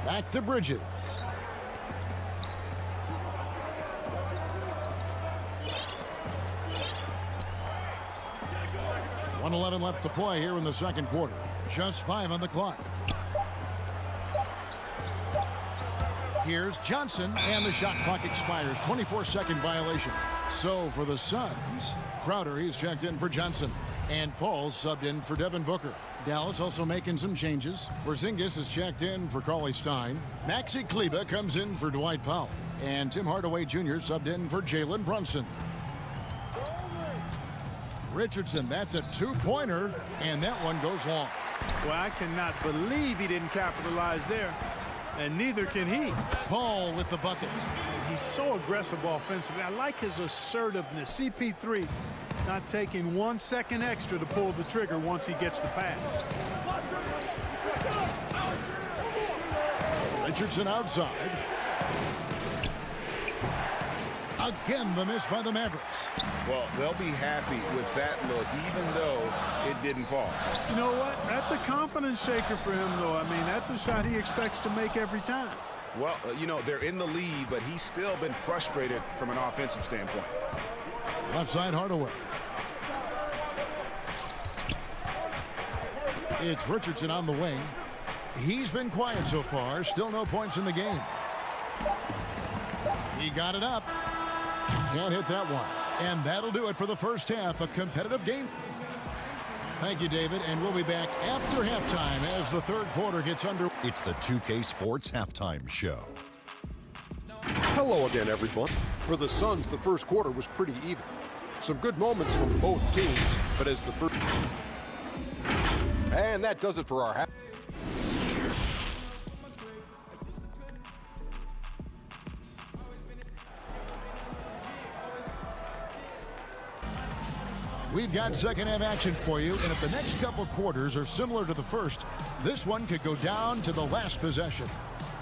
A: Back to Bridges. .111 left to play here in the second quarter. Just 5 on the clock. Here's Johnson, and the shot clock expires. 24-second violation. So for the Suns, Crowder, he's checked in for Johnson. And Paul subbed in for Devin Booker. Dallas also making some changes. Porzingis is checked in for Cauley Stein. Maxi Kleber comes in for Dwight Powell. And Tim Hardaway Jr. subbed in for Jalen Brunson. Richardson, that's a two-pointer, and that one goes long.
B: Well, I cannot believe he didn't capitalize there. And neither can he.
A: Paul with the bucket.
B: He's so aggressive offensively. I like his assertiveness. CP3 not taking 1 second extra to pull the trigger once he gets the pass.
A: Richardson outside. Again, the miss by the Mavericks.
G: Well, they'll be happy with that look, even though it didn't fall.
B: You know what? That's a confidence shaker for him, though. I mean, that's a shot he expects to make every time.
G: Well, you know, they're in the lead, but he's still been frustrated from an offensive standpoint.
A: Left side, Hardaway. It's Richardson on the wing. He's been quiet so far. Still no points in the game. He got it up. Can't hit that one. And that'll do it for the first half. A competitive game. Thank you, David. And we'll be back after halftime as the third quarter gets under.
E: It's the 2K Sports Halftime Show.
F: Hello again, everyone. For the Suns, the first quarter was pretty even. Some good moments from both teams, but as the first... And that does it for our half.
A: We've got second half action for you, and if the next couple quarters are similar to the first, this one could go down to the last possession.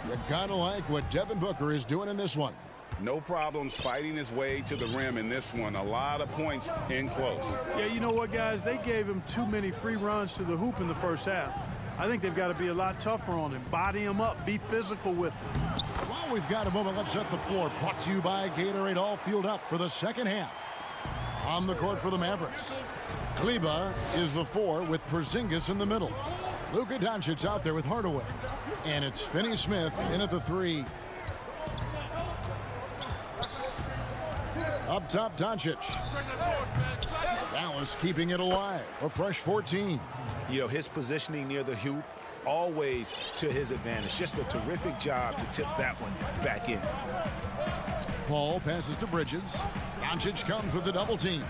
A: You gotta like what Devin Booker is doing in this one.
G: No problems fighting his way to the rim in this one. A lot of points in close.
B: Yeah, you know what, guys? They gave him too many free runs to the hoop in the first half. I think they've got to be a lot tougher on him. Body him up. Be physical with him.
A: While we've got a moment, let's set the floor. Brought to you by Gatorade, all fueled up for the second half. On the court for the Mavericks. Kleber is the 4 with Porzingis in the middle. Luka Doncic out there with Hardaway. And it's Finney-Smith in at the 3. Up top, Doncic. Dallas keeping it alive. A fresh 14.
D: You know, his positioning near the hoop, always to his advantage. Just a terrific job to tip that one back in.
A: Paul passes to Bridges. Doncic comes with the double team.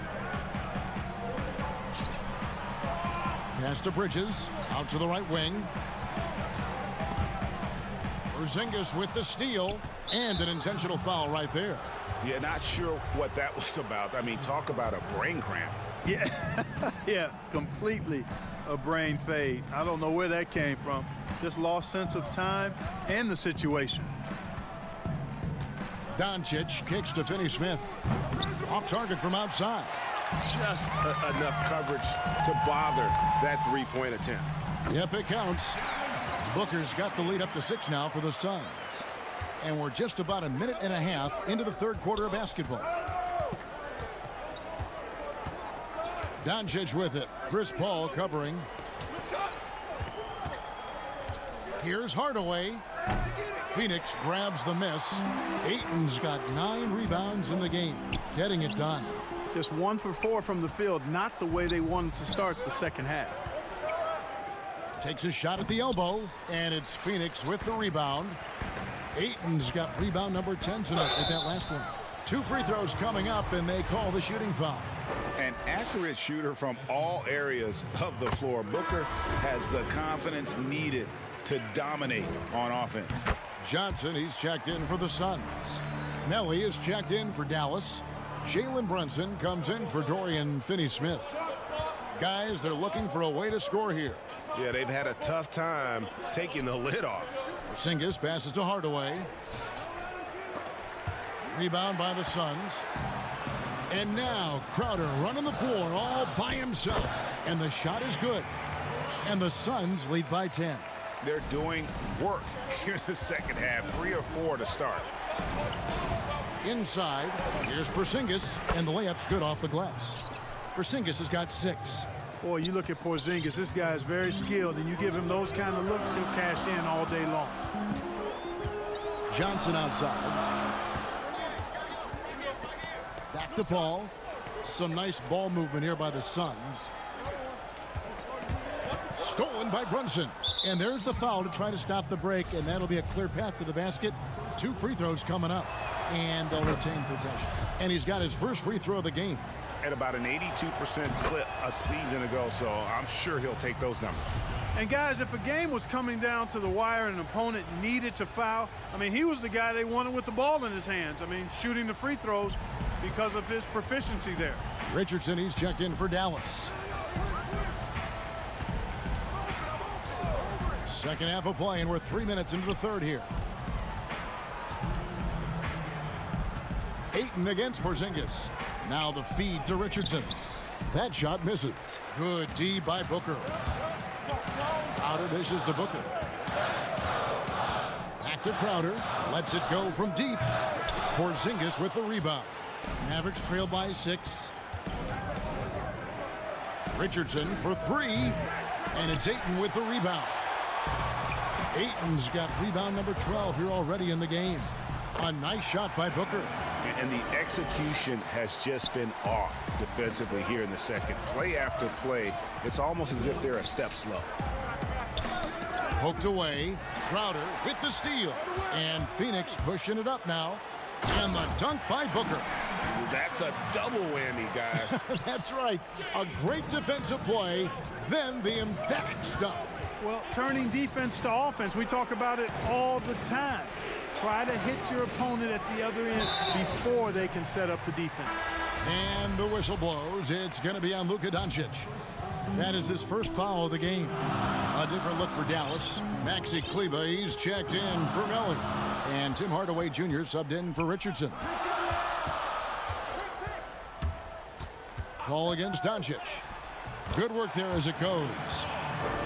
A: Pass to Bridges. Out to the right wing. Porzingis with the steal. And an intentional foul right there.
D: Yeah, not sure what that was about. I mean, talk about a brain cramp.
B: Yeah, yeah, completely a brain fade. I don't know where that came from. Just lost sense of time and the situation.
A: Doncic kicks to Finney-Smith. Off target from outside.
D: Just enough coverage to bother that three-point attempt.
A: Yep, it counts. Booker's got the lead up to 6 now for the Suns. And we're just about a minute and a half into the third quarter of basketball. Doncic with it. Chris Paul covering. Here's Hardaway. Phoenix grabs the miss. Ayton's got 9 rebounds in the game. Getting it done.
B: Just 1 for 4 from the field. Not the way they wanted to start the second half. Takes a shot at the elbow. And it's Phoenix with the rebound.
A: Ayton's got rebound number 10 tonight with that last one. 2 free throws coming up, and they call the shooting foul.
G: An accurate shooter from all areas of the floor. Booker has the confidence needed to dominate on offense.
A: Johnson, he's checked in for the Suns. Nelly is checked in for Dallas. Jalen Brunson comes in for Dorian Finney-Smith. Guys, they're looking for a way to score here.
I: Yeah, they've had a tough time taking the lid off.
A: Porzingis passes to Hardaway. Rebound by the Suns. And now Crowder running the floor all by himself. And the shot is good. And the Suns lead by 10.
G: They're doing work here in the second half. 3 or 4 to start.
A: Inside, here's Porzingis, and the layup's good off the glass. Porzingis has got 6.
B: Boy, you look at Porzingis, this guy is very skilled, and you give him those kind of looks, he'll cash in all day long.
A: Johnson outside. Back to Paul. Some nice ball movement here by the Suns. Stolen by Brunson. And there's the foul to try to stop the break, and that'll be a clear path to the basket. 2 free throws coming up, and they'll retain possession. And he's got his first free throw of the game.
G: At about an 82% clip a season ago, so I'm sure he'll take those numbers.
B: And guys, if a game was coming down to the wire and an opponent needed to foul, I mean, he was the guy they wanted with the ball in his hands. I mean, shooting the free throws because of his proficiency there.
A: Richardson, he's checked in for Dallas. Second half of play, and we're 3 minutes into the third here. Ayton against Porzingis. Now the feed to Richardson. That shot misses. Good D by Booker. Crowder dishes to Booker. Back to Crowder. Lets it go from deep. Porzingis with the rebound. Mavericks trail by 6. Richardson for 3. And it's Ayton with the rebound. Ayton's got rebound number 12 here already in the game. A nice shot by Booker.
G: And the execution has just been off defensively here in the second. Play after play, it's almost as if they're a step slow.
A: Poked away. Crowder with the steal. And Phoenix pushing it up now. And the dunk by Booker.
G: That's a double whammy, guys.
A: That's right. A great defensive play, then the emphatic stuff.
B: Well, turning defense to offense, we talk about it all the time. Try to hit your opponent at the other end before they can set up the defense.
A: And the whistle blows. It's going to be on Luka Doncic. That is his first foul of the game. A different look for Dallas. Maxi Kleber, he's checked in for Melly. And Tim Hardaway Jr. subbed in for Richardson. Call against Doncic. Good work there as it goes.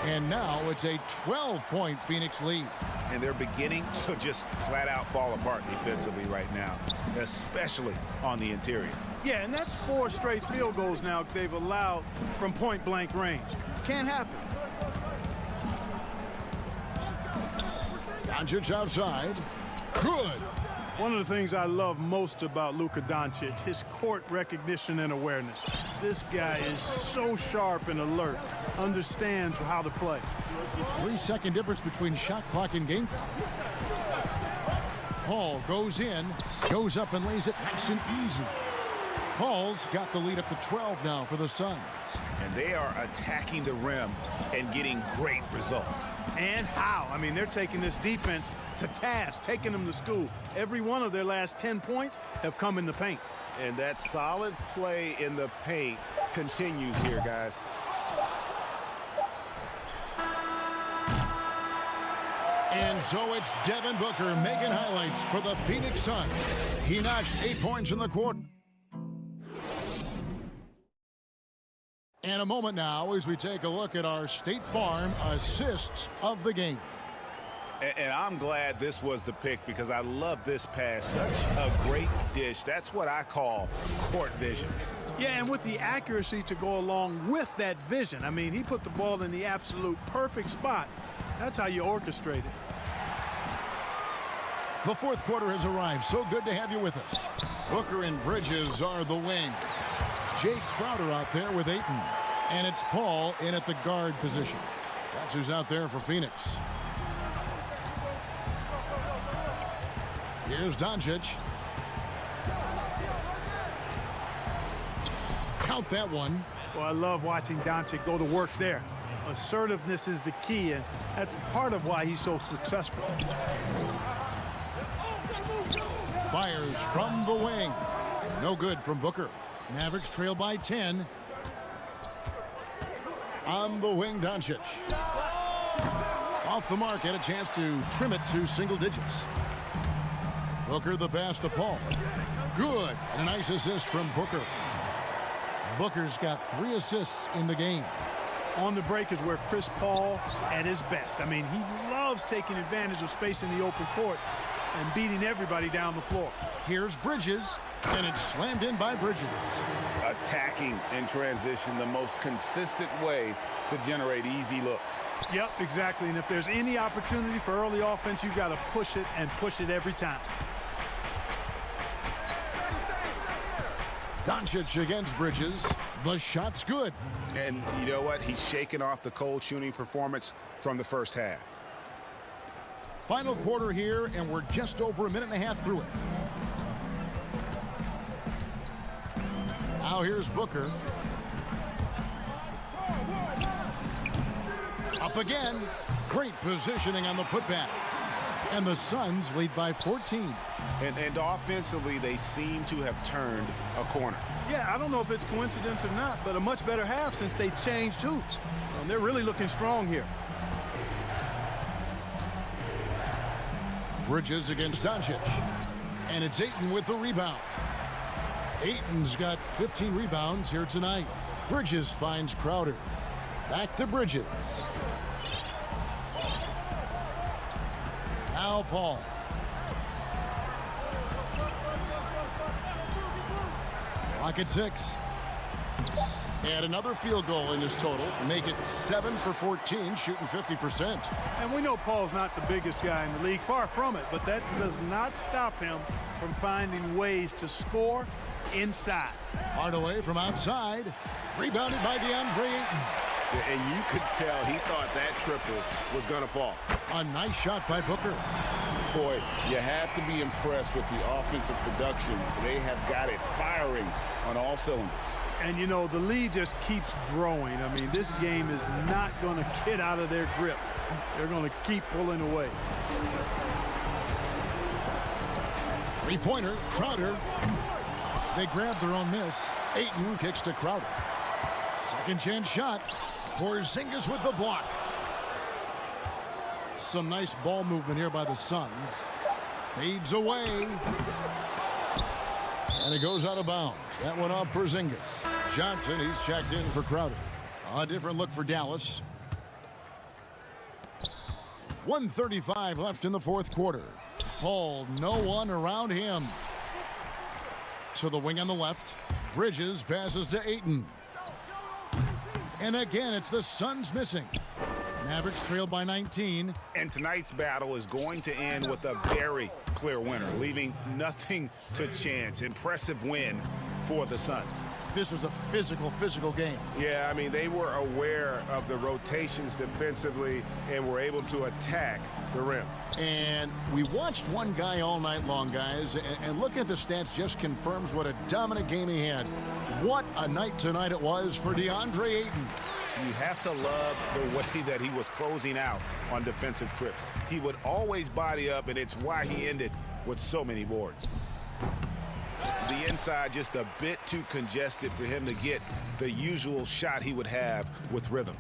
A: And now it's a 12-point Phoenix lead.
G: And they're beginning to just flat out fall apart defensively right now, especially on the interior.
B: Yeah, and that's 4 straight field goals now they've allowed from point-blank range. Can't happen.
A: Doncic outside. Good.
B: One of the things I love most about Luka Doncic, his court recognition and awareness. This guy is so sharp and alert, understands how to play.
A: 3-second difference between shot clock and game clock. Paul goes in, goes up and lays it nice and easy. Paul's got the lead up to 12 now for the Suns.
G: And they are attacking the rim and getting great results.
B: And how? I mean, they're taking this defense to task, taking them to school. Every one of their last 10 points have come in the paint.
I: And that solid play in the paint continues here, guys.
A: And so it's Devin Booker making highlights for the Phoenix Suns. He notched 8 points in the quarter. And a moment now as we take a look at our State Farm assists of the game.
G: And I'm glad this was the pick because I love this pass. Such a great dish. That's what I call court vision.
B: Yeah, and with the accuracy to go along with that vision. I mean, he put the ball in the absolute perfect spot. That's how you orchestrate it.
A: The fourth quarter has arrived. So good to have you with us. Booker and Bridges are the wings. Jay Crowder out there with Ayton. And it's Paul in at the guard position. That's who's out there for Phoenix. Here's Doncic. Count that one.
B: Well, I love watching Doncic go to work there. Assertiveness is the key, and that's part of why he's so successful.
A: Fires from the wing. No good from Booker. Mavericks trail by 10. On the wing, Doncic. Off the mark, had a chance to trim it to single digits. Booker the pass to Paul. Good. And a nice assist from Booker. Booker's got 3 assists in the game.
B: On the break is where Chris Paul at his best. I mean, he loves taking advantage of space in the open court and beating everybody down the floor.
A: Here's Bridges, and it's slammed in by Bridges.
C: Attacking in transition, the most consistent way to generate easy looks.
B: Yep, exactly. And if there's any opportunity for early offense, you've got to push it and push it every time.
A: Doncic against Bridges. The shot's good.
G: And you know what? He's shaking off the cold shooting performance from the first half.
A: Final quarter here, and we're just over a minute and a half through it. Now here's Booker. Up again. Great positioning on the putback. And the Suns lead by 14.
G: And offensively, they seem to have turned a corner.
B: Yeah, I don't know if it's coincidence or not, but a much better half since they changed hoops. They're really looking strong here.
A: Bridges against Doncic. And it's Ayton with the rebound. Ayton's got 15 rebounds here tonight. Bridges finds Crowder. Back to Bridges. Now Paul. Clock at 6. And another field goal in his total. Make it 7 for 14, shooting 50%.
B: And we know Paul's not the biggest guy in the league, far from it, but that does not stop him from finding ways to score inside.
A: Hardaway from outside. Rebounded by DeAndre Ayton.
I: And you could tell he thought that triple was going to fall.
A: A nice shot by Booker.
C: Boy, you have to be impressed with the offensive production. They have got it firing on all cylinders.
B: And, you know, the lead just keeps growing. I mean, this game is not going to get out of their grip. They're going to keep pulling away.
A: Three-pointer, Crowder. They grab their own miss. Ayton kicks to Crowder. Second chance shot. Porzingis with the block. Some nice ball movement here by the Suns. Fades away. And it goes out of bounds. That went off Porzingis. Johnson, he's checked in for Crowder. A different look for Dallas. 1:35 left in the fourth quarter. Paul, no one around him. To the wing on the left. Bridges passes to Ayton. And again, it's the Suns missing. Mavericks trail by 19.
G: And tonight's battle is going to end with a very clear winner, leaving nothing to chance. Impressive win for the Suns.
A: This was a physical game.
I: Yeah, I mean, they were aware of the rotations defensively and were able to attack the rim.
A: And we watched one guy all night long, guys, and looking at the stats just confirms what a dominant game he had. What a night tonight it was for DeAndre Ayton.
G: You have to love the way that he was closing out on defensive trips. He would always body up, and it's why he ended with so many boards. The inside just a bit too congested for him to get the usual shot he would have with rhythm.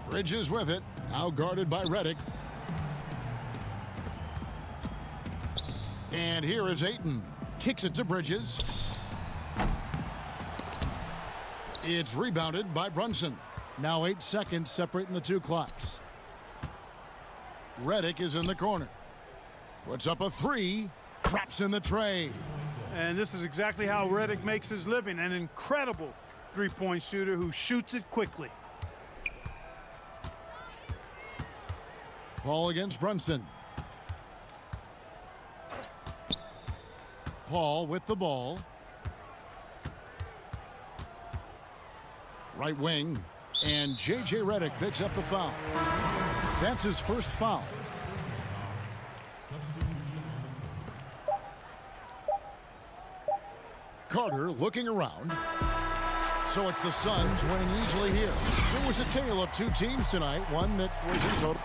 A: Bridges with it, now guarded by Redick. And here is Ayton. Kicks it to Bridges. It's rebounded by Brunson. Now 8 seconds separating the two clocks. Redick is in the corner. Puts up a 3. Drops in the tray.
B: And this is exactly how Redick makes his living. An incredible three-point shooter who shoots it quickly.
A: Paul against Brunson. Paul with the ball. Right wing. And J.J. Redick picks up the foul. That's his first foul. Carter looking around. So it's the Suns winning easily here. It was a tale of two teams tonight, one that was in total.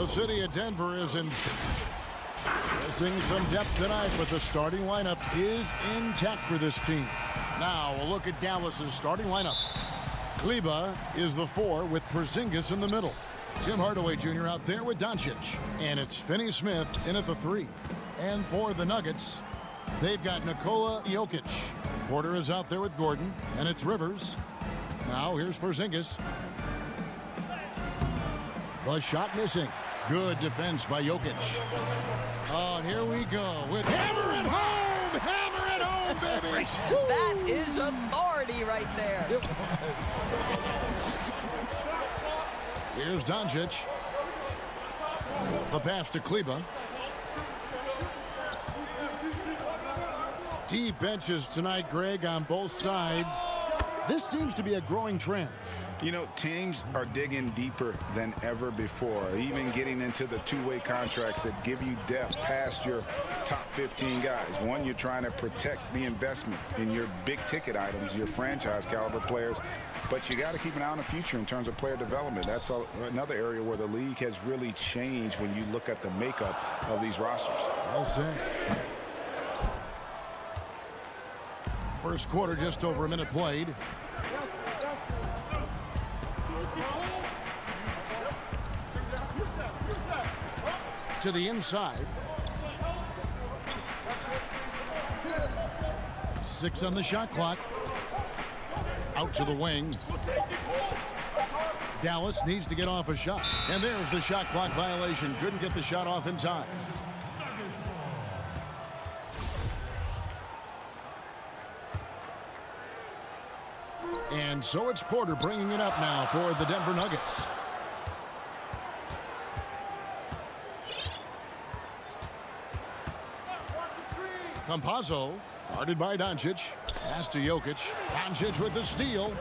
A: The city of Denver is missing some depth tonight, but the starting lineup is intact for this team. Now a look at Dallas's starting lineup. Kleba is the 4 with Porzingis in the middle. Tim Hardaway Jr. out there with Doncic. And it's Finney-Smith in at the 3. And for the Nuggets, they've got Nikola Jokic. Porter is out there with Gordon. And it's Rivers. Now here's Porzingis. The shot missing. Good defense by Jokic. Oh, and here we go with hammer it home! Hammer it home, baby!
P: That is authority right there.
A: Here's Doncic. The pass to Kleba. Deep benches tonight, Greg, on both sides. This seems to be a growing trend.
C: You know, teams are digging deeper than ever before, even getting into the two-way contracts that give you depth past your top 15 guys. One, you're trying to protect the investment in your big-ticket items, your franchise-caliber players, but you got to keep an eye on the future in terms of player development. That's another area where the league has really changed when you look at the makeup of these rosters.
A: Well said. First quarter, just over a minute played. To the inside. 6 on the shot clock. Out to the wing. Dallas needs to get off a shot. And there's the shot clock violation. Couldn't get the shot off in time. And so it's Porter bringing it up now for the Denver Nuggets. Campazzo, guarded by Doncic. Pass to Jokic. Doncic with the steal.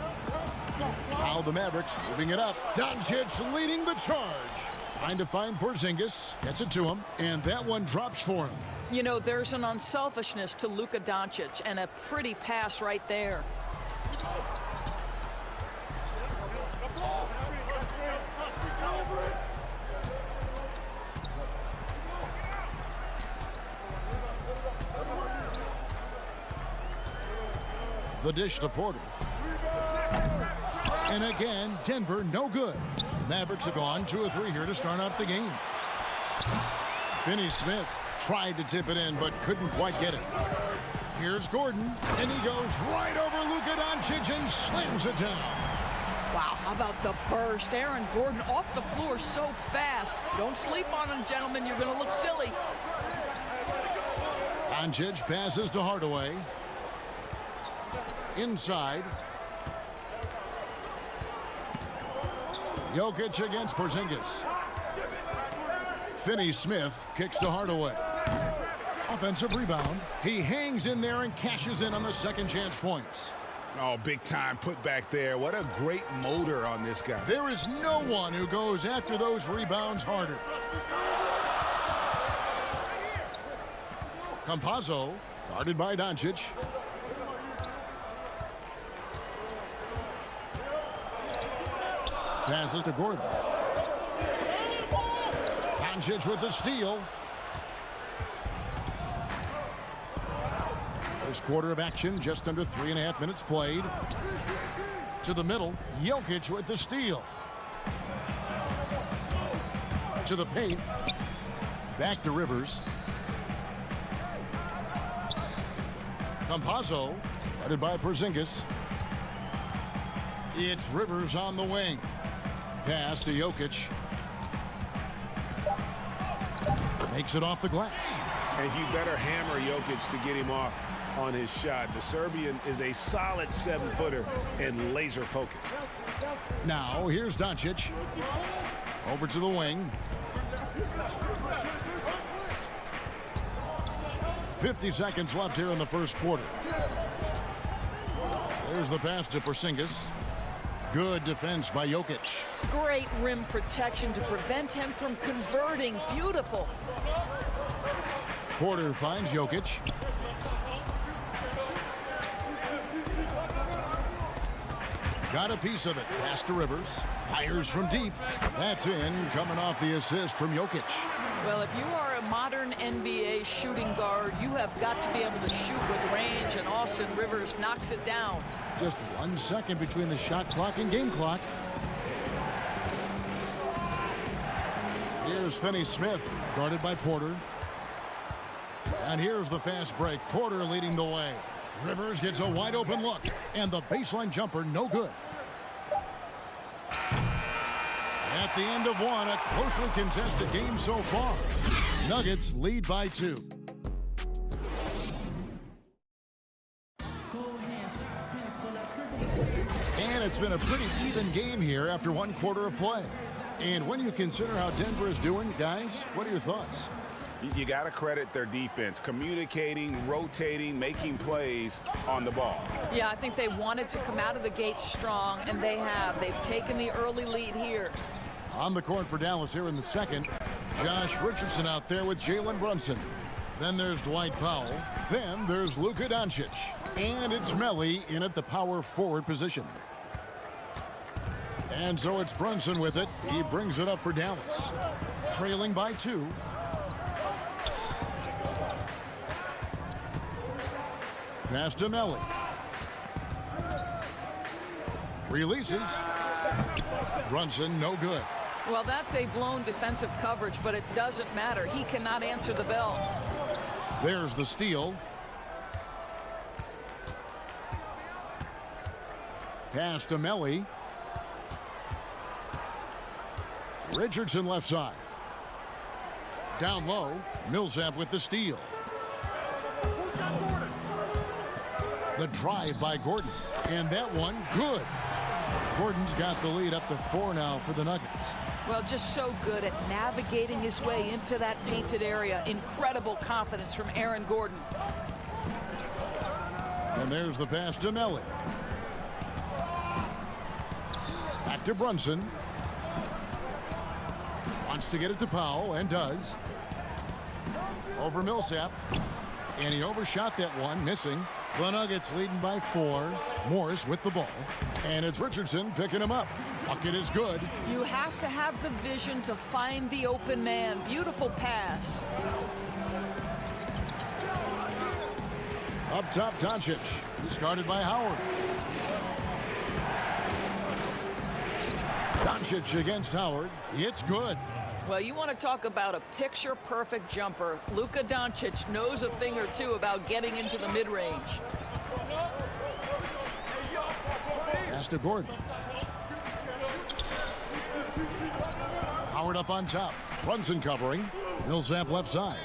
A: Now the Mavericks moving it up. Doncic leading the charge. Trying to find Porzingis. Gets it to him. And that one drops for him.
P: You know, there's an unselfishness to Luka Doncic, and a pretty pass right there.
A: The dish to Porter. And again, Denver no good. The Mavericks have gone 2 of 3 here to start out the game. Finney-Smith tried to tip it in, but couldn't quite get it. Here's Gordon, and he goes right over Luka Doncic and slams it down.
P: Wow, how about the burst? Aaron Gordon off the floor so fast. Don't sleep on him, gentlemen. You're going to look silly.
A: Doncic passes to Hardaway. Inside. Jokic against Porzingis. Finney-Smith kicks to Hardaway. Offensive rebound. He hangs in there and cashes in on the second chance points.
G: Oh, big time put back there. What a great motor on this guy.
A: There is no one who goes after those rebounds harder. Campazzo, guarded by Doncic. Passes to Gordon. Doncic with the steal. First quarter of action, just under 3.5 minutes played. To the middle, Jokic with the steal. To the paint. Back to Rivers. Campazzo, guarded by Porzingis. It's Rivers on the wing. Pass to Jokic. Makes it off the glass.
I: And you better hammer Jokic to get him off on his shot. The Serbian is a solid 7-footer and laser focused.
A: Now here's Doncic. Over to the wing. 50 seconds left here in the first quarter. There's the pass to Porzingis. Good defense by Jokic.
P: Great rim protection to prevent him from converting. Beautiful.
A: Porter finds Jokic. got a piece of it. Pass to Rivers. Fires from deep. That's in, coming off the assist from Jokic.
P: Well, if you are a modern NBA shooting guard, you have got to be able to shoot with range, and Austin Rivers knocks it down.
A: Just 1 second between the shot clock and game clock. Here's Finney-Smith, guarded by Porter. And here's the fast break. Porter leading the way. Rivers gets a wide open look, and the baseline jumper no good. At the end of one, a closely contested game so far. Nuggets lead by 2. And it's been a pretty even game here after 1 quarter of play. And when you consider how Denver is doing, guys, what are your thoughts?
G: You got to credit their defense, communicating, rotating, making plays on the ball.
P: Yeah, I think they wanted to come out of the gate strong, and they have. They've taken the early lead here.
A: On the court for Dallas here in the second, Josh Richardson out there with Jalen Brunson. Then there's Dwight Powell. Then there's Luka Doncic. And it's Melli in at the power forward position. And so it's Brunson with it. He brings it up for Dallas. Trailing by 2. Pass to Melli. Releases. Brunson no good.
P: Well, that's a blown defensive coverage, but it doesn't matter. He cannot answer the bell.
A: There's the steal. Pass to Melli. Richardson left side. Down low. Millsap with the steal. The drive by Gordon. And that one, good. Gordon's got the lead up to 4 now for the Nuggets.
P: Well, just so good at navigating his way into that painted area. Incredible confidence from Aaron Gordon.
A: And there's the pass to Melli. Back to Brunson. Wants to get it to Powell, and does. Over Millsap. And he overshot that one, missing. The Nuggets leading by 4. Morris with the ball. And it's Richardson picking him up. Bucket is good.
P: You have to have the vision to find the open man. Beautiful pass.
A: Up top, Doncic. He's guarded by Howard. Doncic against Howard. It's good.
P: Well, you want to talk about a picture-perfect jumper. Luka Doncic knows a thing or two about getting into the mid-range.
A: Pass to Gordon. Howard up on top. Brunson covering. Millsap left side.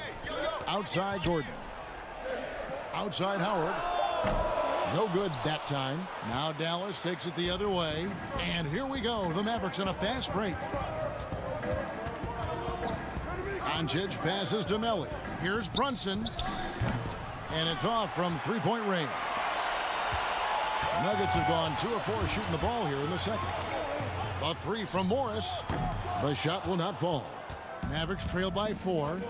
A: Outside Gordon. Outside Howard. No good that time. Now Dallas takes it the other way. And here we go. The Mavericks on a fast break. Doncic passes to Melli. Here's Brunson. And it's off from three-point range. Nuggets have gone 2 of 4 shooting the ball here in the second. A 3 from Morris. The shot will not fall. Mavericks trail by 4.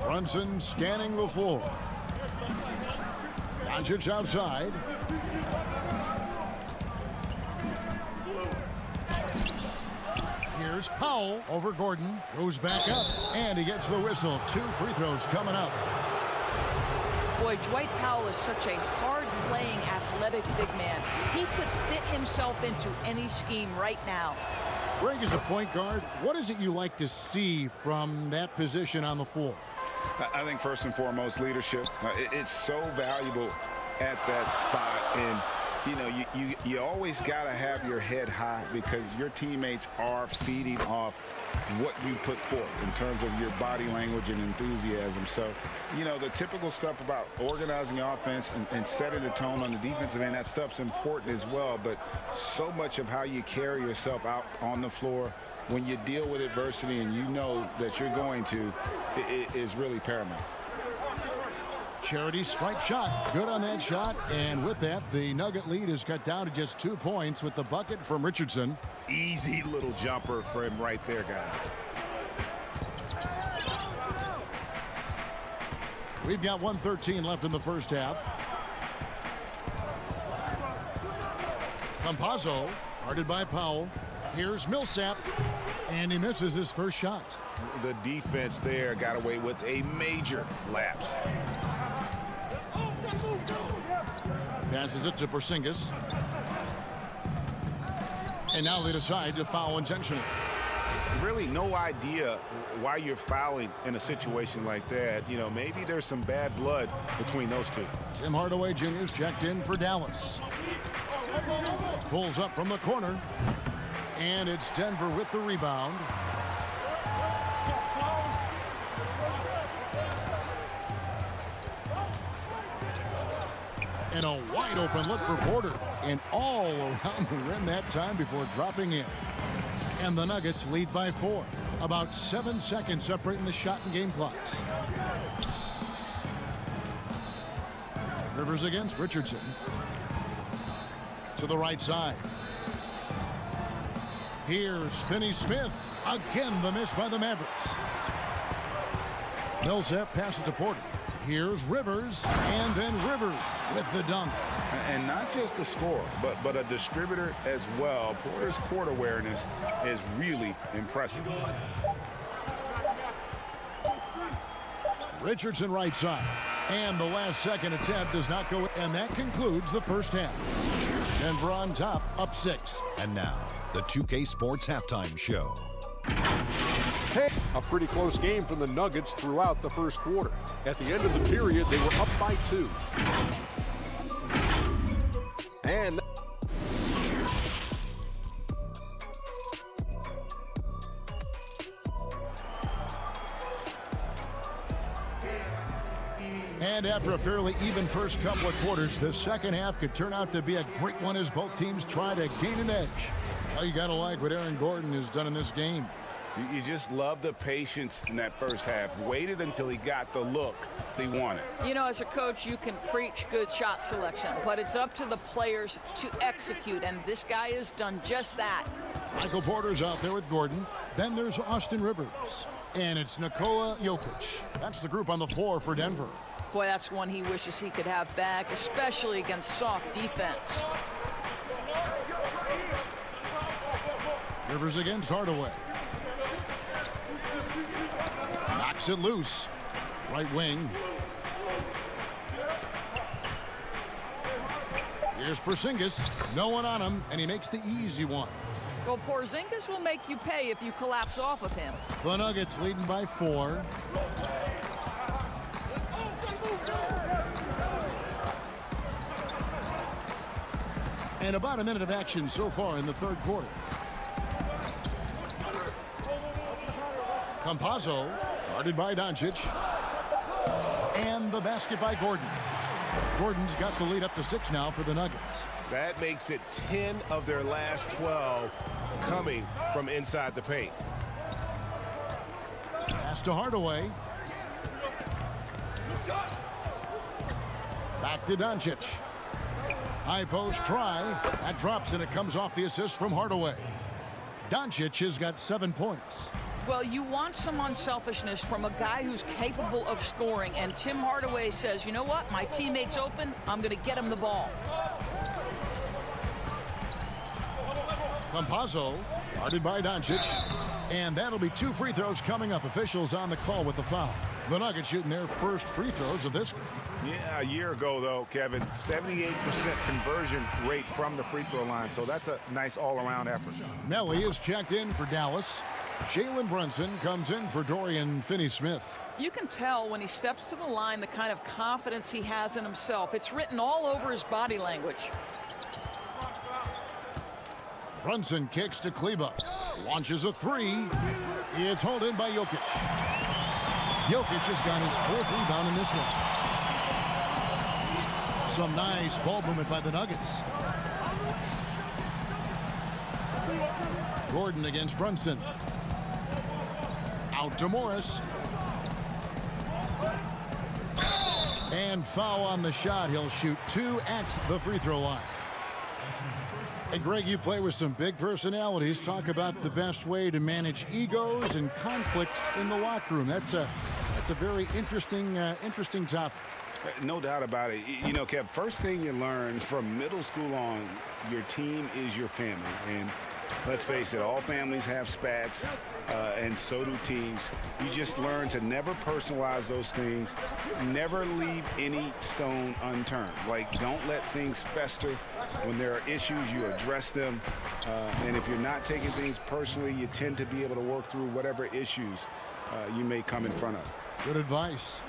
A: Brunson scanning the floor. Doncic outside. Here's Powell over Gordon. Goes back up, and he gets the whistle. 2 free throws coming up.
P: Boy, Dwight Powell is such a hard-playing, athletic big man. He could fit himself into any scheme right now.
A: Greg, as a point guard, what is it you like to see from that position on the floor?
C: I think first and foremost, leadership. It's so valuable at that spot. And, you know, you always got to have your head high because your teammates are feeding off what you put forth in terms of your body language and enthusiasm. So, you know, the typical stuff about organizing the offense and setting the tone on the defensive end, that stuff's important as well. But so much of how you carry yourself out on the floor when you deal with adversity and you know that you're going to, it is really paramount.
A: Charity stripe shot. Good on that shot. And with that, the Nugget lead is cut down to just 2 points with the bucket from Richardson.
G: Easy little jumper for him right there, guys.
A: We've got 1:13 left in the first half. Campazzo, guarded by Powell. Here's Millsap, and he misses his first shot.
D: The defense there got away with a major lapse.
A: Passes it to Porzingis. And now they decide to foul intentionally.
D: Really no idea why you're fouling in a situation like that. You know, maybe there's some bad blood between those two.
A: Tim Hardaway Jr.'s checked in for Dallas. Pulls up from the corner. And it's Denver with the rebound. And a wide open look for Porter. And all around the rim that time before dropping in. And the Nuggets lead by 4. About 7 seconds separating the shot and game clocks. Rivers against Richardson. To the right side. Here's Finney-Smith. Again, the miss by the Mavericks. Millsap passes to Porter. Here's Rivers. And then Rivers with the dunk.
D: And not just a scorer, but a distributor as well. Porter's court awareness is really impressive.
A: Richardson right side. And the last second attempt does not go. And that concludes the first half. Denver on top, up 6.
E: And now, the 2K Sports Halftime Show.
F: Hey, a pretty close game for the Nuggets throughout the first quarter. At the end of the period, they were up by 2.
A: And after a fairly even first couple of quarters, the second half could turn out to be a great one as both teams try to gain an edge. Well, you got to like what Aaron Gordon has done in this game.
D: You just love the patience in that first half. Waited until he got the look he wanted.
P: You know, as a coach, you can preach good shot selection, but it's up to the players to execute, and this guy has done just that.
A: Michael Porter's out there with Gordon. Then there's Austin Rivers. And it's Nikola Jokic. That's the group on the floor for Denver.
P: Boy, that's one he wishes he could have back, especially against soft defense.
A: Rivers against Hardaway. Knocks it loose. Right wing. Here's Porzingis. No one on him, and he makes the easy one.
P: Well, Porzingis will make you pay if you collapse off of him.
A: The Nuggets leading by 4. And about a minute of action so far in the third quarter. Campazzo, guarded by Doncic. And the basket by Gordon. Gordon's got the lead up to 6 now for the Nuggets.
I: That makes it 10 of their last 12 coming from inside the paint.
A: Pass to Hardaway. Back to Doncic. High post try. That drops and it comes off the assist from Hardaway. Doncic has got 7 points.
P: Well, you want some unselfishness from a guy who's capable of scoring, and Tim Hardaway says, you know what, my teammate's open, I'm going to get him the ball.
A: Campazzo, guarded by Doncic. And that'll be 2 free throws coming up. Officials on the call with the foul. The Nuggets shooting their first free throws of this.
D: Yeah, a year ago, though, Kevin, 78% conversion rate from the free throw line. So that's a nice all-around effort.
A: Melly is checked in for Dallas. Jalen Brunson comes in for Dorian Finney-Smith.
P: You can tell when he steps to the line the kind of confidence he has in himself. It's written all over his body language.
A: Brunson kicks to Kleba. Launches a 3. It's hauled in by Jokic. Jokic has got his 4th rebound in this one. Some nice ball movement by the Nuggets. Gordon against Brunson. Out to Morris. And foul on the shot. He'll shoot 2 at the free throw line. Hey, Greg, you play with some big personalities. Talk about the best way to manage egos and conflicts in the locker room. That's a very interesting topic.
G: No doubt about it. You know, Kev, first thing you learn from middle school on, your team is your family. And let's face it, all families have spats, and so do teams. You just learn to never personalize those things, never leave any stone unturned. Like, don't let things fester. When there are issues, you address them. And if you're not taking things personally, you tend to be able to work through whatever issues you may come in front of.
A: Good advice.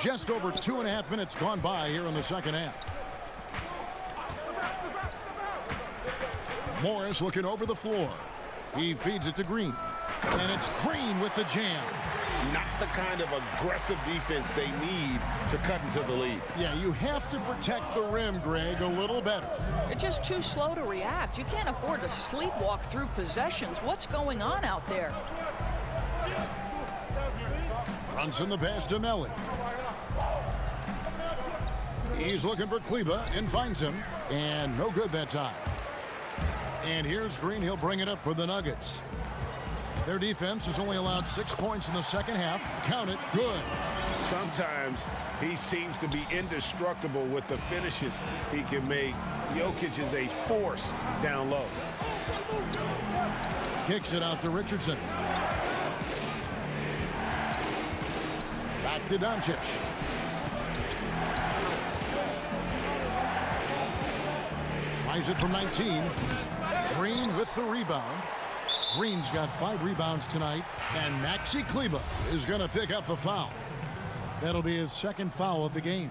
A: Just over 2.5 minutes gone by here in the second half. Morris looking over the floor. He feeds it to Green. And it's Green with the jam.
I: Not the kind of aggressive defense they need to cut into the lead.
A: Yeah, you have to protect the rim, Greg, a little better.
P: You're just too slow to react. You can't afford to sleepwalk through possessions. What's going on out there?
A: Brunson the pass to Melly. He's looking for Kleba and finds him. And no good that time. And here's Green. He'll bring it up for the Nuggets. Their defense has only allowed 6 points in the second half. Count it. Good.
I: Sometimes he seems to be indestructible with the finishes he can make. Jokic is a force down low.
A: Kicks it out to Richardson. Back to Doncic. Tries it from 19. Green with the rebound. Green's got 5 rebounds tonight, and Maxi Kleba is going to pick up the foul. That'll be his second foul of the game.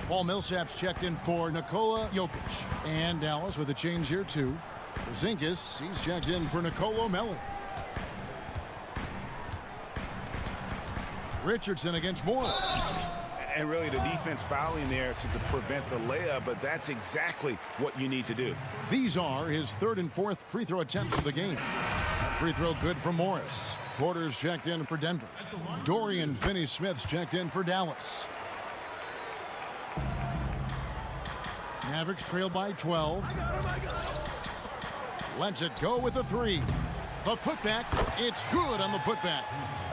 A: Paul Millsap's checked in for Nikola Jokic, and Dallas with a change here too. Porzingis, he's checked in for Nicolo Melli. Richardson against Morris.
G: And really the defense fouling there to prevent the layup, but that's exactly what you need to do.
A: These are his 3rd and 4th free throw attempts of the game. Free throw good for Morris. Porter's checked in for Denver. Dorian Finney-Smith's checked in for Dallas. Mavericks trail by 12. Lets it go with a 3. The putback, it's good on the putback.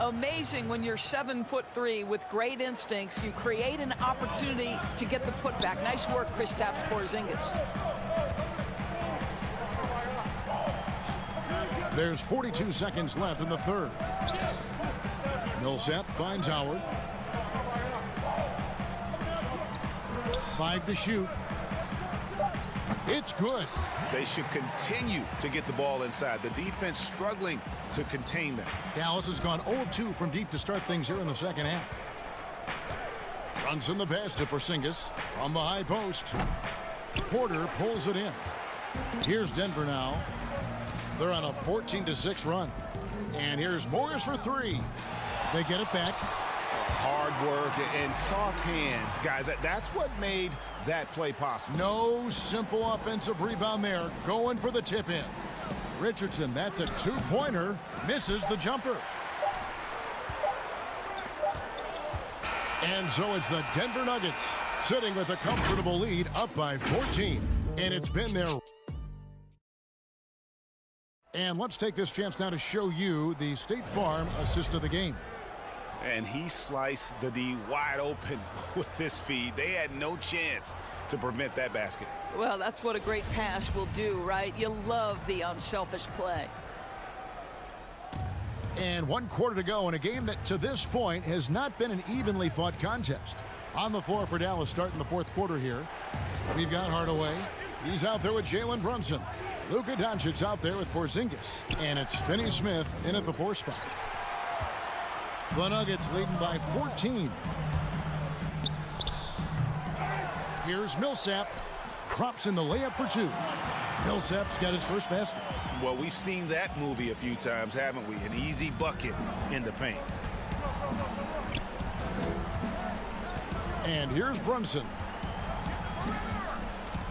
P: Amazing when you're 7'3" with great instincts. You create an opportunity to get the putback. Nice work, Kristaps Porzingis.
A: There's 42 seconds left in the third. Millsap finds Howard. 5 to shoot. It's good.
G: They should continue to get the ball inside. The defense struggling to contain them.
A: Dallas has gone 0 of 2 from deep to start things here in the second half. Runs in the pass to Porzingis from the high post. Porter pulls it in. Here's Denver now. They're on a 14-6 run. And here's Morris for 3. They get it back.
G: Hard work and soft hands, guys. That's what made that play possible.
A: No simple offensive rebound there. Going for the tip in. Richardson, that's a 2-pointer. Misses the jumper. And so it's the Denver Nuggets sitting with a comfortable lead, up by 14. And it's been there. And let's take this chance now to show you the State Farm assist of the game.
G: And he sliced the D wide open with this feed. They had no chance to prevent that basket.
P: Well, that's what a great pass will do, right? You love the unselfish play.
A: And 1 quarter to go in a game that to this point has not been an evenly fought contest. On the floor for Dallas starting the 4th quarter here. We've got Hardaway. He's out there with Jalen Brunson. Luka Doncic's out there with Porzingis. And it's Finney-Smith in at the 4 spot. The Nuggets leading by 14. Here's Millsap. Drops in the layup for 2. Millsap's got his first basket.
G: Well, we've seen that movie a few times, haven't we? An easy bucket in the paint.
A: And here's Brunson.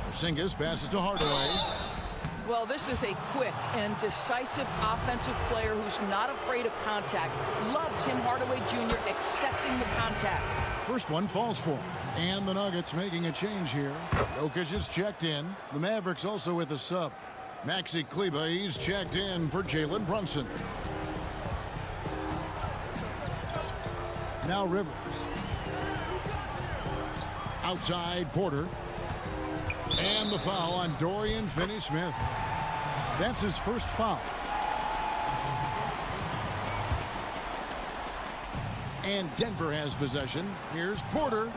A: Porzingis passes to Hardaway.
P: Well, this is a quick and decisive offensive player who's not afraid of contact. Love Tim Hardaway Jr. accepting the contact.
A: First one falls for him. And the Nuggets making a change here. Jokic is checked in. The Mavericks also with a sub. Maxi Kleba, he's checked in for Jalen Brunson. Now Rivers. Outside Porter. And the foul on Dorian Finney-Smith. That's his first foul. And Denver has possession. Here's Porter.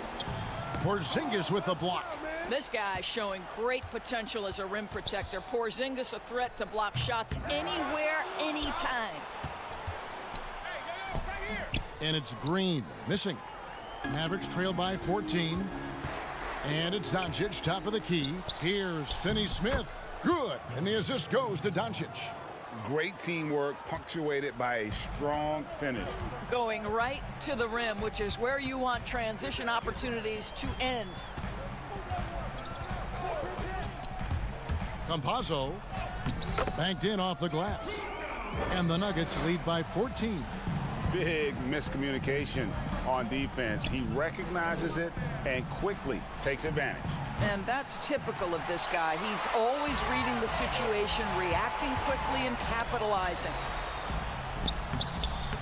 A: Porzingis with the block.
P: This guy showing great potential as a rim protector. Porzingis a threat to block shots anywhere, anytime.
A: And it's Green missing. Mavericks trail by 14. And it's Doncic, top of the key. Here's Finney-Smith. Good. And the assist goes to Doncic.
C: Great teamwork, punctuated by a strong finish.
P: Going right to the rim, which is where you want transition opportunities to end.
A: Campazzo banked in off the glass. And the Nuggets lead by 14.
C: Big miscommunication on defense. He recognizes it and quickly takes advantage.
P: And that's typical of this guy. He's always reading the situation, reacting quickly, and capitalizing.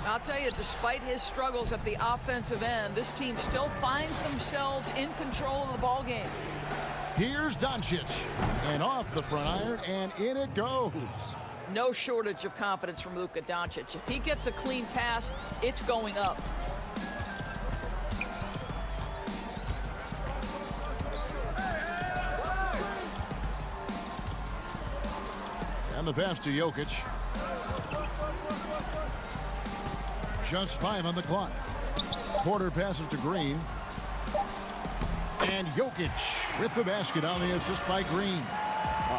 P: I'll tell you, despite his struggles at the offensive end, this team still finds themselves in control of the ball game.
A: Here's Doncic. And off the front iron, and in it goes.
P: No shortage of confidence from Luka Doncic. If he gets a clean pass, it's going up.
A: And the pass to Jokic. Just 5 on the clock. Porter passes to Green. And Jokic with the basket on the assist by Green.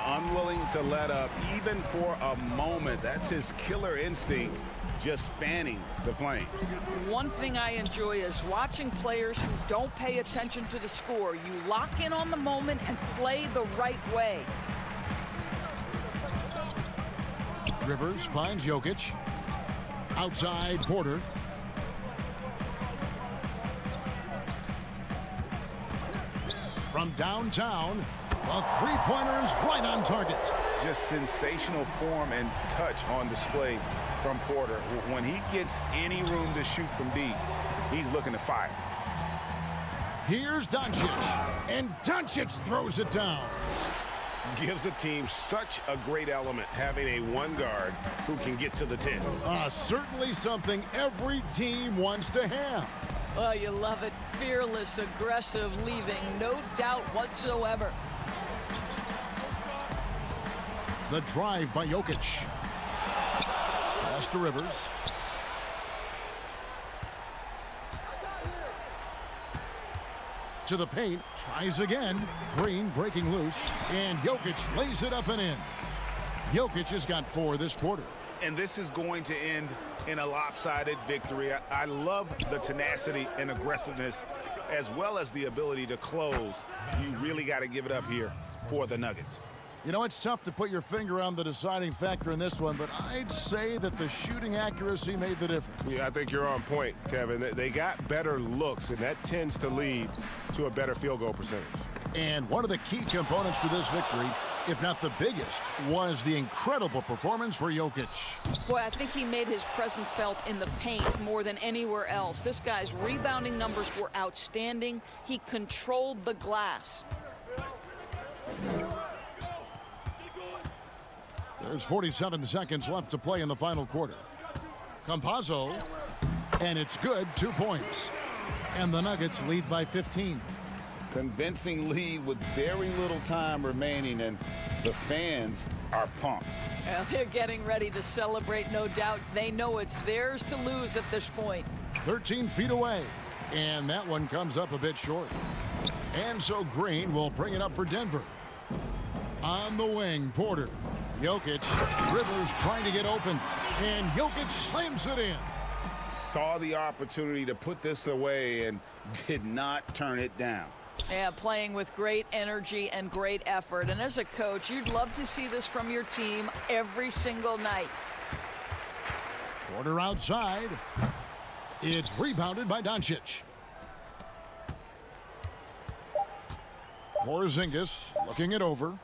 C: Unwilling to let up even for a moment. That's his killer instinct, just fanning the flames.
P: One thing I enjoy is watching players who don't pay attention to the score. You lock in on the moment and play the right way.
A: Rivers finds Jokic. Outside Porter. From downtown, a three-pointer is right on target.
C: Just sensational form and touch on display from Porter. When he gets any room to shoot from deep, he's looking to fire.
A: Here's Doncic, and Doncic throws it down.
I: Gives the team such a great element having a one guard who can get to the 10.
A: Certainly something every team wants to have.
P: Oh, you love it. Fearless, aggressive, leaving no doubt whatsoever.
A: The drive by Jokic. Pass to Rivers. To the paint, tries again. Green breaking loose, and Jokic lays it up and in. Jokic has got 4 this quarter.
G: And this is going to end in a lopsided victory. I love the tenacity and aggressiveness as well as the ability to close. You really got to give it up here for the Nuggets.
A: You know, it's tough to put your finger on the deciding factor in this one, but I'd say that the shooting accuracy made the difference.
I: Yeah, I think you're on point, Kevin. They got better looks, and that tends to lead to a better field goal percentage.
A: And one of the key components to this victory, if not the biggest, was the incredible performance for Jokic.
P: Boy, I think he made his presence felt in the paint more than anywhere else. This guy's rebounding numbers were outstanding. He controlled the glass.
A: There's 47 seconds left to play in the final quarter. Campazzo, and it's good, 2 points. And the Nuggets lead by 15.
C: Convincing lead with very little time remaining, and the fans are pumped.
P: Well, they're getting ready to celebrate, no doubt. They know it's theirs to lose at this point.
A: 13 feet away, and that one comes up a bit short. And so Green will bring it up for Denver. On the wing, Porter. Jokic, Rivers trying to get open, and Jokic slams it in.
C: Saw the opportunity to put this away and did not turn it down.
P: Yeah, playing with great energy and great effort. And as a coach, you'd love to see this from your team every single night.
A: Porter outside. It's rebounded by Doncic. Porzingis looking it over.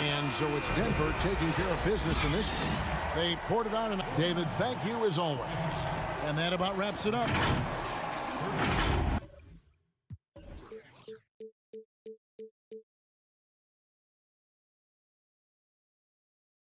A: And so it's Denver taking care of business in this one. They poured it on. And David, thank you as always. And that about wraps it up.